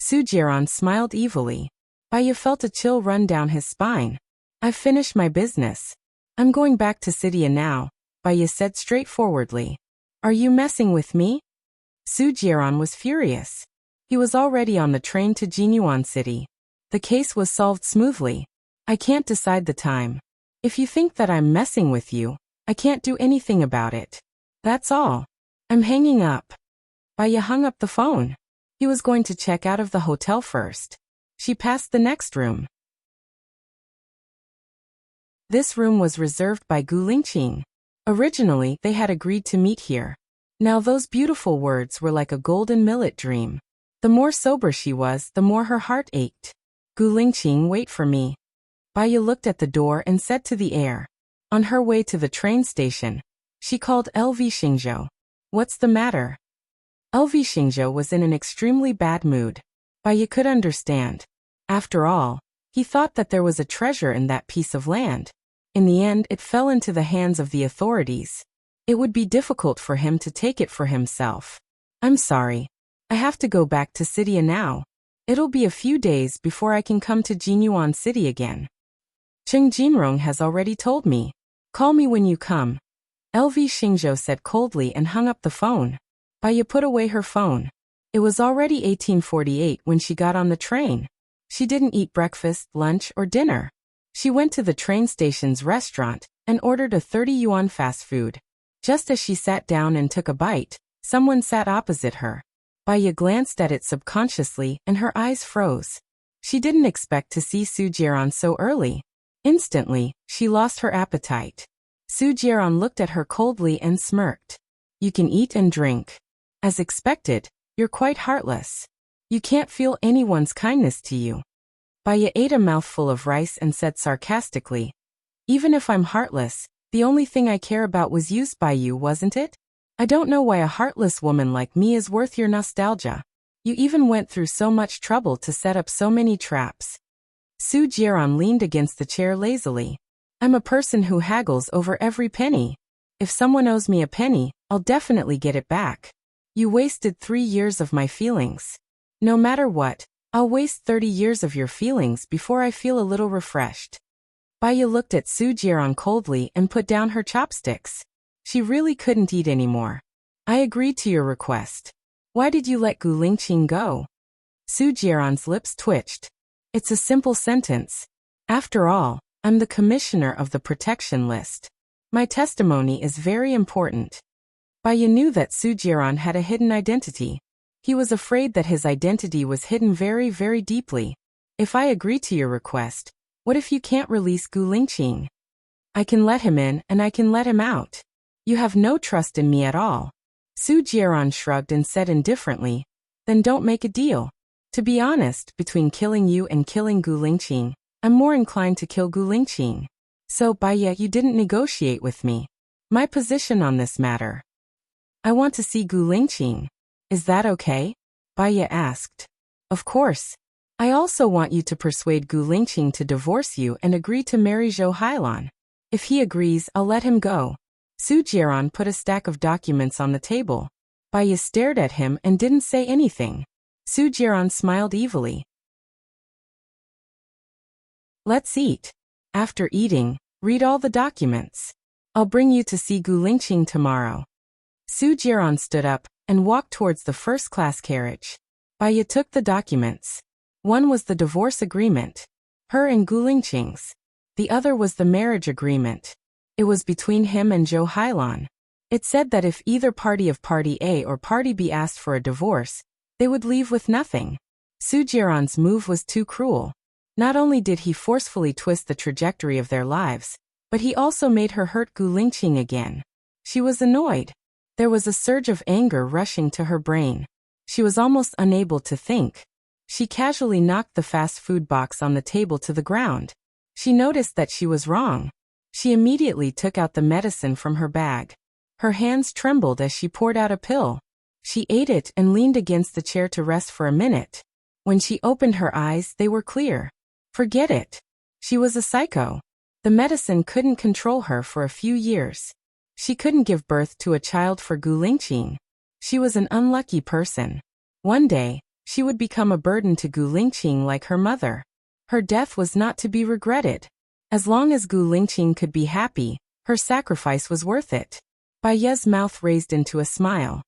Su Jiran smiled evilly. Baiya felt a chill run down his spine. I've finished my business. I'm going back to Sidia now, Baiya said straightforwardly. Are you messing with me? Su Jiran was furious. He was already on the train to Jinyuan City. The case was solved smoothly. I can't decide the time. If you think that I'm messing with you, I can't do anything about it. That's all. I'm hanging up. Baiya hung up the phone. He was going to check out of the hotel first. She passed the next room. This room was reserved by Gu Lingqing. Originally, they had agreed to meet here. Now those beautiful words were like a golden millet dream. The more sober she was, the more her heart ached. Gu Lingqing, wait for me. Baiya looked at the door and said to the air. On her way to the train station, she called LV Xingzhou. What's the matter? LV Xingzhou was in an extremely bad mood. Baiya could understand. After all, he thought that there was a treasure in that piece of land. In the end, it fell into the hands of the authorities. It would be difficult for him to take it for himself. I'm sorry. I have to go back to Sidia now. It'll be a few days before I can come to Jinyuan City again. Qing Jinrong has already told me. Call me when you come. LV Xingzhou said coldly and hung up the phone. Baiya put away her phone. It was already 1848 when she got on the train. She didn't eat breakfast, lunch, or dinner. She went to the train station's restaurant and ordered a 30 yuan fast food. Just as she sat down and took a bite, someone sat opposite her. Baiya glanced at it subconsciously and her eyes froze. She didn't expect to see Su Jiran so early. Instantly, she lost her appetite. Su Jiran looked at her coldly and smirked. You can eat and drink. As expected, you're quite heartless. You can't feel anyone's kindness to you. Baiya ate a mouthful of rice and said sarcastically, even if I'm heartless, the only thing I care about was used by you, wasn't it? I don't know why a heartless woman like me is worth your nostalgia. You even went through so much trouble to set up so many traps. Su Jiran leaned against the chair lazily. I'm a person who haggles over every penny. If someone owes me a penny, I'll definitely get it back. You wasted 3 years of my feelings. No matter what, I'll waste 30 years of your feelings before I feel a little refreshed. Baya looked at Su Jiran coldly and put down her chopsticks. She really couldn't eat anymore. I agreed to your request. Why did you let Gu Lingqing go? Su Jiran's lips twitched. It's a simple sentence. After all, I'm the commissioner of the protection list. My testimony is very important. Baya knew that Su Jiran had a hidden identity. He was afraid that his identity was hidden very, very deeply. If I agree to your request, what if you can't release Gu Lingqing? I can let him in and I can let him out. You have no trust in me at all. Su Jiran shrugged and said indifferently, then don't make a deal. To be honest, between killing you and killing Gu Lingqing, I'm more inclined to kill Gu Lingqing. So, Baya, you didn't negotiate with me. My position on this matter. I want to see Gu Lingqing. Is that okay? Baya asked. Of course. I also want you to persuade Gu Lingqing to divorce you and agree to marry Zhou Hailan. If he agrees, I'll let him go. Su Jiran put a stack of documents on the table. Baya stared at him and didn't say anything. Su Jiran smiled evilly. Let's eat. After eating, read all the documents. I'll bring you to see Gu Lingqing tomorrow. Su Jiran stood up and walked towards the first-class carriage. Baya took the documents. One was the divorce agreement, her and Gu Lingqing's. The other was the marriage agreement. It was between him and Zhou Hailan. It said that if either party of Party A or Party B asked for a divorce, they would leave with nothing. Su Jiran's move was too cruel. Not only did he forcefully twist the trajectory of their lives, but he also made her hurt Gu Lingqing again. She was annoyed. There was a surge of anger rushing to her brain. She was almost unable to think. She casually knocked the fast food box on the table to the ground. She noticed that she was wrong. She immediately took out the medicine from her bag. Her hands trembled as she poured out a pill. She ate it and leaned against the chair to rest for a minute. When she opened her eyes, they were clear. Forget it. She was a psycho. The medicine couldn't control her for a few years. She couldn't give birth to a child for Gu Lingqing. She was an unlucky person. One day, she would become a burden to Gu Lingqing like her mother. Her death was not to be regretted. As long as Gu Lingqing could be happy, her sacrifice was worth it. Baya's mouth raised into a smile.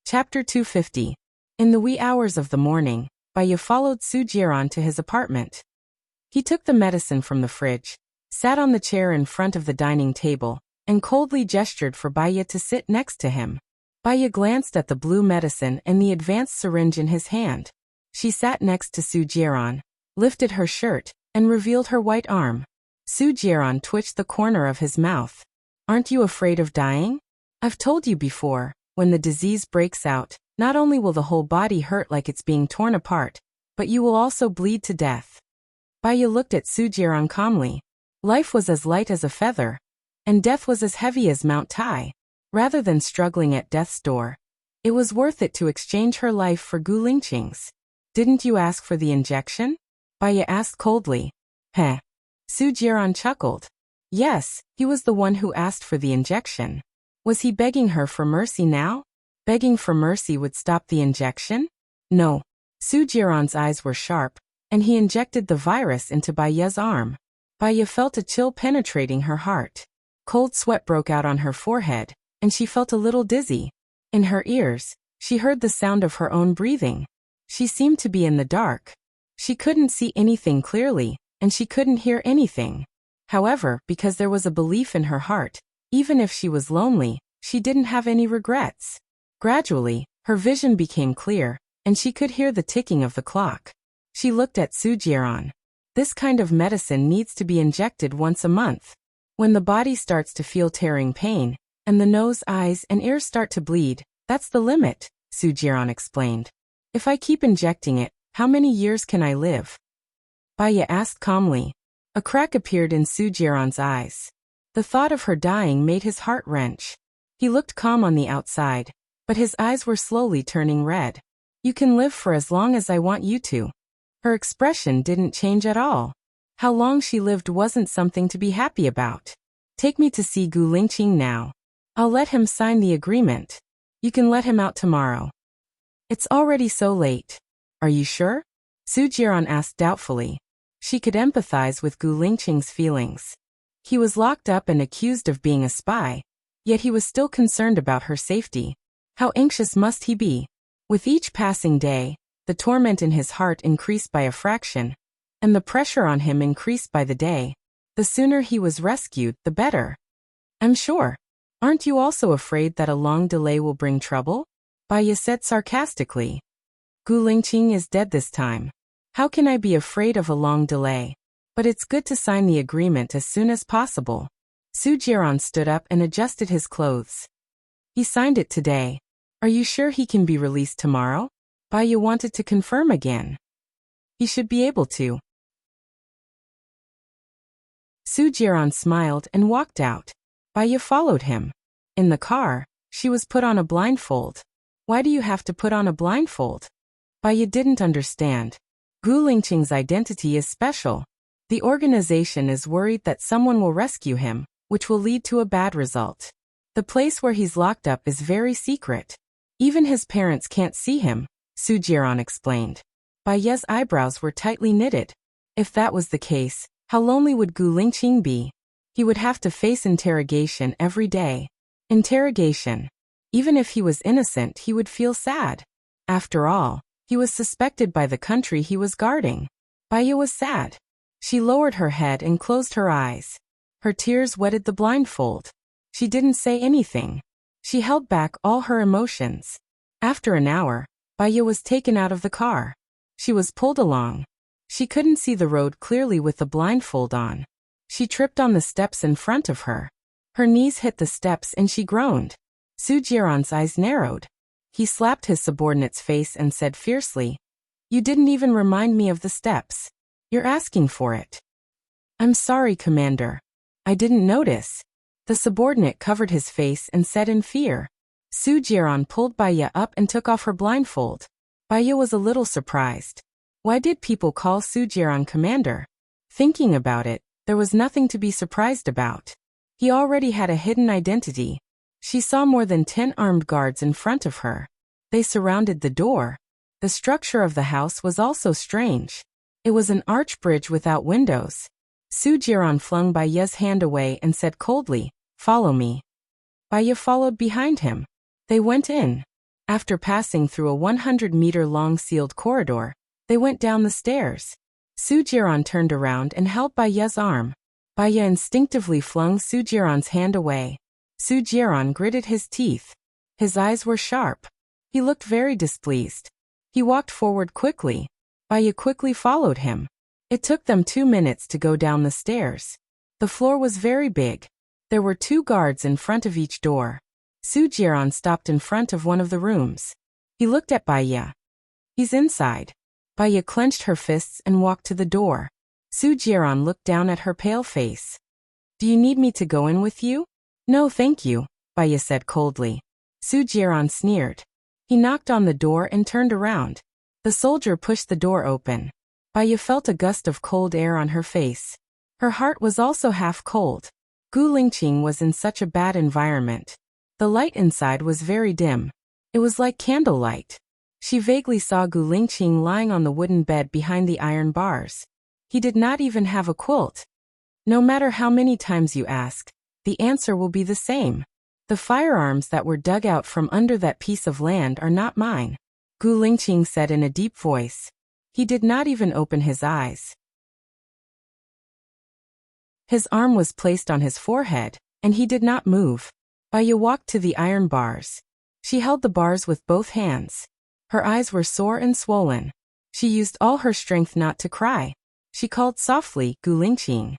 Chapter 250. In the wee hours of the morning, Baya followed Su Jiran to his apartment. He took the medicine from the fridge, sat on the chair in front of the dining table, and coldly gestured for Baya to sit next to him. Baya glanced at the blue medicine and the advanced syringe in his hand. She sat next to Su Jiran, lifted her shirt, and revealed her white arm. Su Jiran twitched the corner of his mouth. Aren't you afraid of dying? I've told you before, when the disease breaks out, not only will the whole body hurt like it's being torn apart, but you will also bleed to death. Baya looked at Su Jiran calmly. Life was as light as a feather, and death was as heavy as Mount Tai. Rather than struggling at death's door, it was worth it to exchange her life for Gu Lingqing's. Didn't you ask for the injection? Baya asked coldly. Heh. Su Jiran chuckled. Yes, he was the one who asked for the injection. Was he begging her for mercy now? Begging for mercy would stop the injection? No. Su Jiran's eyes were sharp, and he injected the virus into Baya's arm. Baya felt a chill penetrating her heart. Cold sweat broke out on her forehead, and she felt a little dizzy. In her ears, she heard the sound of her own breathing. She seemed to be in the dark. She couldn't see anything clearly, and she couldn't hear anything. However, because there was a belief in her heart, even if she was lonely, she didn't have any regrets. Gradually, her vision became clear, and she could hear the ticking of the clock. She looked at Su Jiran. This kind of medicine needs to be injected once a month. When the body starts to feel tearing pain, and the nose, eyes, and ears start to bleed, that's the limit, Su Jiran explained. If I keep injecting it, how many years can I live? Baya asked calmly. A crack appeared in Su Jiran's eyes. The thought of her dying made his heart wrench. He looked calm on the outside, but his eyes were slowly turning red. You can live for as long as I want you to. Her expression didn't change at all. How long she lived wasn't something to be happy about. Take me to see Gu Lingqing now. I'll let him sign the agreement. You can let him out tomorrow. It's already so late. Are you sure? Su Jiran asked doubtfully. She could empathize with Gu Lingqing's feelings. He was locked up and accused of being a spy, yet he was still concerned about her safety. How anxious must he be? With each passing day, the torment in his heart increased by a fraction, and the pressure on him increased by the day. The sooner he was rescued, the better. I'm sure. Aren't you also afraid that a long delay will bring trouble? Baya said sarcastically. Gu Lingqing is dead this time. How can I be afraid of a long delay? But it's good to sign the agreement as soon as possible. Su Jiran stood up and adjusted his clothes. He signed it today. Are you sure he can be released tomorrow? Baya wanted to confirm again. He should be able to. Su Jiran smiled and walked out. Baya followed him. In the car, she was put on a blindfold. Why do you have to put on a blindfold? Baya didn't understand. Gu Lingqing's identity is special. The organization is worried that someone will rescue him, which will lead to a bad result. The place where he's locked up is very secret. Even his parents can't see him, Su Jiran explained. Baya's eyebrows were tightly knitted. If that was the case, how lonely would Gu Lingqing be? He would have to face interrogation every day. Interrogation. Even if he was innocent, he would feel sad. After all, he was suspected by the country he was guarding. Baya was sad. She lowered her head and closed her eyes. Her tears wetted the blindfold. She didn't say anything. She held back all her emotions. After an hour, Baya was taken out of the car. She was pulled along. She couldn't see the road clearly with the blindfold on. She tripped on the steps in front of her. Her knees hit the steps and she groaned. Su Jiran's eyes narrowed. He slapped his subordinate's face and said fiercely, "You didn't even remind me of the steps. You're asking for it." "I'm sorry, Commander. I didn't notice." The subordinate covered his face and said in fear. Su Jiran pulled Baya up and took off her blindfold. Baya was a little surprised. Why did people call Su Jiran Commander? Thinking about it, there was nothing to be surprised about. He already had a hidden identity. She saw more than 10 armed guards in front of her. They surrounded the door. The structure of the house was also strange. It was an arch bridge without windows. Su Jiran flung Baya's hand away and said coldly, "Follow me." Baya followed behind him. They went in. After passing through a 100-meter-long sealed corridor, they went down the stairs. Su Jiran turned around and held Baya's arm. Baya instinctively flung Su Jiran's hand away. Su Jiran gritted his teeth. His eyes were sharp. He looked very displeased. He walked forward quickly. Baya quickly followed him. It took them 2 minutes to go down the stairs. The floor was very big. There were 2 guards in front of each door. Su Jiran stopped in front of one of the rooms. He looked at Baya. "He's inside." Baya clenched her fists and walked to the door. Su Jiran looked down at her pale face. "Do you need me to go in with you?" "No, thank you," Baya said coldly. Su Jiran sneered. He knocked on the door and turned around. The soldier pushed the door open. Baya felt a gust of cold air on her face. Her heart was also half cold. Gu Lingqing was in such a bad environment. The light inside was very dim. It was like candlelight. She vaguely saw Gu Lingqing lying on the wooden bed behind the iron bars. He did not even have a quilt. No matter how many times you ask, the answer will be the same. The firearms that were dug out from under that piece of land are not mine, Gu Lingqing said in a deep voice. He did not even open his eyes. His arm was placed on his forehead, and he did not move. Baya walked to the iron bars. She held the bars with both hands. Her eyes were sore and swollen. She used all her strength not to cry. She called softly, "Gu Lingqing."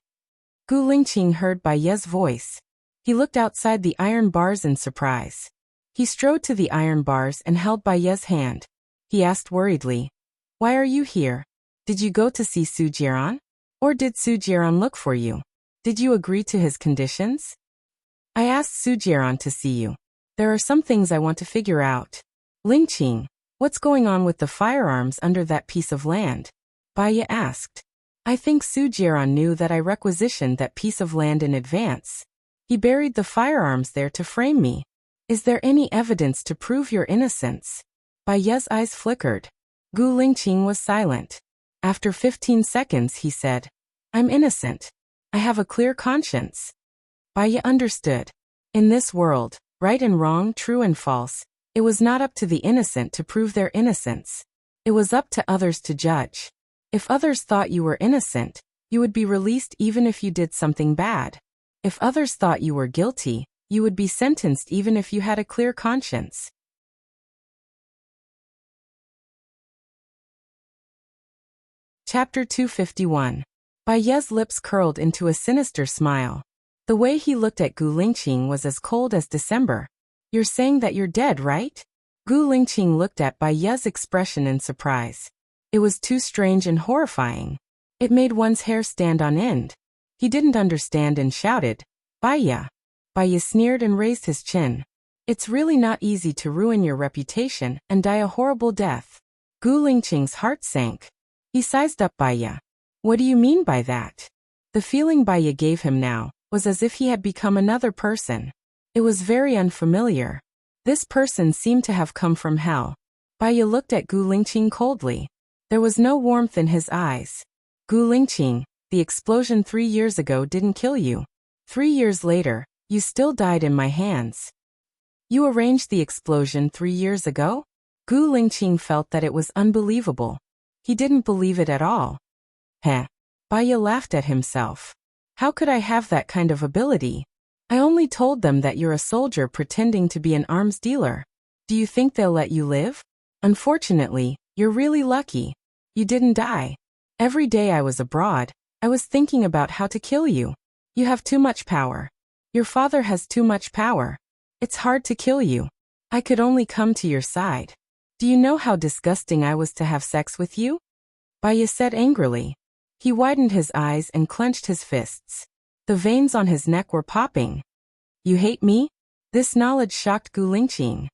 Gu Lingqing heard Baya's voice. He looked outside the iron bars in surprise. He strode to the iron bars and held Baya's hand. He asked worriedly, "Why are you here? Did you go to see Su Jiran? Or did Su Jiran look for you? Did you agree to his conditions?" "I asked Su Jiran to see you. There are some things I want to figure out." "Lingqing, what's going on with the firearms under that piece of land?" Baya asked. "I think Su Jiran knew that I requisitioned that piece of land in advance. He buried the firearms there to frame me. Is there any evidence to prove your innocence?" Baya's eyes flickered. Gu Lingqing was silent. After 15 seconds he said, I'm innocent. I have a clear conscience. Baya understood. In this world, right and wrong, true and false, it was not up to the innocent to prove their innocence. It was up to others to judge. If others thought you were innocent, you would be released even if you did something bad. If others thought you were guilty, you would be sentenced even if you had a clear conscience. Chapter 251. Baya's lips curled into a sinister smile. The way he looked at Gu Lingqing was as cold as December. You're saying that you're dead, right? Gu Lingqing looked at Baya's expression in surprise. It was too strange and horrifying. It made one's hair stand on end. He didn't understand and shouted, Baya. Baya sneered and raised his chin. It's really not easy to ruin your reputation and die a horrible death. Gu Lingqing's heart sank. He sized up Baya. What do you mean by that? The feeling Baya gave him now was as if he had become another person. It was very unfamiliar. This person seemed to have come from hell. Baya looked at Gu Lingqing coldly. There was no warmth in his eyes. Gu Lingqing, the explosion 3 years ago didn't kill you. 3 years later, you still died in my hands. You arranged the explosion 3 years ago? Gu Lingqing felt that it was unbelievable. He didn't believe it at all. Heh. Baya laughed at himself. How could I have that kind of ability? I only told them that you're a soldier pretending to be an arms dealer. Do you think they'll let you live? Unfortunately, you're really lucky. You didn't die. Every day I was abroad, I was thinking about how to kill you. You have too much power. Your father has too much power. It's hard to kill you. I could only come to your side. Do you know how disgusting I was to have sex with you? Baya said angrily. He widened his eyes and clenched his fists. The veins on his neck were popping. You hate me? This knowledge shocked Gu Lingqing.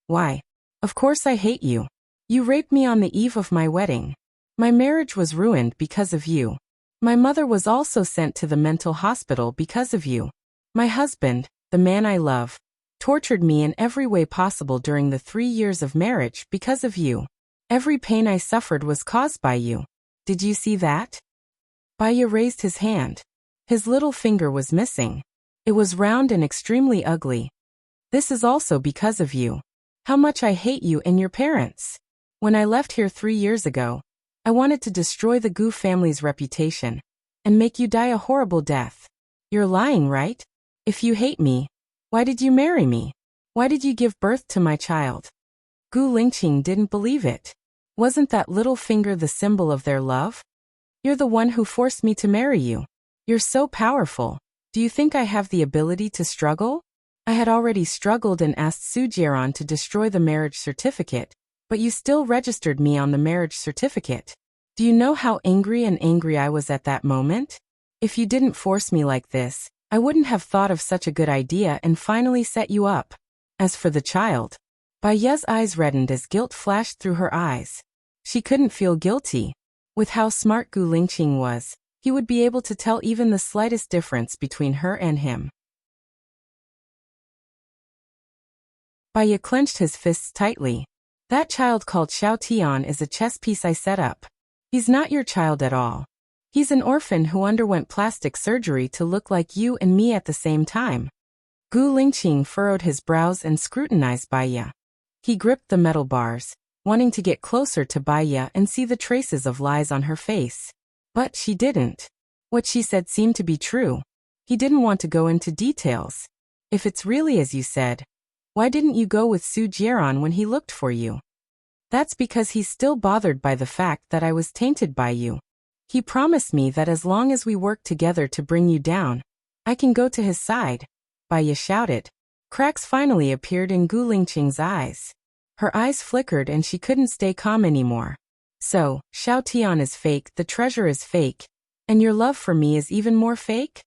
Why? Of course I hate you. You raped me on the eve of my wedding. My marriage was ruined because of you. My mother was also sent to the mental hospital because of you. My husband, the man I love, tortured me in every way possible during the 3 years of marriage because of you. Every pain I suffered was caused by you. Did you see that? Baya raised his hand. His little finger was missing. It was round and extremely ugly. This is also because of you. How much I hate you and your parents. When I left here 3 years ago, I wanted to destroy the Gu family's reputation and make you die a horrible death. You're lying, right? If you hate me, why did you marry me? Why did you give birth to my child? Gu Lingqing didn't believe it. Wasn't that little finger the symbol of their love? You're the one who forced me to marry you. You're so powerful. Do you think I have the ability to struggle? I had already struggled and asked Su Jieran to destroy the marriage certificate, but you still registered me on the marriage certificate. Do you know how angry I was at that moment? If you didn't force me like this, I wouldn't have thought of such a good idea and finally set you up. As for the child, Baya's eyes reddened as guilt flashed through her eyes. She couldn't feel guilty. With how smart Gu Lingqing was, he would be able to tell even the slightest difference between her and him. Baya clenched his fists tightly. That child called Xiao Tian is a chess piece I set up. He's not your child at all. He's an orphan who underwent plastic surgery to look like you and me at the same time. Gu Lingqing furrowed his brows and scrutinized Baya. He gripped the metal bars, wanting to get closer to Baya and see the traces of lies on her face. But she didn't. What she said seemed to be true. He didn't want to go into details. If it's really as you said, why didn't you go with Su Jieran when he looked for you? That's because he's still bothered by the fact that I was tainted by you. He promised me that as long as we work together to bring you down, I can go to his side. Baya shouted. Cracks finally appeared in Gu Lingqing's eyes. Her eyes flickered and she couldn't stay calm anymore. So, Xiao Tian is fake, the treasure is fake, and your love for me is even more fake?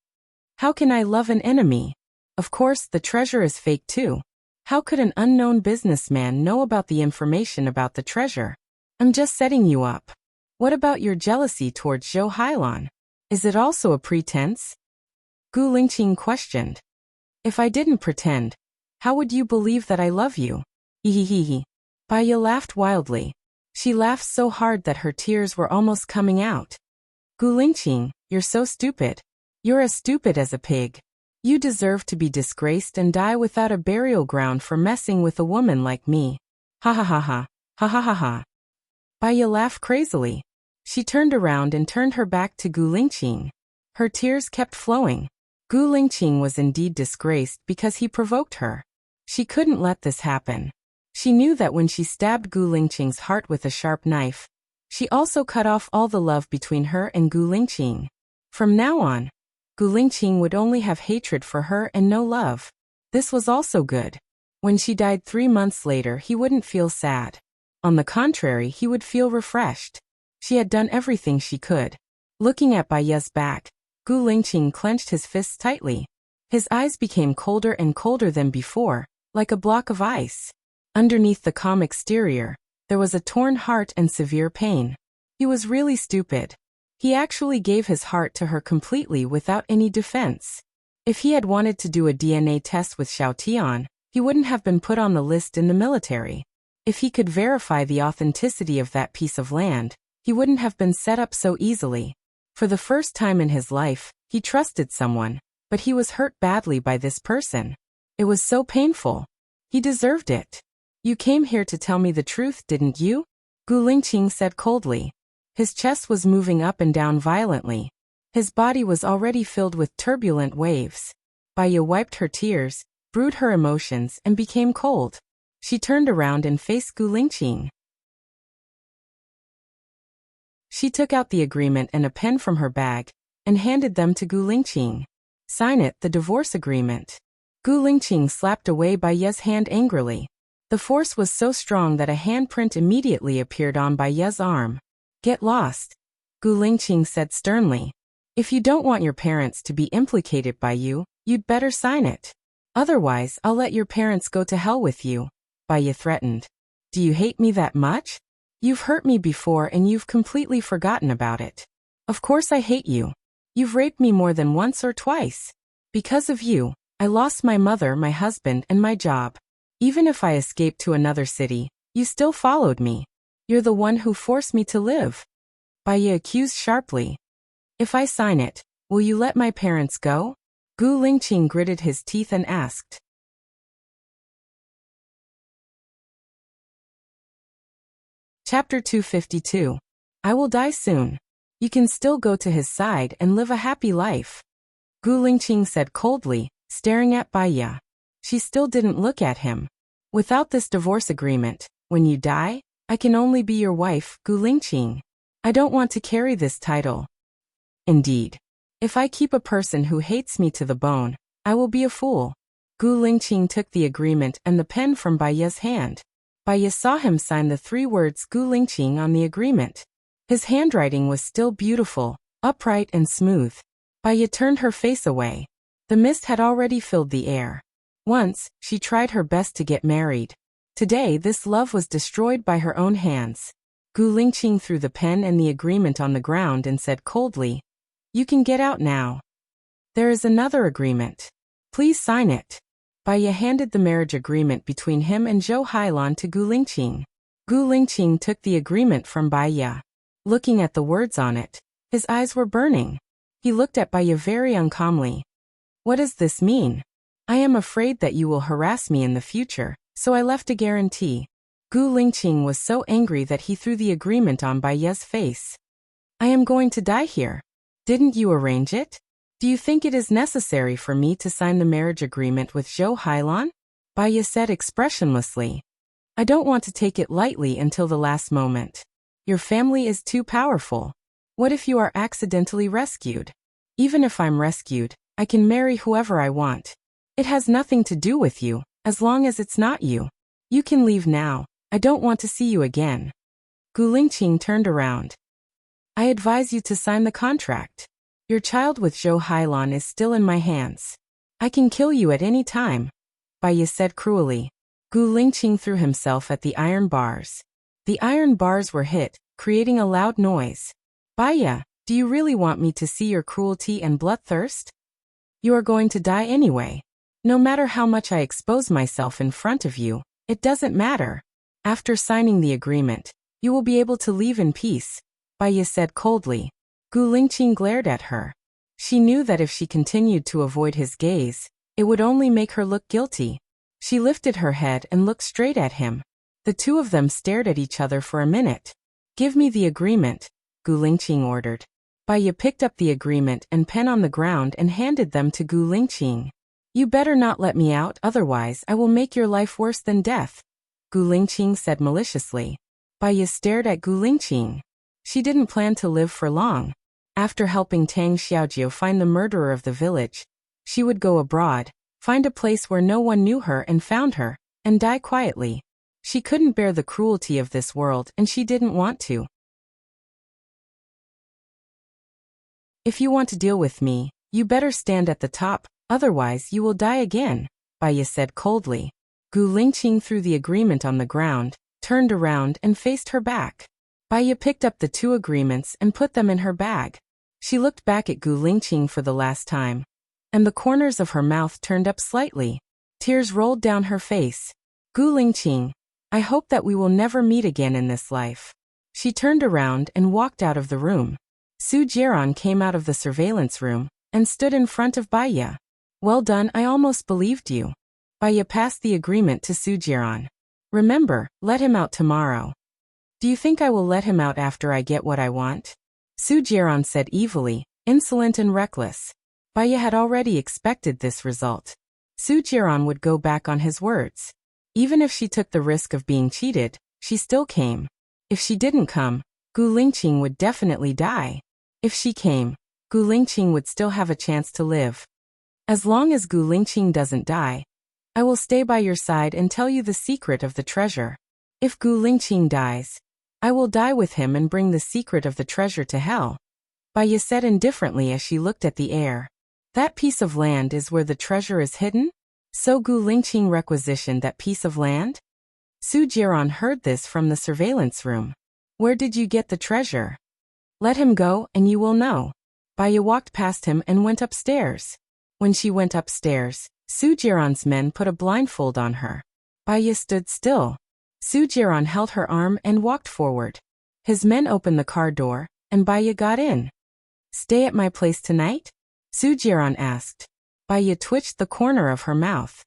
How can I love an enemy? Of course, the treasure is fake too. How could an unknown businessman know about the information about the treasure? I'm just setting you up. What about your jealousy towards Zhou Hailan? Is it also a pretense? Gu Lingqing questioned. If I didn't pretend, how would you believe that I love you? Hehehe. Baya laughed wildly. She laughed so hard that her tears were almost coming out. Gu Lingqing, you're so stupid. You're as stupid as a pig. You deserve to be disgraced and die without a burial ground for messing with a woman like me. Ha ha ha ha, ha ha ha ha. Baya laughed crazily. She turned around and turned her back to Gu Lingqing. Her tears kept flowing. Gu Lingqing was indeed disgraced because he provoked her. She couldn't let this happen. She knew that when she stabbed Gu Lingqing's heart with a sharp knife, she also cut off all the love between her and Gu Lingqing. From now on, Gu Lingqing would only have hatred for her and no love. This was also good. When she died 3 months later, he wouldn't feel sad. On the contrary, he would feel refreshed. She had done everything she could. Looking at Baya's back, Gu Lingqing clenched his fists tightly. His eyes became colder and colder than before, like a block of ice. Underneath the calm exterior, there was a torn heart and severe pain. He was really stupid. He actually gave his heart to her completely without any defense. If he had wanted to do a DNA test with Xiao Tian, he wouldn't have been put on the list in the military. If he could verify the authenticity of that piece of land, he wouldn't have been set up so easily. For the first time in his life, he trusted someone, but he was hurt badly by this person. It was so painful. He deserved it. You came here to tell me the truth, didn't you? Gu Lingqing said coldly. His chest was moving up and down violently. His body was already filled with turbulent waves. Baya wiped her tears, brewed her emotions, and became cold. She turned around and faced Gu Lingqing. She took out the agreement and a pen from her bag, and handed them to Gu Lingqing. Sign it, the divorce agreement. Gu Lingqing slapped away Baya's hand angrily. The force was so strong that a handprint immediately appeared on Baya's arm. Get lost, Gu Lingqing said sternly. If you don't want your parents to be implicated by you, you'd better sign it. Otherwise, I'll let your parents go to hell with you, Baya threatened. Do you hate me that much? You've hurt me before and you've completely forgotten about it. Of course I hate you. You've raped me more than once or twice. Because of you, I lost my mother, my husband, and my job. Even if I escaped to another city, you still followed me. You're the one who forced me to live. Baya accused sharply. If I sign it, will you let my parents go? Gu Lingqing gritted his teeth and asked. Chapter 252. I will die soon. You can still go to his side and live a happy life. Gu Lingqing said coldly, staring at Baya. She still didn't look at him. Without this divorce agreement, when you die, I can only be your wife, Gu Lingqing. I don't want to carry this title. Indeed. If I keep a person who hates me to the bone, I will be a fool. Gu Lingqing took the agreement and the pen from Baya's hand. Baya saw him sign the 3 words Gu Lingqing on the agreement. His handwriting was still beautiful, upright and smooth. Baya turned her face away. The mist had already filled the air. Once, she tried her best to get married. Today this love was destroyed by her own hands. Gu Lingqing threw the pen and the agreement on the ground and said coldly, You can get out now. There is another agreement. Please sign it. Baya handed the marriage agreement between him and Zhou Hailan to Gu Lingqing. Gu Lingqing took the agreement from Baya. Looking at the words on it, his eyes were burning. He looked at Baya very uncalmly. What does this mean? I am afraid that you will harass me in the future, so I left a guarantee. Gu Lingqing was so angry that he threw the agreement on Baya's face. I am going to die here. Didn't you arrange it? Do you think it is necessary for me to sign the marriage agreement with Zhou Hailan? Baya said expressionlessly. I don't want to take it lightly until the last moment. Your family is too powerful. What if you are accidentally rescued? Even if I'm rescued, I can marry whoever I want. It has nothing to do with you, as long as it's not you. You can leave now. I don't want to see you again. Gu Lingqing turned around. I advise you to sign the contract. Your child with Zhou Hailan is still in my hands. I can kill you at any time, Baya said cruelly. Gu Lingqing threw himself at the iron bars. The iron bars were hit, creating a loud noise. Baya, do you really want me to see your cruelty and bloodthirst? You are going to die anyway. No matter how much I expose myself in front of you, it doesn't matter. After signing the agreement, You will be able to leave in peace, Baya said coldly. Gu Lingqing glared at her. She knew that if she continued to avoid his gaze, it would only make her look guilty. She lifted her head and looked straight at him. The two of them stared at each other for a minute. Give me the agreement, Gu Lingqing ordered. Baya picked up the agreement and pen on the ground and handed them to Gu Lingqing. You better not let me out, otherwise I will make your life worse than death, Gu Lingqing said maliciously. Baya stared at Gu Lingqing. She didn't plan to live for long. After helping Tang Xiaojiu find the murderer of the village, she would go abroad, find a place where no one knew her and found her, and die quietly. She couldn't bear the cruelty of this world and she didn't want to. If you want to deal with me, you better stand at the top, otherwise you will die again, Baya said coldly. Gu Lingqing threw the agreement on the ground, turned around and faced her back. Baya picked up the two agreements and put them in her bag. She looked back at Gu Lingqing for the last time, and the corners of her mouth turned up slightly. Tears rolled down her face. Gu Lingqing, I hope that we will never meet again in this life. She turned around and walked out of the room. Su Jiran came out of the surveillance room and stood in front of Baya. Well done, I almost believed you. Baya passed the agreement to Su Jiran. Remember, let him out tomorrow. Do you think I will let him out after I get what I want? Su Jiran said evilly, insolent and reckless. Baya had already expected this result. Su Jiran would go back on his words. Even if she took the risk of being cheated, she still came. If she didn't come, Gu Lingqing would definitely die. If she came, Gu Lingqing would still have a chance to live. As long as Gu Lingqing doesn't die, I will stay by your side and tell you the secret of the treasure. If Gu Lingqing dies, I will die with him and bring the secret of the treasure to hell. Baya said indifferently as she looked at the air. That piece of land is where the treasure is hidden? So Gu Lingqing requisitioned that piece of land? Su Jiran heard this from the surveillance room. Where did you get the treasure? Let him go and you will know. Baya walked past him and went upstairs. When she went upstairs, Su Jiran's men put a blindfold on her. Baya stood still. Su Jiran held her arm and walked forward. His men opened the car door, and Baya got in. Stay at my place tonight? Su Jiran asked. Baya twitched the corner of her mouth.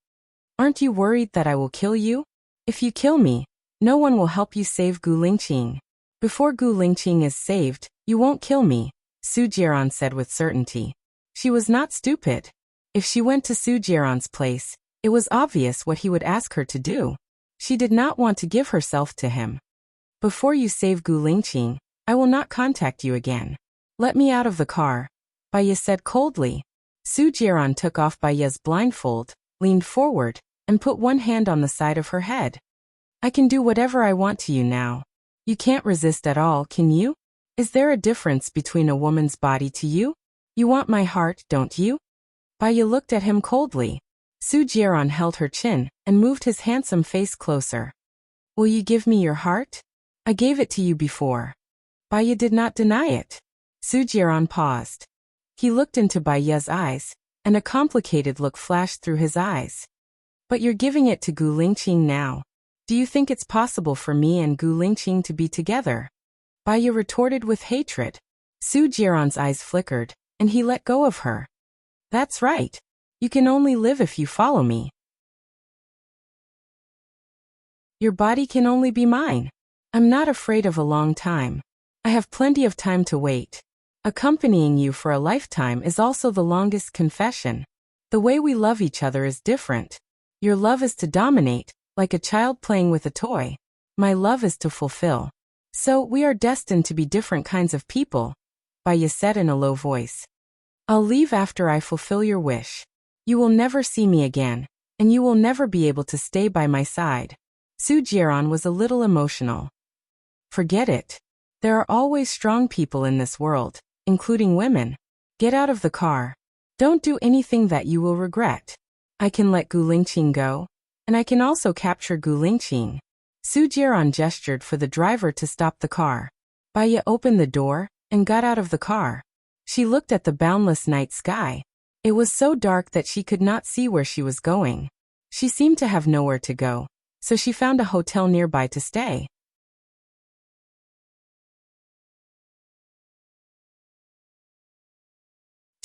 Aren't you worried that I will kill you? If you kill me, no one will help you save Gu Lingqing. Before Gu Lingqing is saved, you won't kill me, Su Jiran said with certainty. She was not stupid. If she went to Su Jiran's place, it was obvious what he would ask her to do. She did not want to give herself to him. Before you save Gu Lingqing, I will not contact you again. Let me out of the car, Baya said coldly. Su Jiran took off Baya's blindfold, leaned forward, and put one hand on the side of her head. I can do whatever I want to you now. You can't resist at all, can you? Is there a difference between a woman's body to you? You want my heart, don't you? Baya looked at him coldly. Su Jiran held her chin and moved his handsome face closer. Will you give me your heart? I gave it to you before. Baya did not deny it. Su Jiran paused. He looked into Baya's eyes, and a complicated look flashed through his eyes. But you're giving it to Gu Lingqing now. Do you think it's possible for me and Gu Lingqing to be together? Baya retorted with hatred. Su Jiran's eyes flickered, and he let go of her. That's right. You can only live if you follow me. Your body can only be mine. I'm not afraid of a long time. I have plenty of time to wait. Accompanying you for a lifetime is also the longest confession. The way we love each other is different. Your love is to dominate, like a child playing with a toy. My love is to fulfill. So we are destined to be different kinds of people, Baya said in a low voice. I'll leave after I fulfill your wish. You will never see me again, and you will never be able to stay by my side. Su Jiran was a little emotional. Forget it. There are always strong people in this world, including women. Get out of the car. Don't do anything that you will regret. I can let Gu Lingqing go, and I can also capture Gu Lingqing. Su Jiran gestured for the driver to stop the car. Baya opened the door and got out of the car. She looked at the boundless night sky. It was so dark that she could not see where she was going. She seemed to have nowhere to go, so she found a hotel nearby to stay.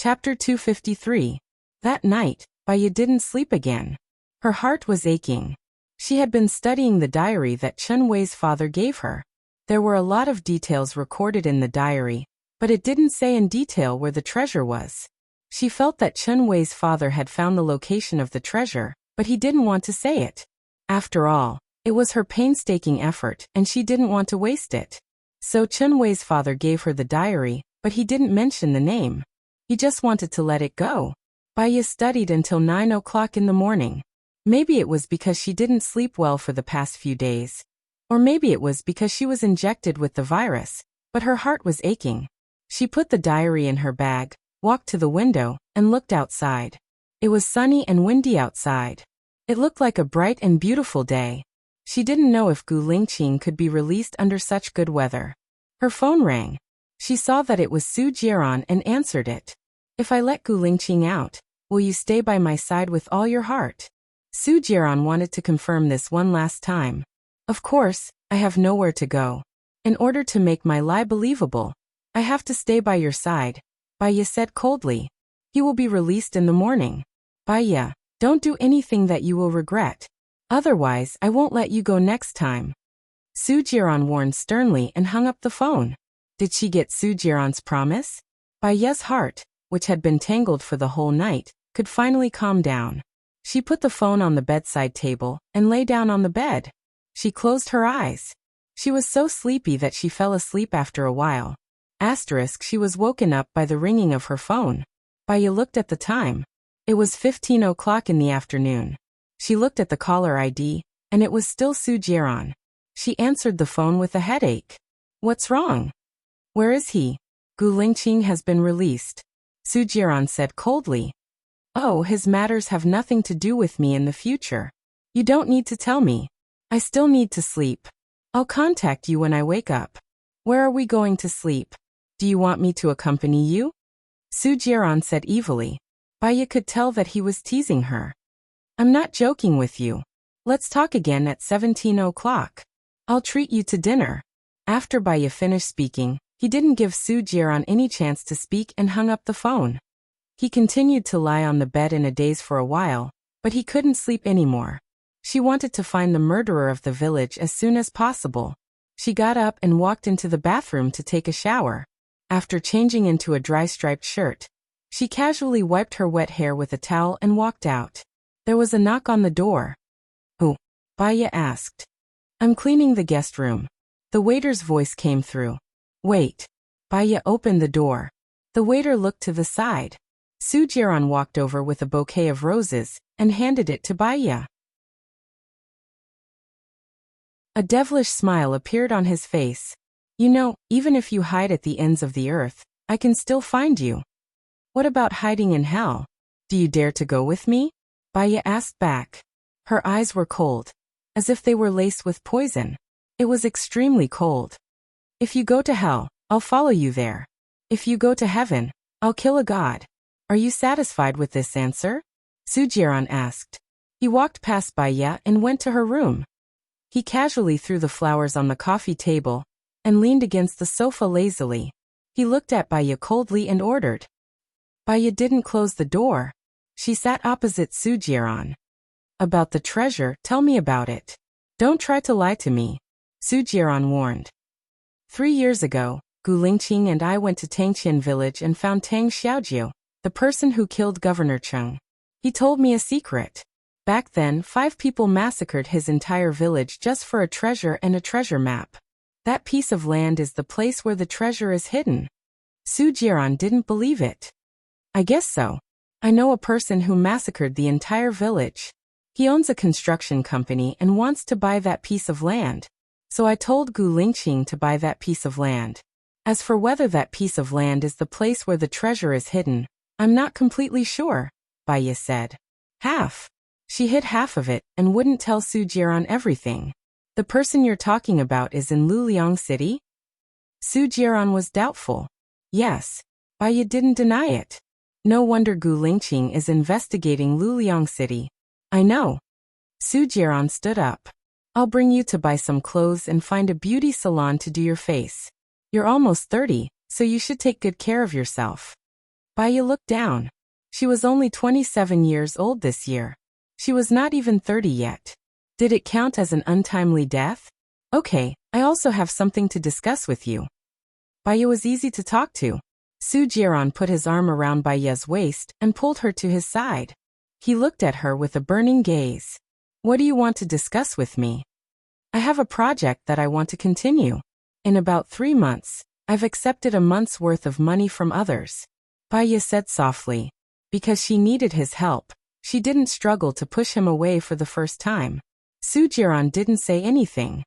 Chapter 253. That night, Baya didn't sleep again. Her heart was aching. She had been studying the diary that Chun Wei's father gave her. There were a lot of details recorded in the diary, but it didn't say in detail where the treasure was. She felt that Chun Wei's father had found the location of the treasure, but he didn't want to say it. After all, it was her painstaking effort, and she didn't want to waste it. So Chun Wei's father gave her the diary, but he didn't mention the name. He just wanted to let it go. Baya studied until 9 o'clock in the morning. Maybe it was because she didn't sleep well for the past few days. Or maybe it was because she was injected with the virus, but her heart was aching. She put the diary in her bag, walked to the window, and looked outside. It was sunny and windy outside. It looked like a bright and beautiful day. She didn't know if Gu Lingqing could be released under such good weather. Her phone rang. She saw that it was Su Jiran and answered it. If I let Gu Lingqing out, will you stay by my side with all your heart? Su Jiran wanted to confirm this one last time. Of course, I have nowhere to go. In order to make my lie believable, I have to stay by your side, Baya said coldly. He will be released in the morning. Baya, don't do anything that you will regret. Otherwise, I won't let you go next time. Su Jiran warned sternly and hung up the phone. Did she get Su Jiran's promise? Baya's heart, which had been tangled for the whole night, could finally calm down. She put the phone on the bedside table and lay down on the bed. She closed her eyes. She was so sleepy that she fell asleep after a while. She was woken up by the ringing of her phone. Baya looked at the time. It was 15 o'clock in the afternoon. She looked at the caller ID, and it was still Su Jiran. She answered the phone with a headache. What's wrong? Where is he? Gu Lingqing has been released. Su Jiran said coldly. Oh, his matters have nothing to do with me in the future. You don't need to tell me. I still need to sleep. I'll contact you when I wake up. Where are we going to sleep? Do you want me to accompany you? Su Jiran said evilly. Baya could tell that he was teasing her. I'm not joking with you. Let's talk again at 17 o'clock. I'll treat you to dinner. After Baya finished speaking, he didn't give Su Jiran any chance to speak and hung up the phone. He continued to lie on the bed in a daze for a while, but he couldn't sleep anymore. She wanted to find the murderer of the village as soon as possible. She got up and walked into the bathroom to take a shower. After changing into a dry striped shirt, she casually wiped her wet hair with a towel and walked out. There was a knock on the door. Who? Baya asked. I'm cleaning the guest room. The waiter's voice came through. Wait. Baya opened the door. The waiter looked to the side. Su Jiran walked over with a bouquet of roses and handed it to Baya. A devilish smile appeared on his face. You know, even if you hide at the ends of the earth, I can still find you. What about hiding in hell? Do you dare to go with me? Baya asked back. Her eyes were cold, as if they were laced with poison. It was extremely cold. If you go to hell, I'll follow you there. If you go to heaven, I'll kill a god. Are you satisfied with this answer? Su Jiran asked. He walked past Baya and went to her room. He casually threw the flowers on the coffee table and leaned against the sofa lazily. He looked at Baya coldly and ordered. Baya didn't close the door. She sat opposite Su Jiran. About the treasure, tell me about it. Don't try to lie to me, Su Jiran warned. 3 years ago, Gu Lingqing and I went to Tangqian village and found Tang Xiaojiu, the person who killed Governor Cheng. He told me a secret. Back then, 5 people massacred his entire village just for a treasure and a treasure map. That piece of land is the place where the treasure is hidden. Su Jiran didn't believe it. I guess so. I know a person who massacred the entire village. He owns a construction company and wants to buy that piece of land. So I told Gu Lingqing to buy that piece of land. As for whether that piece of land is the place where the treasure is hidden, I'm not completely sure, Baya said. Half. She hid half of it and wouldn't tell Su Jiran everything. The person you're talking about is in Luliang City? Su Jiran was doubtful. Yes. Baya didn't deny it. No wonder Gu Lingqing is investigating Luliang City. I know. Su Jiran stood up. I'll bring you to buy some clothes and find a beauty salon to do your face. You're almost 30, so you should take good care of yourself. Baya looked down. She was only 27 years old this year. She was not even 30 yet. Did it count as an untimely death? Okay, I also have something to discuss with you. Baya was easy to talk to. Su Jiran put his arm around Baya's waist and pulled her to his side. He looked at her with a burning gaze. What do you want to discuss with me? I have a project that I want to continue. In about 3 months, I've accepted a month's worth of money from others. Baya said softly. Because she needed his help, she didn't struggle to push him away for the first time. Su Jiran didn't say anything.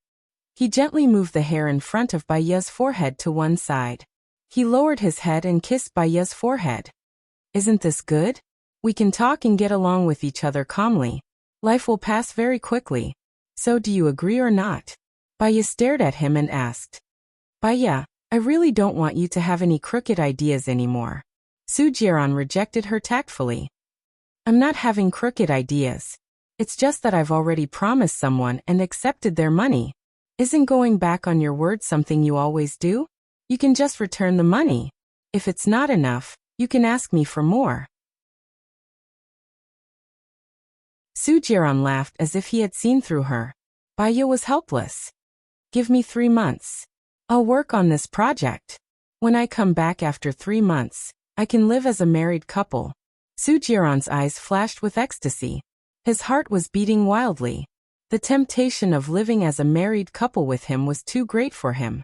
He gently moved the hair in front of Baya's forehead to one side. He lowered his head and kissed Baya's forehead. Isn't this good? We can talk and get along with each other calmly. Life will pass very quickly. So do you agree or not? Baya stared at him and asked. Baya, I really don't want you to have any crooked ideas anymore. Su Jiran rejected her tactfully. I'm not having crooked ideas. It's just that I've already promised someone and accepted their money. Isn't going back on your word something you always do? You can just return the money. If it's not enough, you can ask me for more. Su Jiran laughed as if he had seen through her. Baya was helpless. Give me 3 months. I'll work on this project. When I come back after 3 months, I can live as a married couple. Su Jiran's eyes flashed with ecstasy. His heart was beating wildly. The temptation of living as a married couple with him was too great for him.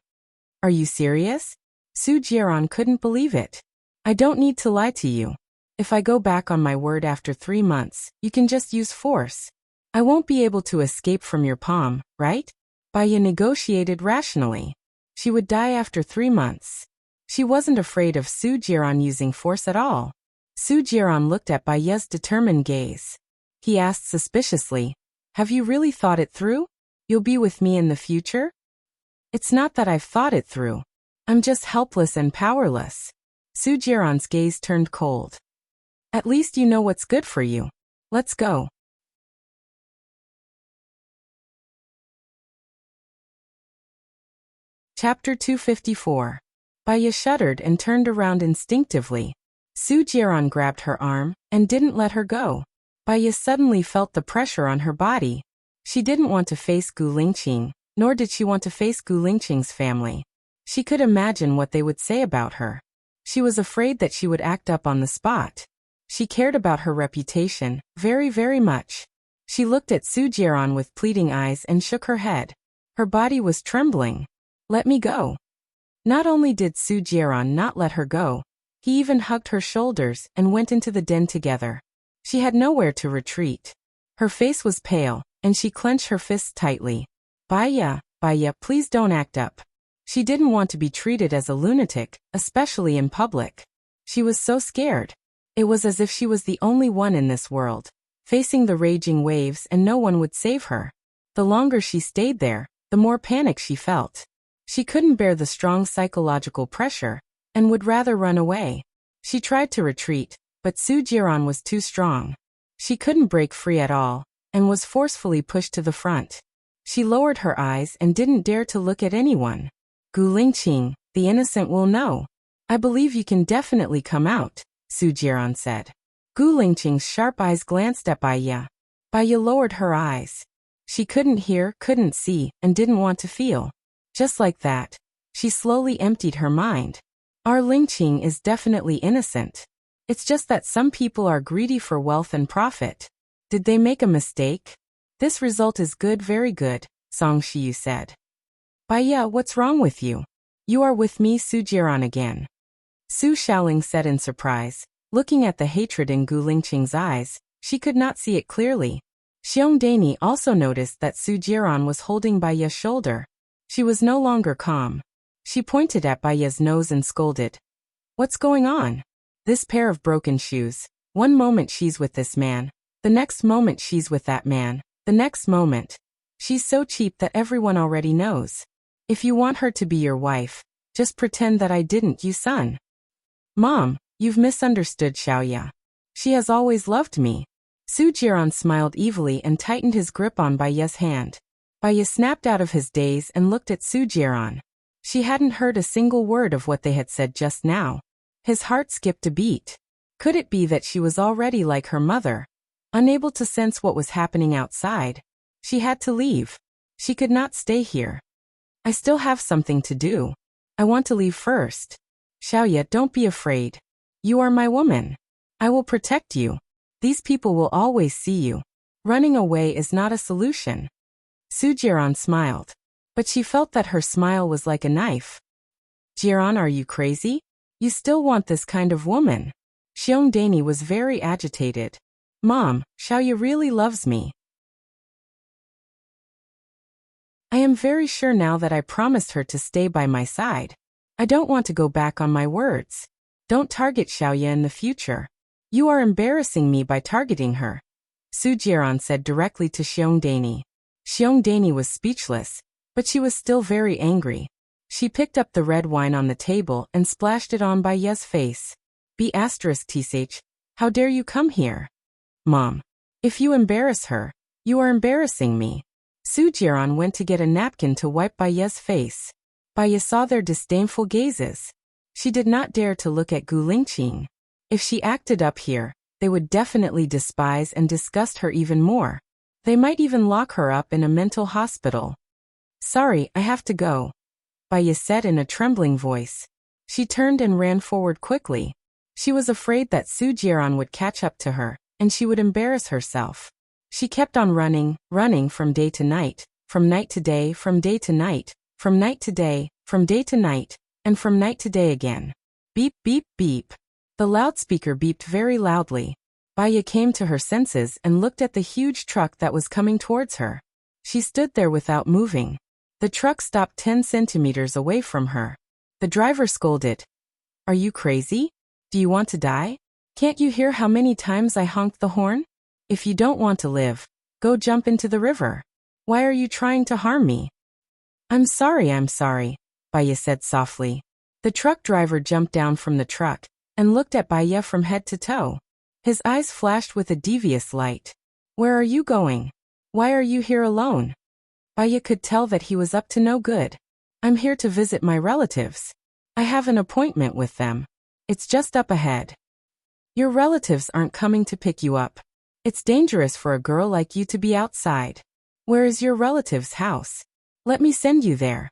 Are you serious? Su Jiran couldn't believe it. I don't need to lie to you. If I go back on my word after 3 months, you can just use force. I won't be able to escape from your palm, right? Baya negotiated rationally. She would die after 3 months. She wasn't afraid of Su Jiran using force at all. Su Jiran looked at Baya's determined gaze. He asked suspiciously, have you really thought it through? You'll be with me in the future? It's not that I've thought it through. I'm just helpless and powerless. Su Jiran's gaze turned cold. At least you know what's good for you. Let's go. Chapter 254. Baya shuddered and turned around instinctively. Su Jiran grabbed her arm and didn't let her go. Baya suddenly felt the pressure on her body. She didn't want to face Gu Lingqing, nor did she want to face Gu Lingqing's family. She could imagine what they would say about her. She was afraid that she would act up on the spot. She cared about her reputation, very, very much. She looked at Su Jiran with pleading eyes and shook her head. Her body was trembling. Let me go. Not only did Su Jiran not let her go, he even hugged her shoulders and went into the den together. She had nowhere to retreat. Her face was pale, and she clenched her fists tightly. Baya, please don't act up. She didn't want to be treated as a lunatic, especially in public. She was so scared. It was as if she was the only one in this world, facing the raging waves and no one would save her. The longer she stayed there, the more panic she felt. She couldn't bear the strong psychological pressure, and would rather run away. She tried to retreat, but Su Jiran was too strong. She couldn't break free at all, and was forcefully pushed to the front. She lowered her eyes and didn't dare to look at anyone. Gu Lingqing, the innocent will know. I believe you can definitely come out, Su Jiran said. Gu Lingqing's sharp eyes glanced at Baya. Baya lowered her eyes. She couldn't hear, couldn't see, and didn't want to feel. Just like that, she slowly emptied her mind. Our Lingqing is definitely innocent. It's just that some people are greedy for wealth and profit. Did they make a mistake? This result is good, very good, Song Shiyu said. Baya, what's wrong with you? You are with me, Su Jiran again. Su Shaoling said in surprise. Looking at the hatred in Gu Lingqing's eyes, she could not see it clearly. Xiong Daini also noticed that Su Jiran was holding Baya's shoulder. She was no longer calm. She pointed at Baya's nose and scolded. What's going on? This pair of broken shoes. One moment she's with this man. The next moment she's with that man. The next moment. She's so cheap that everyone already knows. If you want her to be your wife, just pretend that I didn't, you son. Mom, you've misunderstood Xiaoya. She has always loved me. Su Jiran smiled evilly and tightened his grip on Baya's hand. Baya snapped out of his daze and looked at Su Jiran. She hadn't heard a single word of what they had said just now. His heart skipped a beat. Could it be that she was already like her mother, unable to sense what was happening outside? She had to leave. She could not stay here. I still have something to do. I want to leave first. Xiaoye, don't be afraid. You are my woman. I will protect you. These people will always see you. Running away is not a solution. Su Jiran smiled, but she felt that her smile was like a knife. Jiran, are you crazy? You still want this kind of woman? Xiong Dani was very agitated. Mom, Xiaoye really loves me. I am very sure now that I promised her to stay by my side. I don't want to go back on my words. Don't target Xiaoye in the future. You are embarrassing me by targeting her. Su Jiran said directly to Xiong Dani. Xiong Dani was speechless, but she was still very angry. She picked up the red wine on the table and splashed it on Baiye's face. B***sh, how dare you come here? Mom, if you embarrass her, you are embarrassing me. Su Jiran went to get a napkin to wipe Baiye's face. Baiye saw their disdainful gazes. She did not dare to look at Gu Lingqing. If she acted up here, they would definitely despise and disgust her even more. They might even lock her up in a mental hospital. Sorry, I have to go, Baiye said in a trembling voice. She turned and ran forward quickly. She was afraid that Su Jiran would catch up to her, and she would embarrass herself. She kept on running from day to night, from night to day, from day to night, from night to day, from day to night, and from night to day again. Beep, beep, beep. The loudspeaker beeped very loudly. Baiye came to her senses and looked at the huge truck that was coming towards her. She stood there without moving. The truck stopped 10 centimeters away from her. The driver scolded. Are you crazy? Do you want to die? Can't you hear how many times I honked the horn? If you don't want to live, go jump into the river. Why are you trying to harm me? I'm sorry, Baiye said softly. The truck driver jumped down from the truck and looked at Baiye from head to toe. His eyes flashed with a devious light. Where are you going? Why are you here alone? Baiye could tell that he was up to no good. I'm here to visit my relatives. I have an appointment with them. It's just up ahead. Your relatives aren't coming to pick you up. It's dangerous for a girl like you to be outside. Where is your relative's house? Let me send you there,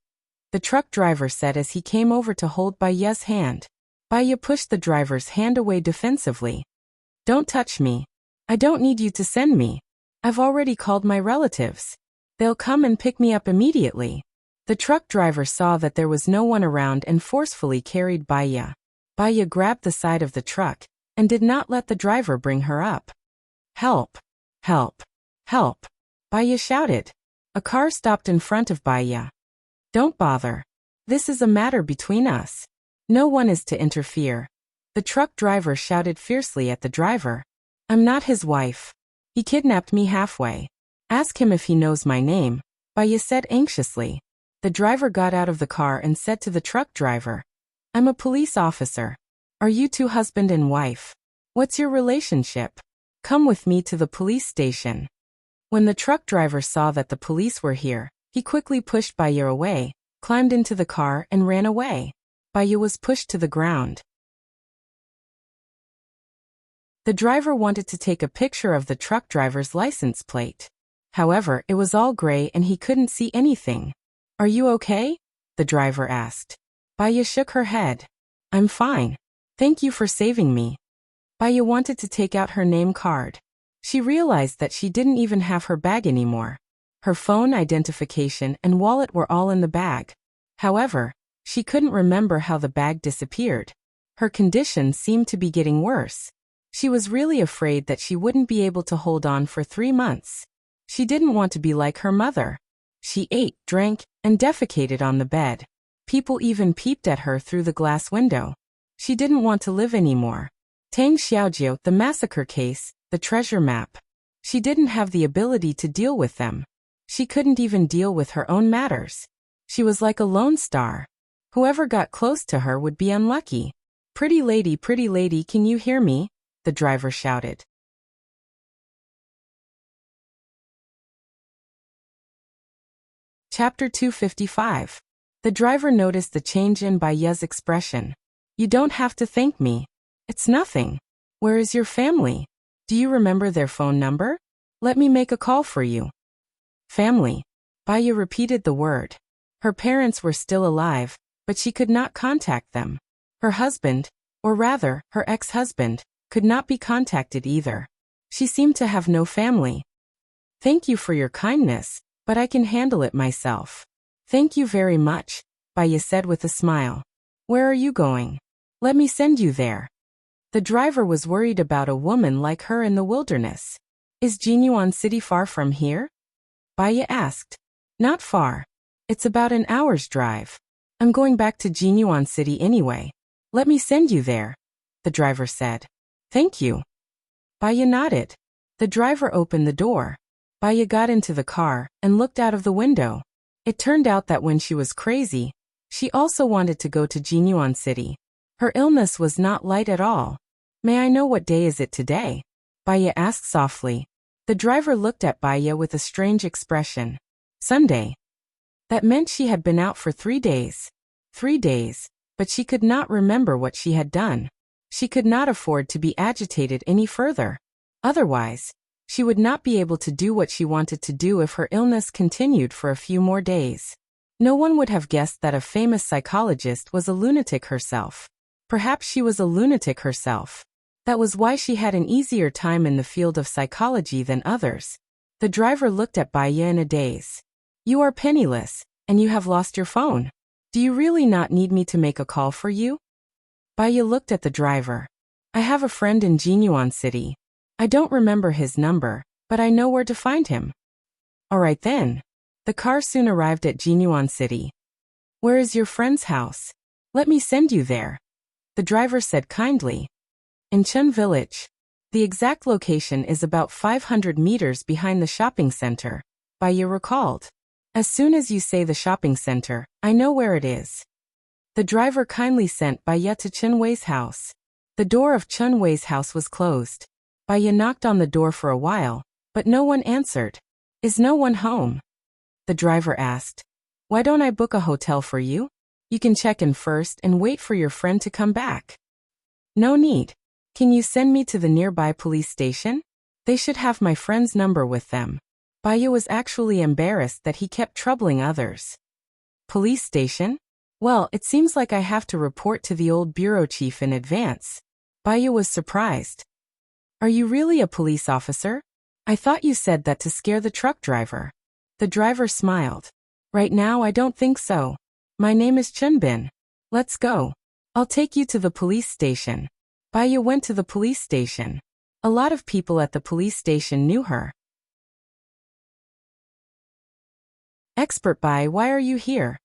the truck driver said as he came over to hold Baiye's hand. Baiye pushed the driver's hand away defensively. Don't touch me. I don't need you to send me. I've already called my relatives. They'll come and pick me up immediately. The truck driver saw that there was no one around and forcefully carried Baiye. Baiye grabbed the side of the truck and did not let the driver bring her up. Help! Help! Help! Baiye shouted. A car stopped in front of Baiye. Don't bother. This is a matter between us. No one is to interfere. The truck driver shouted fiercely at the driver. I'm not his wife. He kidnapped me halfway. Ask him if he knows my name, Baiye said anxiously. The driver got out of the car and said to the truck driver, I'm a police officer. Are you two husband and wife? What's your relationship? Come with me to the police station. When the truck driver saw that the police were here, he quickly pushed Baiye away, climbed into the car and ran away. Baiye was pushed to the ground. The driver wanted to take a picture of the truck driver's license plate. However, it was all gray and he couldn't see anything. Are you okay? The driver asked. Baiye shook her head. I'm fine. Thank you for saving me. Baiye wanted to take out her name card. She realized that she didn't even have her bag anymore. Her phone, identification, and wallet were all in the bag. However, she couldn't remember how the bag disappeared. Her condition seemed to be getting worse. She was really afraid that she wouldn't be able to hold on for 3 months. She didn't want to be like her mother. She ate, drank, and defecated on the bed. People even peeped at her through the glass window. She didn't want to live anymore. Tang Xiaojiu, the massacre case, the treasure map. She didn't have the ability to deal with them. She couldn't even deal with her own matters. She was like a lone star. Whoever got close to her would be unlucky. Pretty lady, can you hear me? The driver shouted. Chapter 255. The driver noticed the change in Baiye's expression. You don't have to thank me. It's nothing. Where is your family? Do you remember their phone number? Let me make a call for you. Family. Baya repeated the word. Her parents were still alive, but she could not contact them. Her husband, or rather, her ex-husband, could not be contacted either. She seemed to have no family. Thank you for your kindness, but I can handle it myself. Thank you very much, Baya said with a smile. Where are you going? Let me send you there. The driver was worried about a woman like her in the wilderness. Is Jinyuan City far from here? Baya asked. Not far. It's about an hour's drive. I'm going back to Jinyuan City anyway. Let me send you there, the driver said. Thank you. Baya nodded. The driver opened the door. Baya got into the car and looked out of the window. It turned out that when she was crazy, she also wanted to go to Jinyuan City. Her illness was not light at all. May I know what day is it today? Baya asked softly. The driver looked at Baya with a strange expression. Sunday. That meant she had been out for 3 days. 3 days, but she could not remember what she had done. She could not afford to be agitated any further. Otherwise, she would not be able to do what she wanted to do if her illness continued for a few more days. No one would have guessed that a famous psychologist was a lunatic herself. Perhaps she was a lunatic herself. That was why she had an easier time in the field of psychology than others. The driver looked at Baya in a daze. You are penniless, and you have lost your phone. Do you really not need me to make a call for you? Baya looked at the driver. I have a friend in Jinyuan City. I don't remember his number, but I know where to find him. All right then. The car soon arrived at Jinyuan City. Where is your friend's house? Let me send you there, the driver said kindly. In Chun Village. The exact location is about 500 meters behind the shopping center, Baya recalled. As soon as you say the shopping center, I know where it is. The driver kindly sent Baya to Chun Wei's house. The door of Chun Wei's house was closed. Baya knocked on the door for a while, but no one answered. Is no one home? The driver asked. Why don't I book a hotel for you? You can check in first and wait for your friend to come back. No need. Can you send me to the nearby police station? They should have my friend's number with them. Baya was actually embarrassed that he kept troubling others. Police station? Well, it seems like I have to report to the old bureau chief in advance. Baya was surprised. Are you really a police officer? I thought you said that to scare the truck driver. The driver smiled. Right now I don't think so. My name is Chunbin. Let's go. I'll take you to the police station. Baya went to the police station. A lot of people at the police station knew her. Expert Baya, why are you here?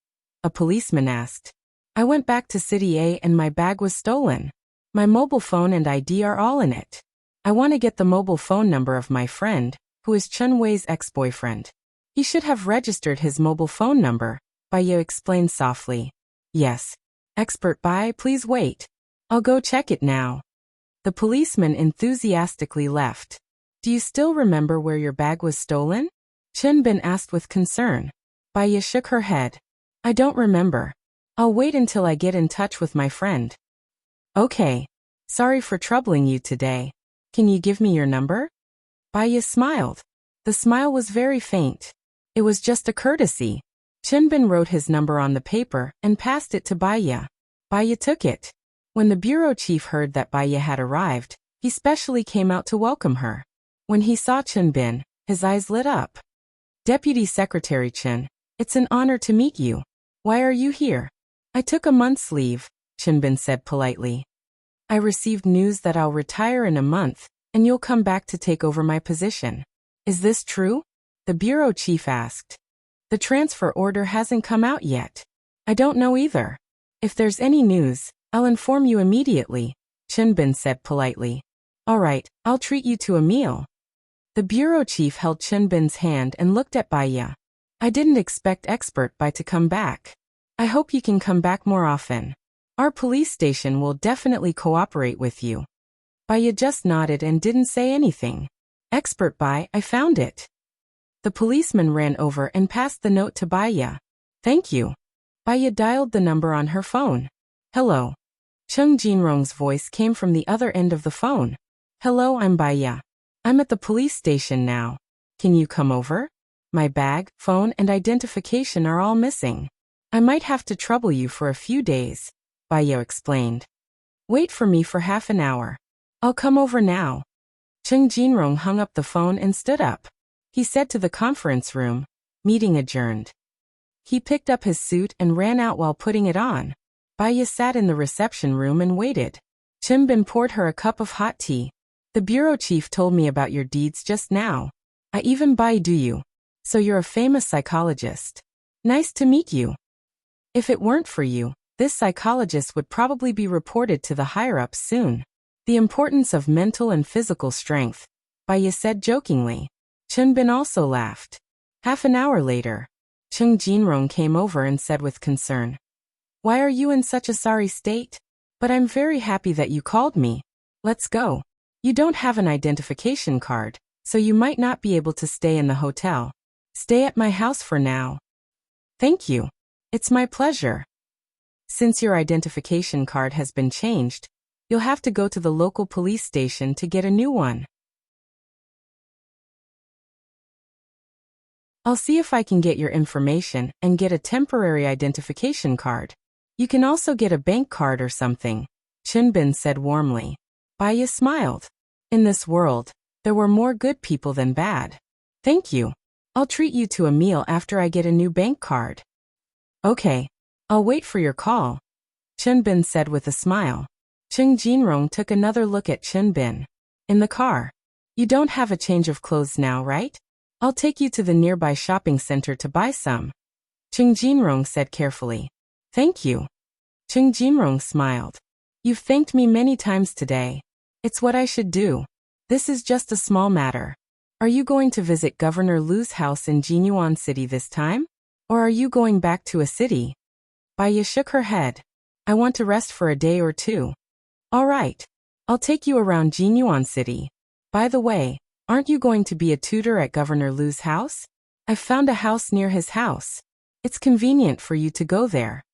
A policeman asked. I went back to City A and my bag was stolen. My mobile phone and ID are all in it. I want to get the mobile phone number of my friend, who is Chun Wei's ex-boyfriend. He should have registered his mobile phone number, Baya explained softly. Yes. Expert Baya, please wait. I'll go check it now. The policeman enthusiastically left. Do you still remember where your bag was stolen? Chunbin asked with concern. Baya shook her head. I don't remember. I'll wait until I get in touch with my friend. Okay. Sorry for troubling you today. Can you give me your number? Baya smiled. The smile was very faint. It was just a courtesy. Chunbin wrote his number on the paper and passed it to Baya. Baya took it. When the bureau chief heard that Baya had arrived, he specially came out to welcome her. When he saw Chunbin, his eyes lit up. Deputy Secretary Chun, it's an honor to meet you. Why are you here? I took a month's leave, Chunbin said politely. I received news that I'll retire in a month, and you'll come back to take over my position. Is this true? The bureau chief asked. The transfer order hasn't come out yet. I don't know either. If there's any news, I'll inform you immediately, Chunbin said politely. All right, I'll treat you to a meal. The bureau chief held Chunbin's hand and looked at Baya. I didn't expect Expert Baya to come back. I hope you can come back more often. Our police station will definitely cooperate with you. Baya just nodded and didn't say anything. Expert Baya, I found it. The policeman ran over and passed the note to Baya. Thank you. Baya dialed the number on her phone. Hello. Chung Jinrong's voice came from the other end of the phone. Hello, I'm Baya. I'm at the police station now. Can you come over? My bag, phone, and identification are all missing. I might have to trouble you for a few days, Baya explained. Wait for me for half an hour. I'll come over now. Chung Jinrong hung up the phone and stood up. He said to the conference room, meeting adjourned. He picked up his suit and ran out while putting it on. Baya sat in the reception room and waited. Chinbin poured her a cup of hot tea. The bureau chief told me about your deeds just now. I even baidu you. So you're a famous psychologist. Nice to meet you. If it weren't for you, this psychologist would probably be reported to the higher-ups soon. The importance of mental and physical strength, Baya said jokingly. Chinbin also laughed. Half an hour later, Chung Jinrong came over and said with concern, Why are you in such a sorry state? But I'm very happy that you called me. Let's go. You don't have an identification card, so you might not be able to stay in the hotel. Stay at my house for now. Thank you. It's my pleasure. Since your identification card has been changed, you'll have to go to the local police station to get a new one. I'll see if I can get your information and get a temporary identification card. You can also get a bank card or something, Chinbin said warmly. Baya smiled. In this world, there were more good people than bad. Thank you. I'll treat you to a meal after I get a new bank card. Okay. I'll wait for your call, Chinbin said with a smile. Chung Jinrong took another look at Chinbin. In the car. You don't have a change of clothes now, right? I'll take you to the nearby shopping center to buy some. Chung Jinrong said carefully. Thank you. Chung Jinrong smiled. You've thanked me many times today. It's what I should do. This is just a small matter. Are you going to visit Governor Lu's house in Jinyuan City this time? Or are you going back to a city? Baya shook her head. I want to rest for a day or two. All right. I'll take you around Jinyuan City. By the way, aren't you going to be a tutor at Governor Lu's house? I've found a house near his house. It's convenient for you to go there.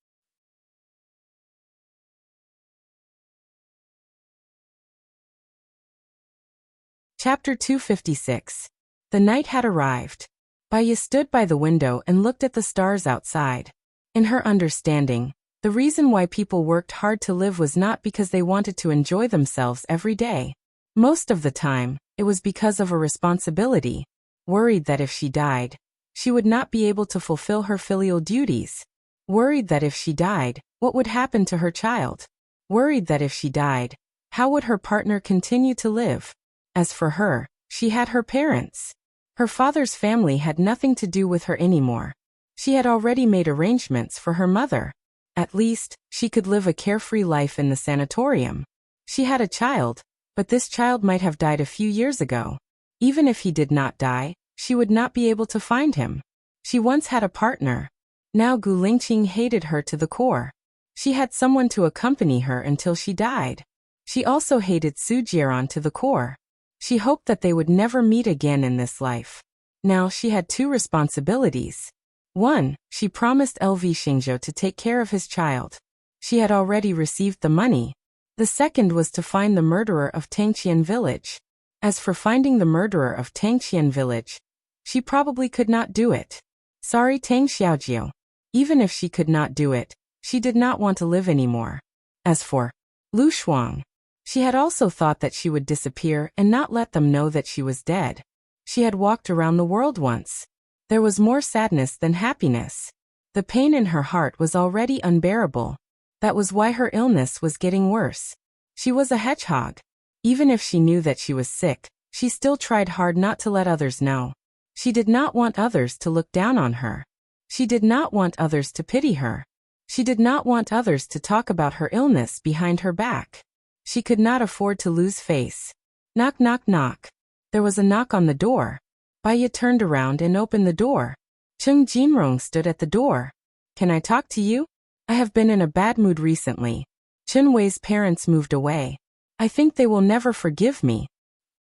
Chapter 256. The night had arrived. Baya stood by the window and looked at the stars outside. In her understanding, the reason why people worked hard to live was not because they wanted to enjoy themselves every day. Most of the time, it was because of a responsibility, worried that if she died, she would not be able to fulfill her filial duties. Worried that if she died, what would happen to her child? Worried that if she died, how would her partner continue to live? As for her, she had her parents. Her father's family had nothing to do with her anymore. She had already made arrangements for her mother. At least, she could live a carefree life in the sanatorium. She had a child, but this child might have died a few years ago. Even if he did not die, she would not be able to find him. She once had a partner. Now Gu Lingqing hated her to the core. She had someone to accompany her until she died. She also hated Su Jieran to the core. She hoped that they would never meet again in this life. Now she had two responsibilities. One, she promised LV Xingzhou to take care of his child. She had already received the money. The second was to find the murderer of Tangqian village. As for finding the murderer of Tangqian village, she probably could not do it. Sorry Tang Xiaojiu. Even if she could not do it, she did not want to live anymore. As for Lu Shuang, she had also thought that she would disappear and not let them know that she was dead. She had walked around the world once. There was more sadness than happiness. The pain in her heart was already unbearable. That was why her illness was getting worse. She was a hedgehog. Even if she knew that she was sick, she still tried hard not to let others know. She did not want others to look down on her. She did not want others to pity her. She did not want others to talk about her illness behind her back. She could not afford to lose face. Knock, knock, knock. There was a knock on the door. Baya turned around and opened the door. Chung Jinrong stood at the door. Can I talk to you? I have been in a bad mood recently. Chen Wei's parents moved away. I think they will never forgive me.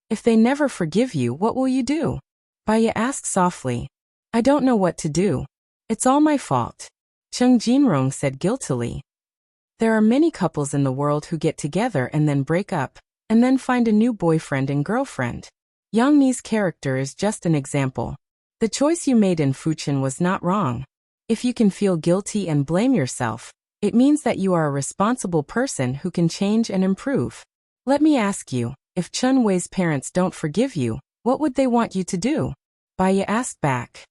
If they never forgive you, what will you do? Baya asked softly. I don't know what to do. It's all my fault. Chung Jinrong said guiltily. There are many couples in the world who get together and then break up, and then find a new boyfriend and girlfriend. Yang Ni's character is just an example. The choice you made in Fuchin was not wrong. If you can feel guilty and blame yourself, it means that you are a responsible person who can change and improve. Let me ask you, if Chun Wei's parents don't forgive you, what would they want you to do? Baya asked back.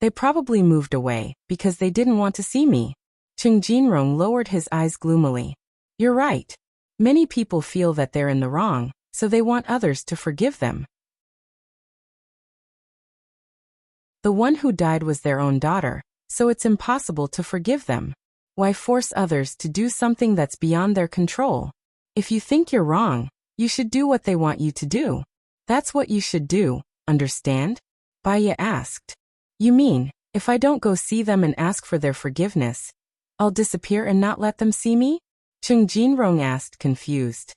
They probably moved away, because they didn't want to see me. Chung Jinrong lowered his eyes gloomily. You're right. Many people feel that they're in the wrong, so they want others to forgive them. The one who died was their own daughter, so it's impossible to forgive them. Why force others to do something that's beyond their control? If you think you're wrong, you should do what they want you to do. That's what you should do, understand? Baya asked. You mean, if I don't go see them and ask for their forgiveness, I'll disappear and not let them see me? Chung Jinrong asked, confused.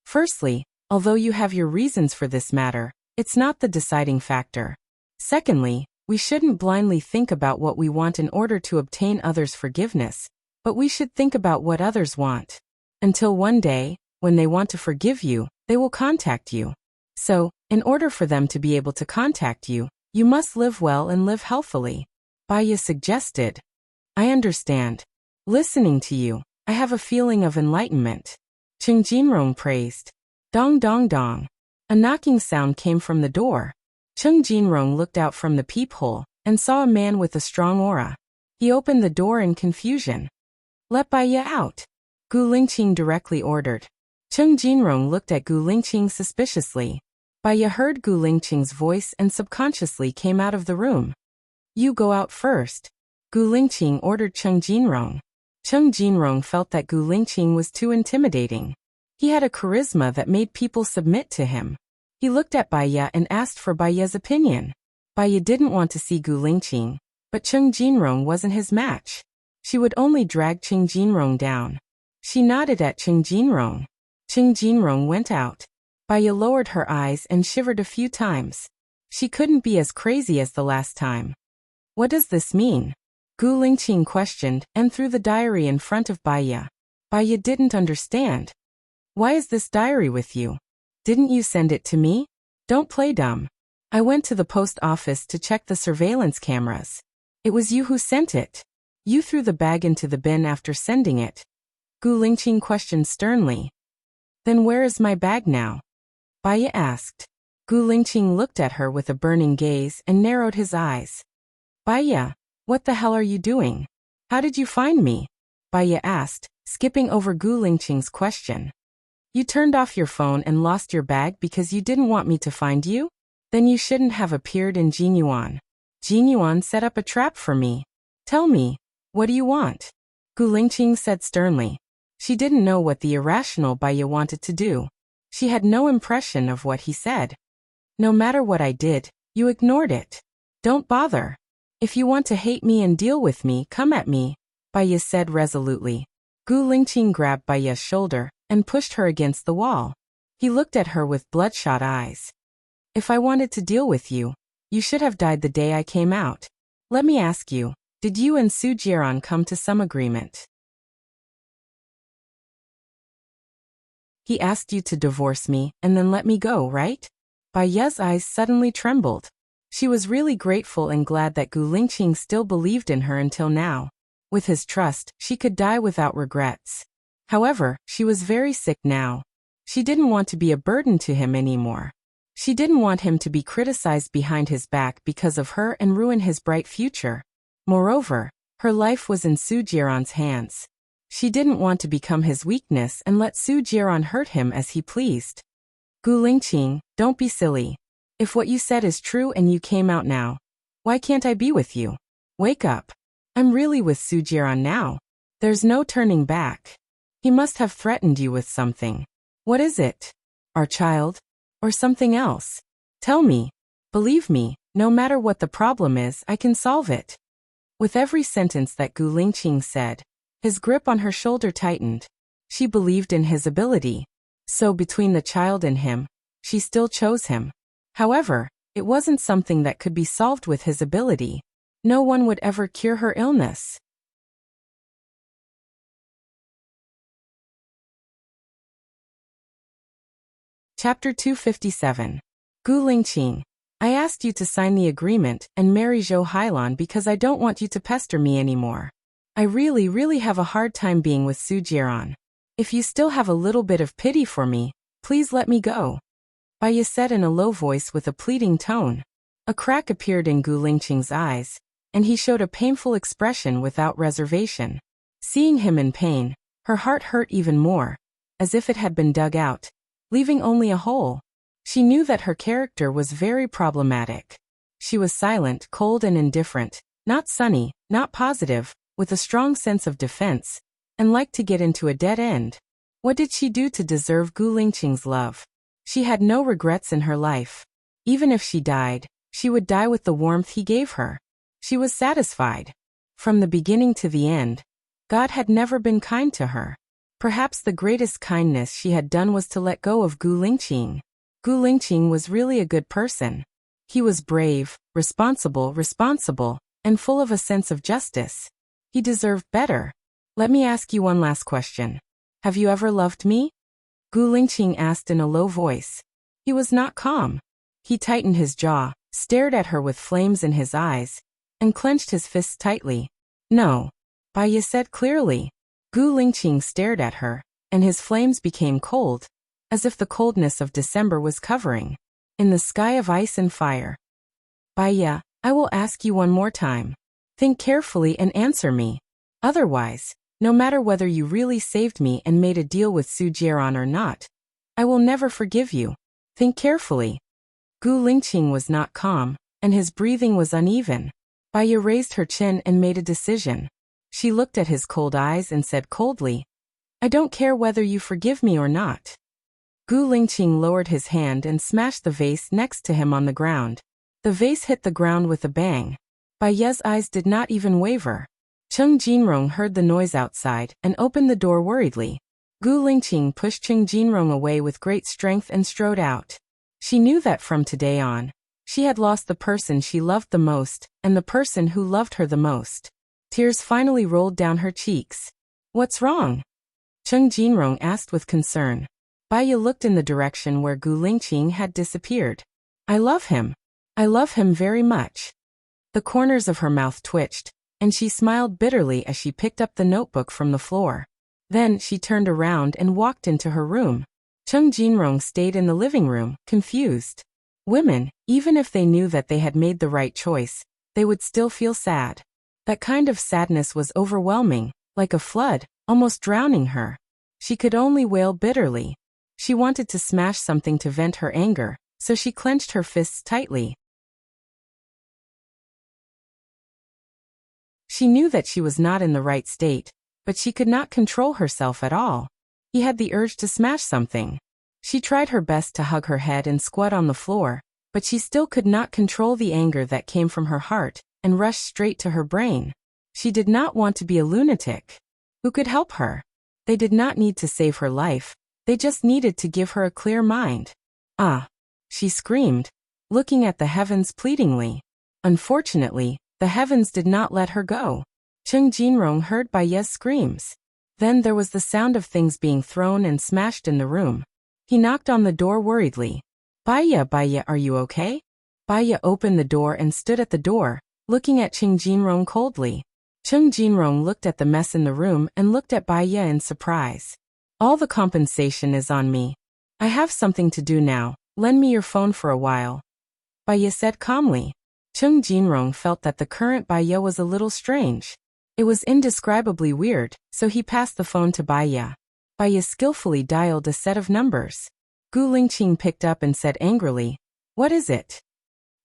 Firstly, although you have your reasons for this matter, it's not the deciding factor. Secondly, we shouldn't blindly think about what we want in order to obtain others' forgiveness, but we should think about what others want. Until one day, when they want to forgive you, they will contact you. So, in order for them to be able to contact you, you must live well and live healthily. Baya suggested. I understand. Listening to you, I have a feeling of enlightenment. Chung Jinrong praised. Dong dong dong. A knocking sound came from the door. Chung Jinrong looked out from the peephole and saw a man with a strong aura. He opened the door in confusion. Let Baya out. Gu Lingqing directly ordered. Chung Jinrong looked at Gu Lingqing suspiciously. Baya heard Gu Lingqing's voice and subconsciously came out of the room. You go out first. Gu Lingqing ordered Chung Jinrong. Chung Jinrong felt that Gu Lingqing was too intimidating. He had a charisma that made people submit to him. He looked at Baya and asked for Baya's opinion. Baya didn't want to see Gu Lingqing, but Chung Jinrong wasn't his match. She would only drag Chung Jinrong down. She nodded at Chung Jinrong. Chung Jinrong went out. Baya lowered her eyes and shivered a few times. She couldn't be as crazy as the last time. What does this mean? Gu Lingqing questioned and threw the diary in front of Baya. Baya didn't understand. Why is this diary with you? Didn't you send it to me? Don't play dumb. I went to the post office to check the surveillance cameras. It was you who sent it. You threw the bag into the bin after sending it. Gu Lingqing questioned sternly. Then where is my bag now? Baya asked. Gu Lingqing looked at her with a burning gaze and narrowed his eyes. Baya, what the hell are you doing? How did you find me? Baya asked, skipping over Gu Lingqing's question. You turned off your phone and lost your bag because you didn't want me to find you? Then you shouldn't have appeared in Jinyuan. Jinyuan set up a trap for me. Tell me, what do you want? Gu Lingqing said sternly. She didn't know what the irrational Baya wanted to do. She had no impression of what he said. No matter what I did, you ignored it. Don't bother. If you want to hate me and deal with me, come at me, Baya said resolutely. Gu Lingqing grabbed Baya's shoulder and pushed her against the wall. He looked at her with bloodshot eyes. If I wanted to deal with you, you should have died the day I came out. Let me ask you, did you and Su Jieran come to some agreement? He asked you to divorce me and then let me go, right? Baya's eyes suddenly trembled. She was really grateful and glad that Gu Lingqing still believed in her until now. With his trust, she could die without regrets. However, she was very sick now. She didn't want to be a burden to him anymore. She didn't want him to be criticized behind his back because of her and ruin his bright future. Moreover, her life was in Su Jieran's hands. She didn't want to become his weakness and let Su Jieran hurt him as he pleased. Gu Lingqing, don't be silly. If what you said is true and you came out now, why can't I be with you? Wake up. I'm really with Su Jieran now. There's no turning back. He must have threatened you with something. What is it? Our child? Or something else? Tell me. Believe me, no matter what the problem is, I can solve it. With every sentence that Gu Lingqing said, his grip on her shoulder tightened. She believed in his ability. So between the child and him, she still chose him. However, it wasn't something that could be solved with his ability. No one would ever cure her illness. Chapter 257. Gu Lingqing. I asked you to sign the agreement and marry Zhou Hailan because I don't want you to pester me anymore. I really have a hard time being with Su Jiran. If you still have a little bit of pity for me, please let me go. Bai Ye said in a low voice with a pleading tone. A crack appeared in Gu Lingqing's eyes, and he showed a painful expression without reservation. Seeing him in pain, her heart hurt even more, as if it had been dug out, leaving only a hole. She knew that her character was very problematic. She was silent, cold and indifferent, not sunny, not positive, with a strong sense of defense, and liked to get into a dead end. What did she do to deserve Gu Lingqing's love? She had no regrets in her life. Even if she died, she would die with the warmth he gave her. She was satisfied. From the beginning to the end, God had never been kind to her. Perhaps the greatest kindness she had done was to let go of Gu Lingqing. Gu Lingqing was really a good person. He was brave, responsible, and full of a sense of justice. He deserved better. Let me ask you one last question. Have you ever loved me? Gu Lingqing asked in a low voice. He was not calm. He tightened his jaw, stared at her with flames in his eyes, and clenched his fists tightly. No. Bai Ye said clearly. Gu Lingqing stared at her, and his flames became cold, as if the coldness of December was covering. In the sky of ice and fire. Bai Ye, I will ask you one more time. Think carefully and answer me. Otherwise, no matter whether you really saved me and made a deal with Su Jiran or not, I will never forgive you. Think carefully. Gu Lingqing was not calm, and his breathing was uneven. Bai Ye raised her chin and made a decision. She looked at his cold eyes and said coldly, I don't care whether you forgive me or not. Gu Lingqing lowered his hand and smashed the vase next to him on the ground. The vase hit the ground with a bang. Bai Ye's eyes did not even waver. Cheng Jinrong heard the noise outside and opened the door worriedly. Gu Lingqing pushed Cheng Jinrong away with great strength and strode out. She knew that from today on, she had lost the person she loved the most and the person who loved her the most. Tears finally rolled down her cheeks. What's wrong? Cheng Jinrong asked with concern. Bai Ye looked in the direction where Gu Lingqing had disappeared. I love him. I love him very much. The corners of her mouth twitched, and she smiled bitterly as she picked up the notebook from the floor. Then she turned around and walked into her room. Cheng Jinrong stayed in the living room, confused. Women, even if they knew that they had made the right choice, they would still feel sad. That kind of sadness was overwhelming, like a flood, almost drowning her. She could only wail bitterly. She wanted to smash something to vent her anger, so she clenched her fists tightly. She knew that she was not in the right state, but she could not control herself at all. He had the urge to smash something. She tried her best to hug her head and squat on the floor, but she still could not control the anger that came from her heart and rushed straight to her brain. She did not want to be a lunatic. Who could help her? They did not need to save her life. They just needed to give her a clear mind. Ah! She screamed, looking at the heavens pleadingly. Unfortunately, the heavens did not let her go. Cheng Jinrong heard Bai Ye's screams. Then there was the sound of things being thrown and smashed in the room. He knocked on the door worriedly. Bai Ye, are you okay? Bai Ye opened the door and stood at the door, looking at Cheng Jinrong coldly. Cheng Jinrong looked at the mess in the room and looked at Bai Ye in surprise. All the compensation is on me. I have something to do now. Lend me your phone for a while. Bai Ye said calmly. Cheng Jinrong felt that the current Bai Ye was a little strange. It was indescribably weird, so he passed the phone to Bai Ye. Bai Ye skillfully dialed a set of numbers. Gu Lingqing picked up and said angrily, What is it?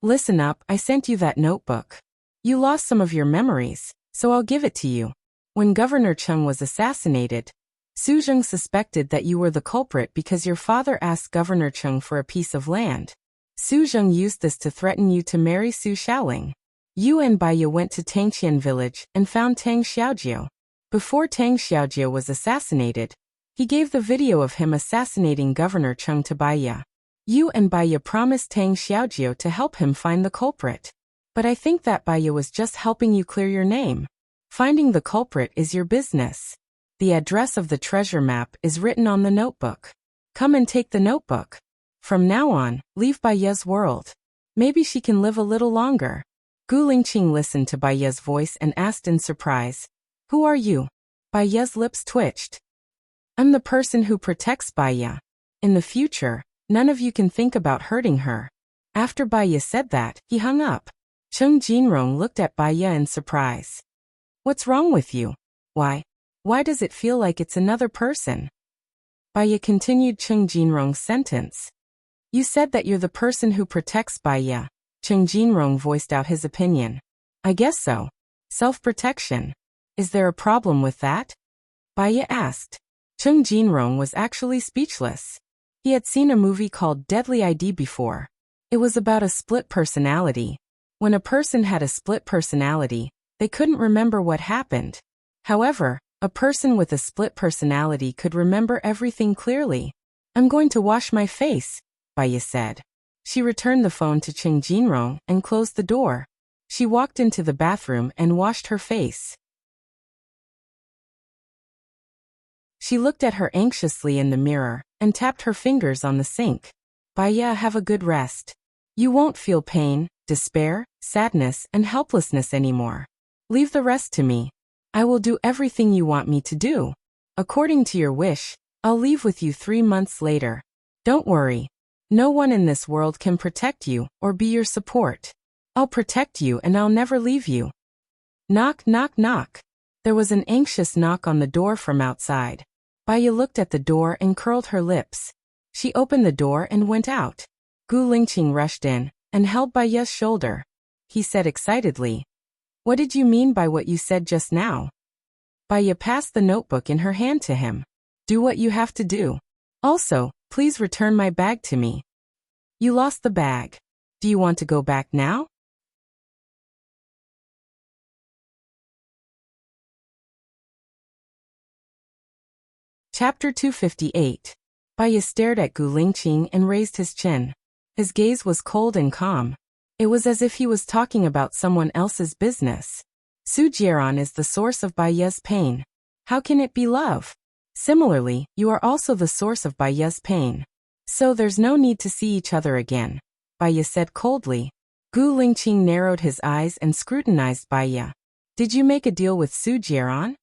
Listen up, I sent you that notebook. You lost some of your memories, so I'll give it to you. When Governor Cheng was assassinated, Su Zheng suspected that you were the culprit because your father asked Governor Cheng for a piece of land. Su Zheng used this to threaten you to marry Su Shaoling. You and Bai Ye went to Tangqian village and found Tang Xiaojiu. Before Tang Xiaojiu was assassinated, he gave the video of him assassinating Governor Cheng to Bai Ye. You and Bai Ye promised Tang Xiaojiu to help him find the culprit. But I think that Bai Ye was just helping you clear your name. Finding the culprit is your business. The address of the treasure map is written on the notebook. Come and take the notebook. From now on, leave Baiye's world. Maybe she can live a little longer. Gu Lingqing listened to Baiye's voice and asked in surprise, "Who are you?" Baiye's lips twitched. "I'm the person who protects Baiye. In the future, none of you can think about hurting her." After Baiye said that, he hung up. Cheng Jinrong looked at Baiye in surprise. "What's wrong with you? Why does it feel like it's another person?" Baiye continued Cheng Jinrong's sentence. "You said that you're the person who protects Baiye." Cheng Jinrong voiced out his opinion. "I guess so. Self-protection. Is there a problem with that?" Baiye asked. Cheng Jinrong was actually speechless. He had seen a movie called Deadly ID before. It was about a split personality. When a person had a split personality, they couldn't remember what happened. However, a person with a split personality could remember everything clearly. "I'm going to wash my face," Baiye said. She returned the phone to Cheng Jinrong and closed the door. She walked into the bathroom and washed her face. She looked at her anxiously in the mirror and tapped her fingers on the sink. "Baiye, have a good rest. You won't feel pain, despair, sadness, and helplessness anymore. Leave the rest to me. I will do everything you want me to do. According to your wish, I'll leave with you 3 months later. Don't worry. No one in this world can protect you or be your support. I'll protect you and I'll never leave you." Knock, knock, knock. There was an anxious knock on the door from outside. Baiye looked at the door and curled her lips. She opened the door and went out. Gu Lingqing rushed in and held Baiye's shoulder. He said excitedly, "What did you mean by what you said just now?" Baiye passed the notebook in her hand to him. "Do what you have to do. Also, please return my bag to me." "You lost the bag. Do you want to go back now?" Chapter 258. Baiye stared at Gu Lingqing and raised his chin. His gaze was cold and calm. It was as if he was talking about someone else's business. "Su Jieran is the source of Baiye's pain. How can it be love? Similarly, you are also the source of Baiye's pain. So there's no need to see each other again," Baiye said coldly. Gu Lingqing narrowed his eyes and scrutinized Baiye. "Did you make a deal with Su Jieran?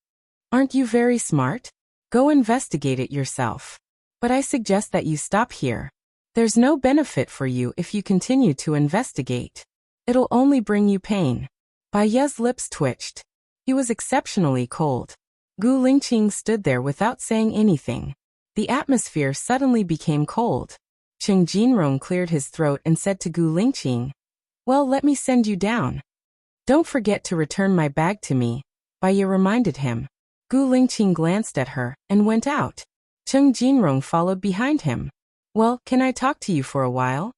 Aren't you very smart? Go investigate it yourself. But I suggest that you stop here. There's no benefit for you if you continue to investigate. It'll only bring you pain." Baiye's lips twitched. He was exceptionally cold. Gu Lingqing stood there without saying anything. The atmosphere suddenly became cold. Cheng Jinrong cleared his throat and said to Gu Lingqing, "Well, let me send you down." "Don't forget to return my bag to me," Baiye reminded him. Gu Lingqing glanced at her and went out. Cheng Jinrong followed behind him. "Well, can I talk to you for a while?"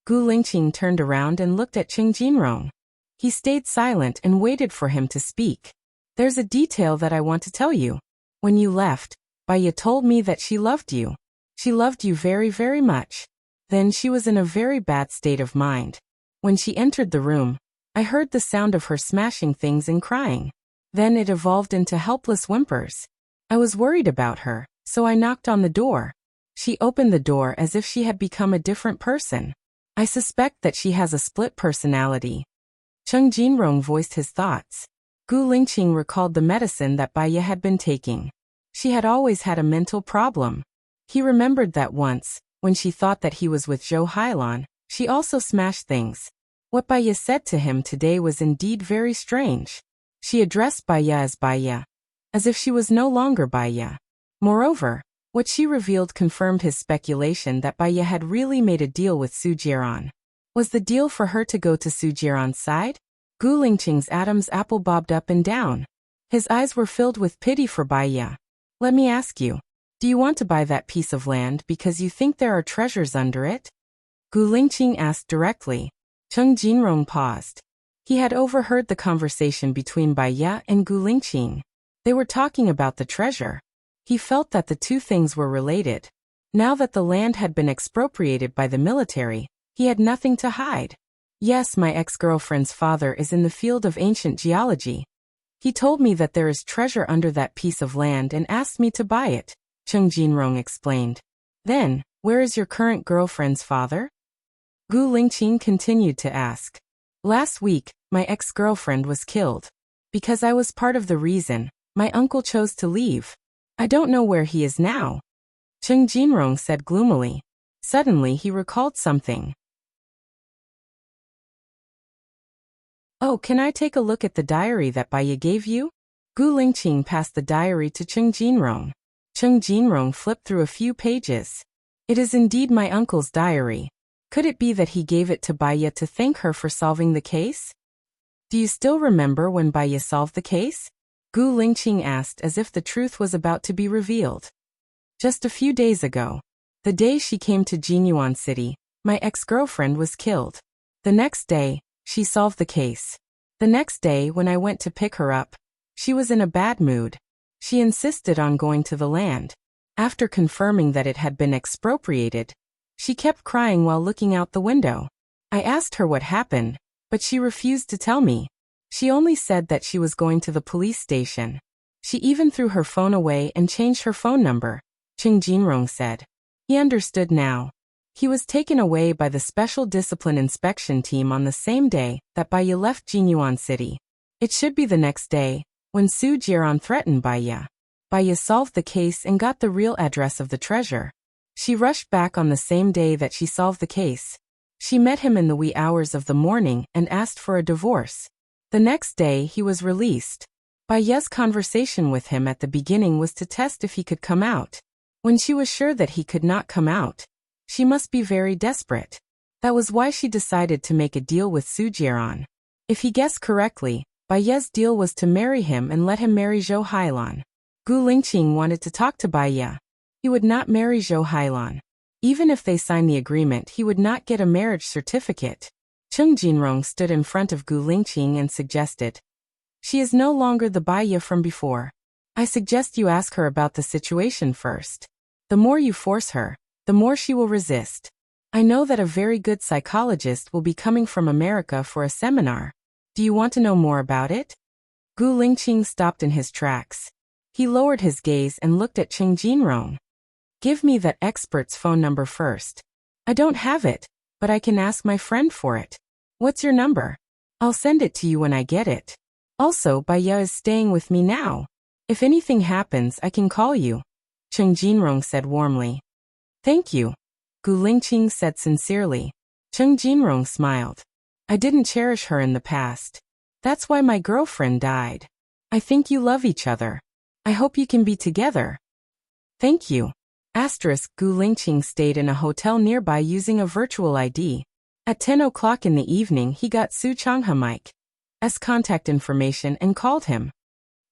Gu Lingqing turned around and looked at Cheng Jinrong. He stayed silent and waited for him to speak. "There's a detail that I want to tell you. When you left, Baiye told me that she loved you. She loved you very, very much. Then she was in a very bad state of mind. When she entered the room, I heard the sound of her smashing things and crying. Then it evolved into helpless whimpers. I was worried about her, so I knocked on the door. She opened the door as if she had become a different person. I suspect that she has a split personality." Cheng Jinrong voiced his thoughts. Gu Lingqing recalled the medicine that Baiye had been taking. She had always had a mental problem. He remembered that once, when she thought that he was with Zhou Hailan, she also smashed things. What Baiye said to him today was indeed very strange. She addressed Baiye as if she was no longer Baiye. Moreover, what she revealed confirmed his speculation that Baiye had really made a deal with Su Jieran. Was the deal for her to go to Su Jieran's side? Gu Lingqing's Adam's apple bobbed up and down. His eyes were filled with pity for Baiye. "Let me ask you, do you want to buy that piece of land because you think there are treasures under it?" Gu Lingqing asked directly. Cheng Jinrong paused. He had overheard the conversation between Baiye and Gu Lingqing. They were talking about the treasure. He felt that the two things were related. Now that the land had been expropriated by the military, he had nothing to hide. "Yes, my ex-girlfriend's father is in the field of ancient geology. He told me that there is treasure under that piece of land and asked me to buy it," Cheng Jinrong explained. Then, Where is your current girlfriend's father? Gu Lingqing continued to ask. Last week, my ex-girlfriend was killed. Because I was part of the reason, my uncle chose to leave. I don't know where he is now. Cheng Jinrong said gloomily. Suddenly he recalled something. Oh, can I take a look at the diary that Baiya gave you? Gu Lingqing passed the diary to Cheng Jinrong. Cheng Jinrong flipped through a few pages. It is indeed my uncle's diary. Could it be that he gave it to Baiya to thank her for solving the case? Do you still remember when Baiya solved the case? Gu Lingqing asked as if the truth was about to be revealed. Just a few days ago. The day she came to Jinyuan City, my ex-girlfriend was killed. The next day, she solved the case. The next day when I went to pick her up, she was in a bad mood. She insisted on going to the land. After confirming that it had been expropriated, she kept crying while looking out the window. I asked her what happened, but she refused to tell me. She only said that she was going to the police station. She even threw her phone away and changed her phone number, Cheng Jinrong said. He understood now. He was taken away by the Special Discipline Inspection Team on the same day that Baiya left Jinyuan City. It should be the next day, when Su Jiran threatened Baiya. Baiya solved the case and got the real address of the treasure. She rushed back on the same day that she solved the case. She met him in the wee hours of the morning and asked for a divorce. The next day he was released. Baiya's conversation with him at the beginning was to test if he could come out. When she was sure that he could not come out, she must be very desperate. That was why she decided to make a deal with Su Jiran. If he guessed correctly, Baiya's deal was to marry him and let him marry Zhou Hailan. Gu Lingqing wanted to talk to Baiya. He would not marry Zhou Hailan. Even if they signed the agreement, he would not get a marriage certificate. Cheng Jinrong stood in front of Gu Lingqing and suggested. She is no longer the Baiya from before. I suggest you ask her about the situation first. The more you force her, the more she will resist. I know that a very good psychologist will be coming from America for a seminar. Do you want to know more about it? Gu Lingqing stopped in his tracks. He lowered his gaze and looked at Cheng Jinrong. Give me that expert's phone number first. I don't have it, but I can ask my friend for it. What's your number? I'll send it to you when I get it. Also, Baiya is staying with me now. If anything happens, I can call you. Cheng Jinrong said warmly. Thank you. Gu Lingqing said sincerely. Cheng Jinrong smiled. I didn't cherish her in the past. That's why my girlfriend died. I think you love each other. I hope you can be together. Thank you. Asterisk Gu Lingqing stayed in a hotel nearby using a virtual ID. At 10 o'clock in the evening he got Su Changha Mike's contact information and called him.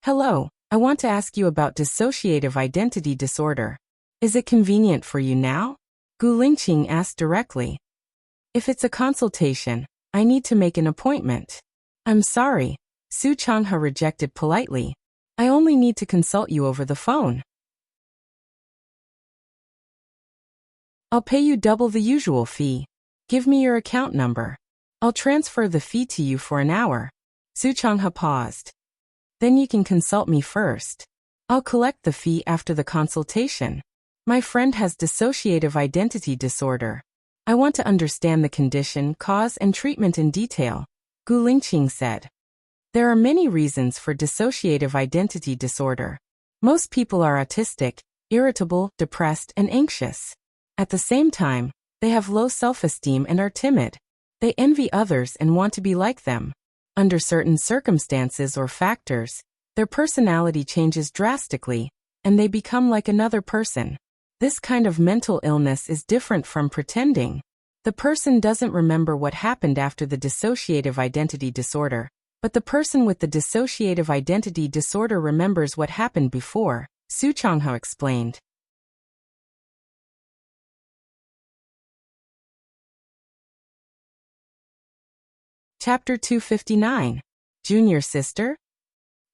Hello, I want to ask you about dissociative identity disorder. Is it convenient for you now? Gu Lingqing asked directly. If it's a consultation, I need to make an appointment. I'm sorry, Su Changha rejected politely. I only need to consult you over the phone. I'll pay you double the usual fee. Give me your account number. I'll transfer the fee to you for an hour. Su Changha paused. Then you can consult me first. I'll collect the fee after the consultation. My friend has dissociative identity disorder. I want to understand the condition, cause, and treatment in detail, Gu Lingqing said. There are many reasons for dissociative identity disorder. Most people are autistic, irritable, depressed, and anxious. At the same time, they have low self-esteem and are timid. They envy others and want to be like them. Under certain circumstances or factors, their personality changes drastically, and they become like another person. This kind of mental illness is different from pretending. The person doesn't remember what happened after the dissociative identity disorder, but the person with the dissociative identity disorder remembers what happened before, Su Changha explained. Chapter 259. Junior Sister?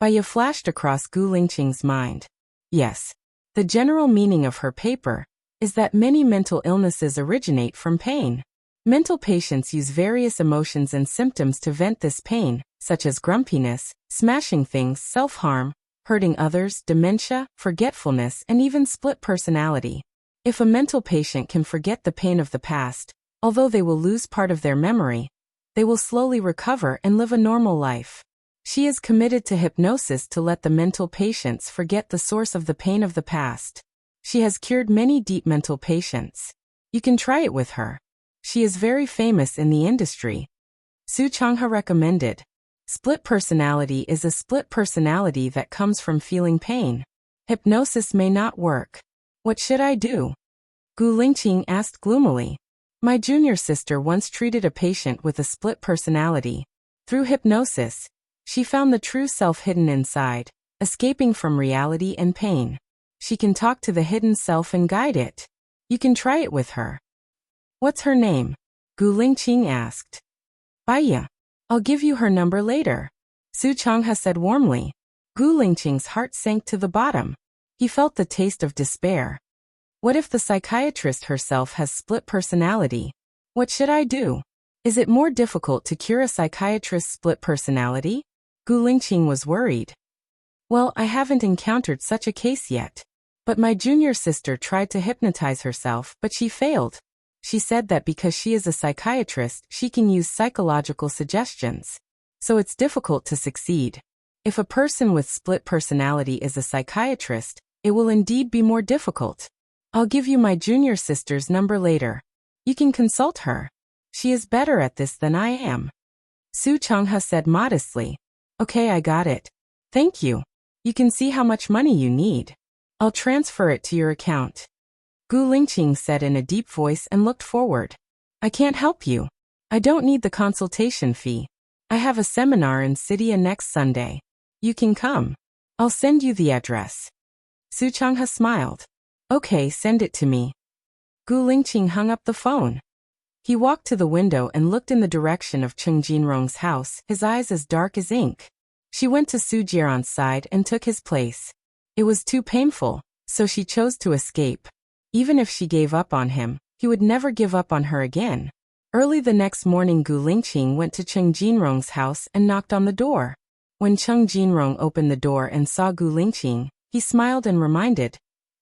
Baiya flashed across Gu Lingqing's mind. Yes. The general meaning of her paper is that many mental illnesses originate from pain. Mental patients use various emotions and symptoms to vent this pain, such as grumpiness, smashing things, self-harm, hurting others, dementia, forgetfulness, and even split personality. If a mental patient can forget the pain of the past, although they will lose part of their memory, they will slowly recover and live a normal life. She is committed to hypnosis to let the mental patients forget the source of the pain of the past. She has cured many deep mental patients. You can try it with her. She is very famous in the industry. Su Changha recommended. Split personality is a split personality that comes from feeling pain. Hypnosis may not work. What should I do? Gu Lingqing asked gloomily. My junior sister once treated a patient with a split personality. Through hypnosis, she found the true self hidden inside, escaping from reality and pain. She can talk to the hidden self and guide it. You can try it with her. What's her name? Gu Lingqing asked. Baya. I'll give you her number later. Su Changha said warmly. Gu Lingqing's heart sank to the bottom. He felt the taste of despair. What if the psychiatrist herself has split personality? What should I do? Is it more difficult to cure a psychiatrist's split personality? Gu Lingqing was worried. Well, I haven't encountered such a case yet. But my junior sister tried to hypnotize herself, but she failed. She said that because she is a psychiatrist, she can use psychological suggestions. So it's difficult to succeed. If a person with split personality is a psychiatrist, it will indeed be more difficult. I'll give you my junior sister's number later. You can consult her. She is better at this than I am. Su Changha said modestly. Okay, I got it. Thank you. You can see how much money you need. I'll transfer it to your account. Gu Lingqing said in a deep voice and looked forward. I can't help you. I don't need the consultation fee. I have a seminar in City next Sunday. You can come. I'll send you the address. Su Changha smiled. Okay, send it to me. Gu Lingqing hung up the phone. He walked to the window and looked in the direction of Cheng Jinrong's house, his eyes as dark as ink. She went to Su Jiaran's side and took his place. It was too painful, so she chose to escape. Even if she gave up on him, he would never give up on her again. Early the next morning, Gu Lingqing went to Cheng Jinrong's house and knocked on the door. When Cheng Jinrong opened the door and saw Gu Lingqing, he smiled and reminded,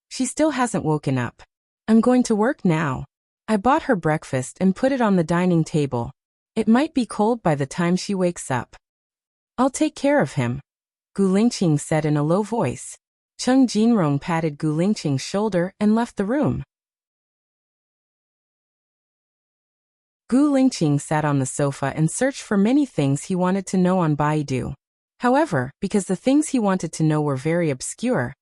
she still hasn't woken up. I'm going to work now. I bought her breakfast and put it on the dining table. It might be cold by the time she wakes up. I'll take care of him, Gu Lingqing said in a low voice. Cheng Jinrong patted Gu Lingqing's shoulder and left the room. Gu Lingqing sat on the sofa and searched for many things he wanted to know on Baidu. However, because the things he wanted to know were very obscure,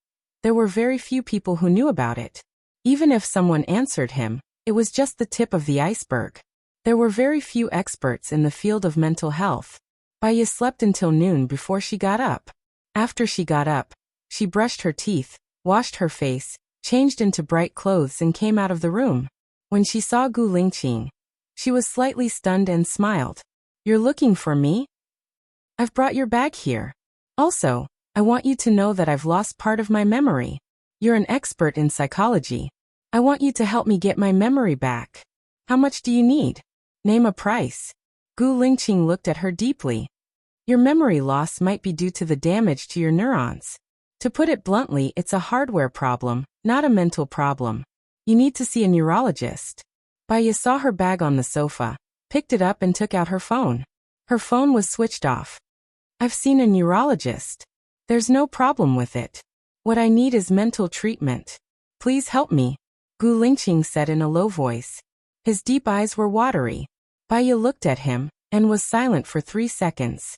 there were very few people who knew about it. Even if someone answered him, it was just the tip of the iceberg. There were very few experts in the field of mental health. Baya slept until noon before she got up. After she got up, she brushed her teeth, washed her face, changed into bright clothes and came out of the room. When she saw Gu Lingqing, she was slightly stunned and smiled. You're looking for me? I've brought your bag here. Also, I want you to know that I've lost part of my memory. You're an expert in psychology. I want you to help me get my memory back. How much do you need? Name a price. Gu Lingqing looked at her deeply. Your memory loss might be due to the damage to your neurons. To put it bluntly, it's a hardware problem, not a mental problem. You need to see a neurologist. Baya saw her bag on the sofa, picked it up and took out her phone. Her phone was switched off. I've seen a neurologist. There's no problem with it. What I need is mental treatment. Please help me, Gu Lingqing said in a low voice. His deep eyes were watery. Baya looked at him and was silent for 3 seconds.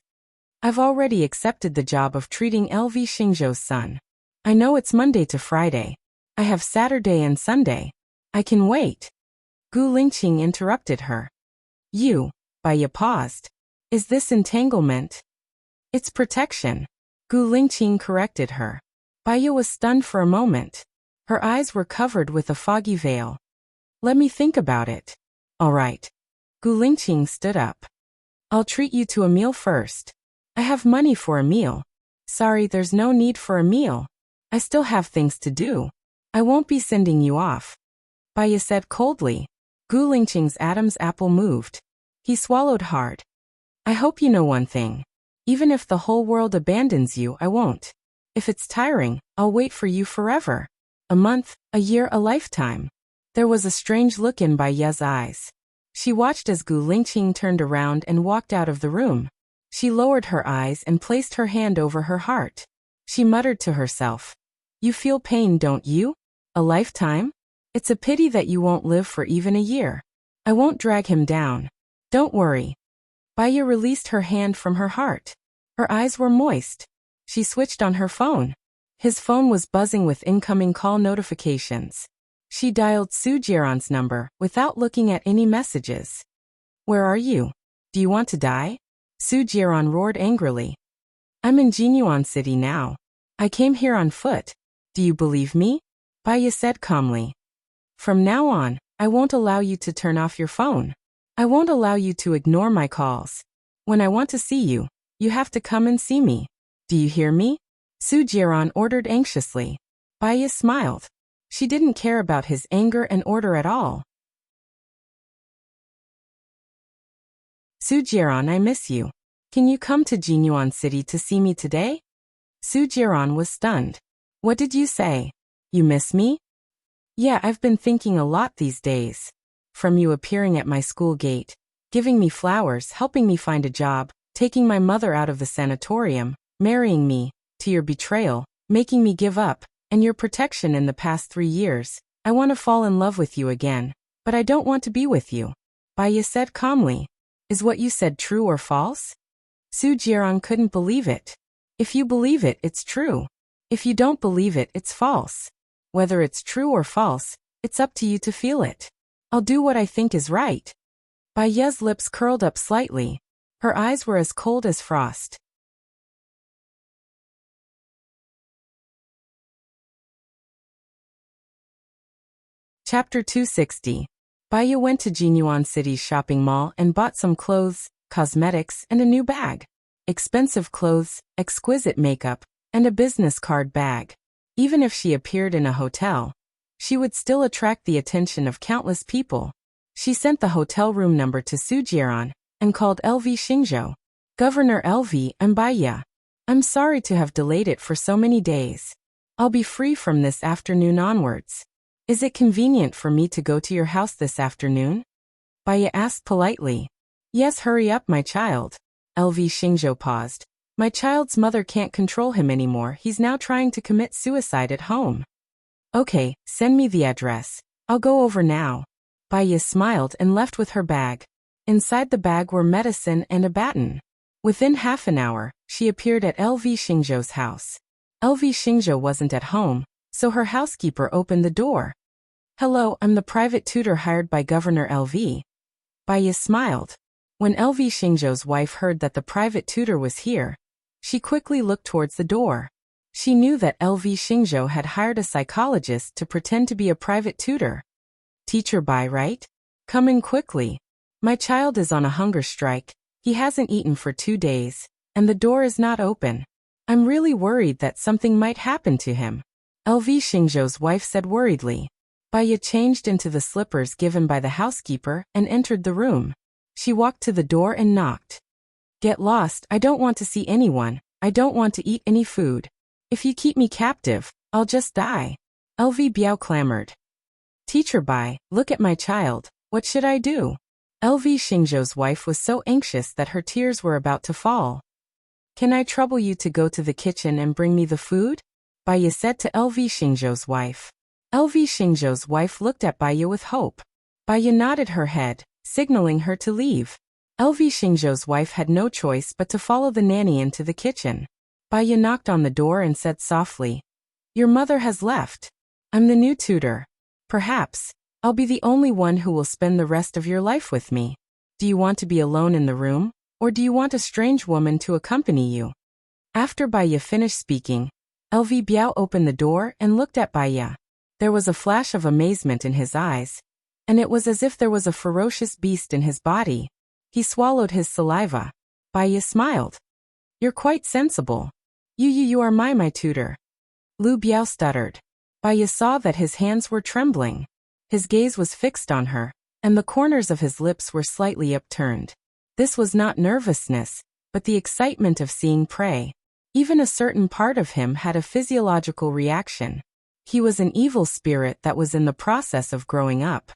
I've already accepted the job of treating LV Xingzhou's son. I know it's Monday to Friday. I have Saturday and Sunday. I can wait. Gu Lingqing interrupted her. You, Baya paused. Is this entanglement? It's protection. Gu Lingqing corrected her. Baya was stunned for a moment. Her eyes were covered with a foggy veil. Let me think about it. All right. Gu Lingqing stood up. I'll treat you to a meal first. I have money for a meal. Sorry, there's no need for a meal. I still have things to do. I won't be sending you off. Baya said coldly. Gu Lingqing's Adam's apple moved. He swallowed hard. I hope you know one thing. Even if the whole world abandons you, I won't. If it's tiring, I'll wait for you forever. A month, a year, a lifetime. There was a strange look in Bai Ye's eyes. She watched as Gu Lingqing turned around and walked out of the room. She lowered her eyes and placed her hand over her heart. She muttered to herself, "You feel pain, don't you? A lifetime? It's a pity that you won't live for even a year. I won't drag him down. Don't worry." Baya released her hand from her heart. Her eyes were moist. She switched on her phone. His phone was buzzing with incoming call notifications. She dialed Su Jiaran's number without looking at any messages. "Where are you? Do you want to die?" Su Jiaran roared angrily. "I'm in Jinyuan City now. I came here on foot. Do you believe me?" Baya said calmly. "From now on, I won't allow you to turn off your phone. I won't allow you to ignore my calls. When I want to see you, you have to come and see me. Do you hear me?" Su Jiaran ordered anxiously. Baya smiled. She didn't care about his anger and order at all. "Su Jiaran, I miss you. Can you come to Jinyuan City to see me today?" Su Jiaran was stunned. "What did you say? You miss me?" "Yeah, I've been thinking a lot these days. From you appearing at my school gate, giving me flowers, helping me find a job, taking my mother out of the sanatorium, marrying me, to your betrayal, making me give up, and your protection in the past 3 years, I want to fall in love with you again, but I don't want to be with you." Baya said calmly. "Is what you said true or false?" Su Jiaran couldn't believe it. "If you believe it, it's true. If you don't believe it, it's false. Whether it's true or false, it's up to you to feel it. I'll do what I think is right." Baya's lips curled up slightly. Her eyes were as cold as frost. Chapter 260. Baya went to Jinyuan City's shopping mall and bought some clothes, cosmetics, and a new bag. Expensive clothes, exquisite makeup, and a business card bag. Even if she appeared in a hotel, she would still attract the attention of countless people. She sent the hotel room number to Su Jiaran and called LV Xingzhou. "Governor LV, I'm Baya. I'm sorry to have delayed it for so many days. I'll be free from this afternoon onwards. Is it convenient for me to go to your house this afternoon?" Baya asked politely. "Yes, hurry up, my child." LV Xingzhou paused. "My child's mother can't control him anymore. He's now trying to commit suicide at home." "Okay, send me the address. I'll go over now." Baya smiled and left with her bag. Inside the bag were medicine and a baton. Within half an hour, she appeared at LV Xingzhou's house. LV Xingzhou wasn't at home, so her housekeeper opened the door. "Hello, I'm the private tutor hired by Governor LV." Baya smiled. When LV Xingzhou's wife heard that the private tutor was here, she quickly looked towards the door. She knew that LV Xingzhou had hired a psychologist to pretend to be a private tutor. "Teacher Bai, right? Come in quickly. My child is on a hunger strike. He hasn't eaten for 2 days, and the door is not open. I'm really worried that something might happen to him," LV Xingzhou's wife said worriedly. Baya changed into the slippers given by the housekeeper and entered the room. She walked to the door and knocked. "Get lost, I don't want to see anyone. I don't want to eat any food. If you keep me captive, I'll just die," LV Biao clamored. "Teacher Bai, look at my child. What should I do?" LV Xingzhou's wife was so anxious that her tears were about to fall. "Can I trouble you to go to the kitchen and bring me the food?" Baya said to LV Xingzhou's wife. LV Xingzhou's wife looked at Baya with hope. Baya nodded her head, signaling her to leave. LV Xingzhou's wife had no choice but to follow the nanny into the kitchen. Baya knocked on the door and said softly, "Your mother has left. I'm the new tutor. Perhaps I'll be the only one who will spend the rest of your life with me. Do you want to be alone in the room, or do you want a strange woman to accompany you?" After Baya finished speaking, LV Biao opened the door and looked at Baya. There was a flash of amazement in his eyes, and it was as if there was a ferocious beast in his body. He swallowed his saliva. Baya smiled. "You're quite sensible. You are my tutor." Lu Biao stuttered. Baya saw that his hands were trembling. His gaze was fixed on her, and the corners of his lips were slightly upturned. This was not nervousness, but the excitement of seeing prey. Even a certain part of him had a physiological reaction. He was an evil spirit that was in the process of growing up.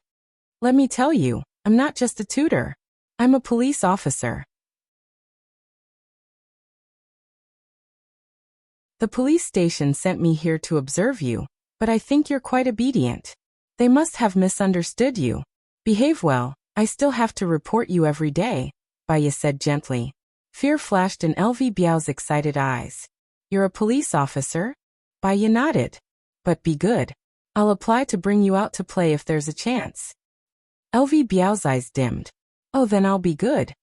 Let me tell you, I'm not just a tutor. I'm a police officer. The police station sent me here to observe you, but I think you're quite obedient. They must have misunderstood you. Behave well, I still have to report you every day, Baya said gently. Fear flashed in LV Biao's excited eyes. You're a police officer? Baya nodded. But be good. I'll apply to bring you out to play if there's a chance. LV Biao's eyes dimmed. Oh, then I'll be good.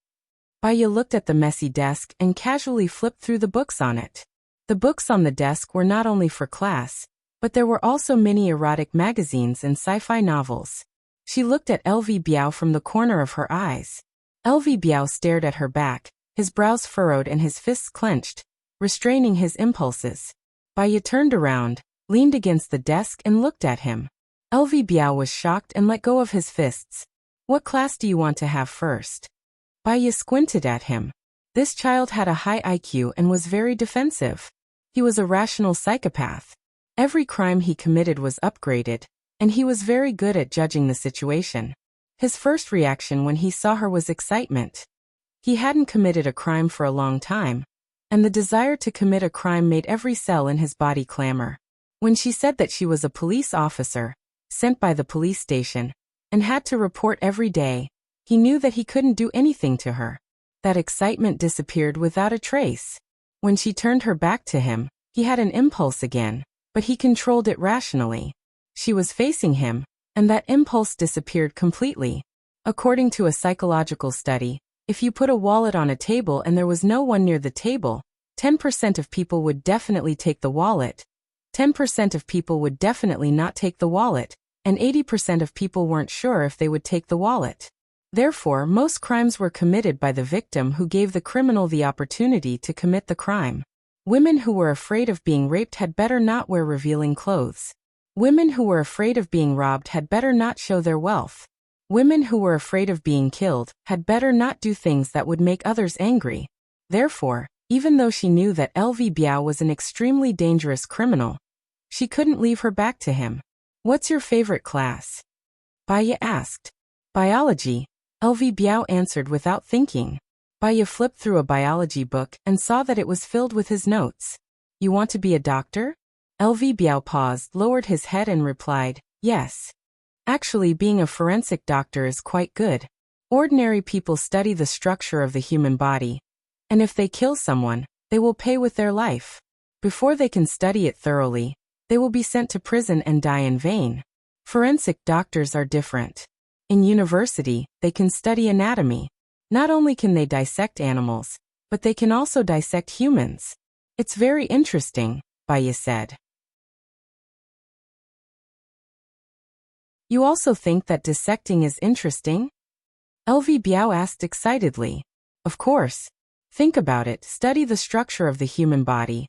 Baya looked at the messy desk and casually flipped through the books on it. The books on the desk were not only for class, but there were also many erotic magazines and sci-fi novels. She looked at LV Biao from the corner of her eyes. LV Biao stared at her back, his brows furrowed and his fists clenched, restraining his impulses. Baya turned around, leaned against the desk and looked at him. LV Biao was shocked and let go of his fists. What class do you want to have first? Baya squinted at him. This child had a high IQ and was very defensive. He was a rational psychopath. Every crime he committed was upgraded, and he was very good at judging the situation. His first reaction when he saw her was excitement. He hadn't committed a crime for a long time, and the desire to commit a crime made every cell in his body clamor. When she said that she was a police officer, sent by the police station, and had to report every day, he knew that he couldn't do anything to her. That excitement disappeared without a trace. When she turned her back to him, he had an impulse again, but he controlled it rationally. She was facing him, and that impulse disappeared completely. According to a psychological study, if you put a wallet on a table and there was no one near the table, 10% of people would definitely take the wallet, 10% of people would definitely not take the wallet, and 80% of people weren't sure if they would take the wallet. Therefore, most crimes were committed by the victim who gave the criminal the opportunity to commit the crime. Women who were afraid of being raped had better not wear revealing clothes. Women who were afraid of being robbed had better not show their wealth. Women who were afraid of being killed had better not do things that would make others angry. Therefore, even though she knew that LV Biao was an extremely dangerous criminal, she couldn't leave her back to him. What's your favorite class? Baya asked. Biology, LV Biao answered without thinking. Baya flipped through a biology book and saw that it was filled with his notes. You want to be a doctor? LV Biao paused, lowered his head and replied, yes. Actually, being a forensic doctor is quite good. Ordinary people study the structure of the human body, and if they kill someone, they will pay with their life. Before they can study it thoroughly, they will be sent to prison and die in vain. Forensic doctors are different. In university, they can study anatomy. Not only can they dissect animals, but they can also dissect humans. It's very interesting, Baya said. You also think that dissecting is interesting? LV Biao asked excitedly. Of course. Think about it, study the structure of the human body,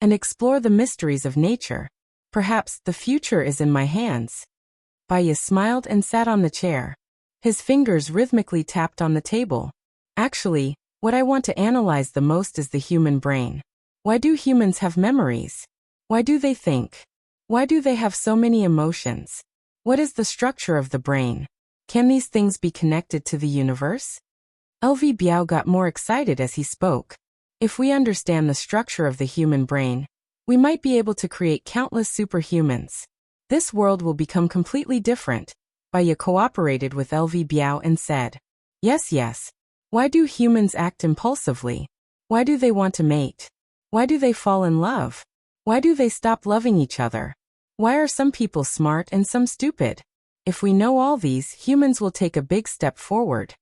and explore the mysteries of nature. Perhaps the future is in my hands. Baya smiled and sat on the chair. His fingers rhythmically tapped on the table. Actually, what I want to analyze the most is the human brain. Why do humans have memories? Why do they think? Why do they have so many emotions? What is the structure of the brain? Can these things be connected to the universe? LV Biao got more excited as he spoke. If we understand the structure of the human brain, we might be able to create countless superhumans. This world will become completely different. Baya cooperated with LV Biao and said, yes. Why do humans act impulsively? Why do they want to mate? Why do they fall in love? Why do they stop loving each other? Why are some people smart and some stupid? If we know all these, humans will take a big step forward.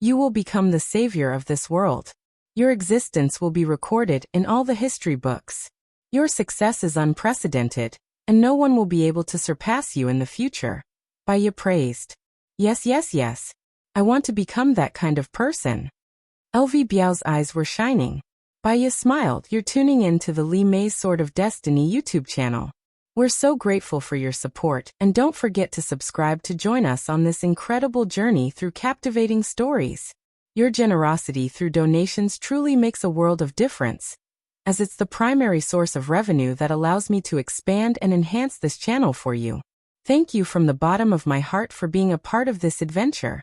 You will become the savior of this world. Your existence will be recorded in all the history books. Your success is unprecedented, and no one will be able to surpass you in the future. Baya praised. Yes. I want to become that kind of person. LV Biao's eyes were shining. Baya smiled. You're tuning in to the Li Mei's Sword of Destiny YouTube channel. We're so grateful for your support, and don't forget to subscribe to join us on this incredible journey through captivating stories. Your generosity through donations truly makes a world of difference. as it's the primary source of revenue that allows me to expand and enhance this channel for you. Thank you from the bottom of my heart for being a part of this adventure.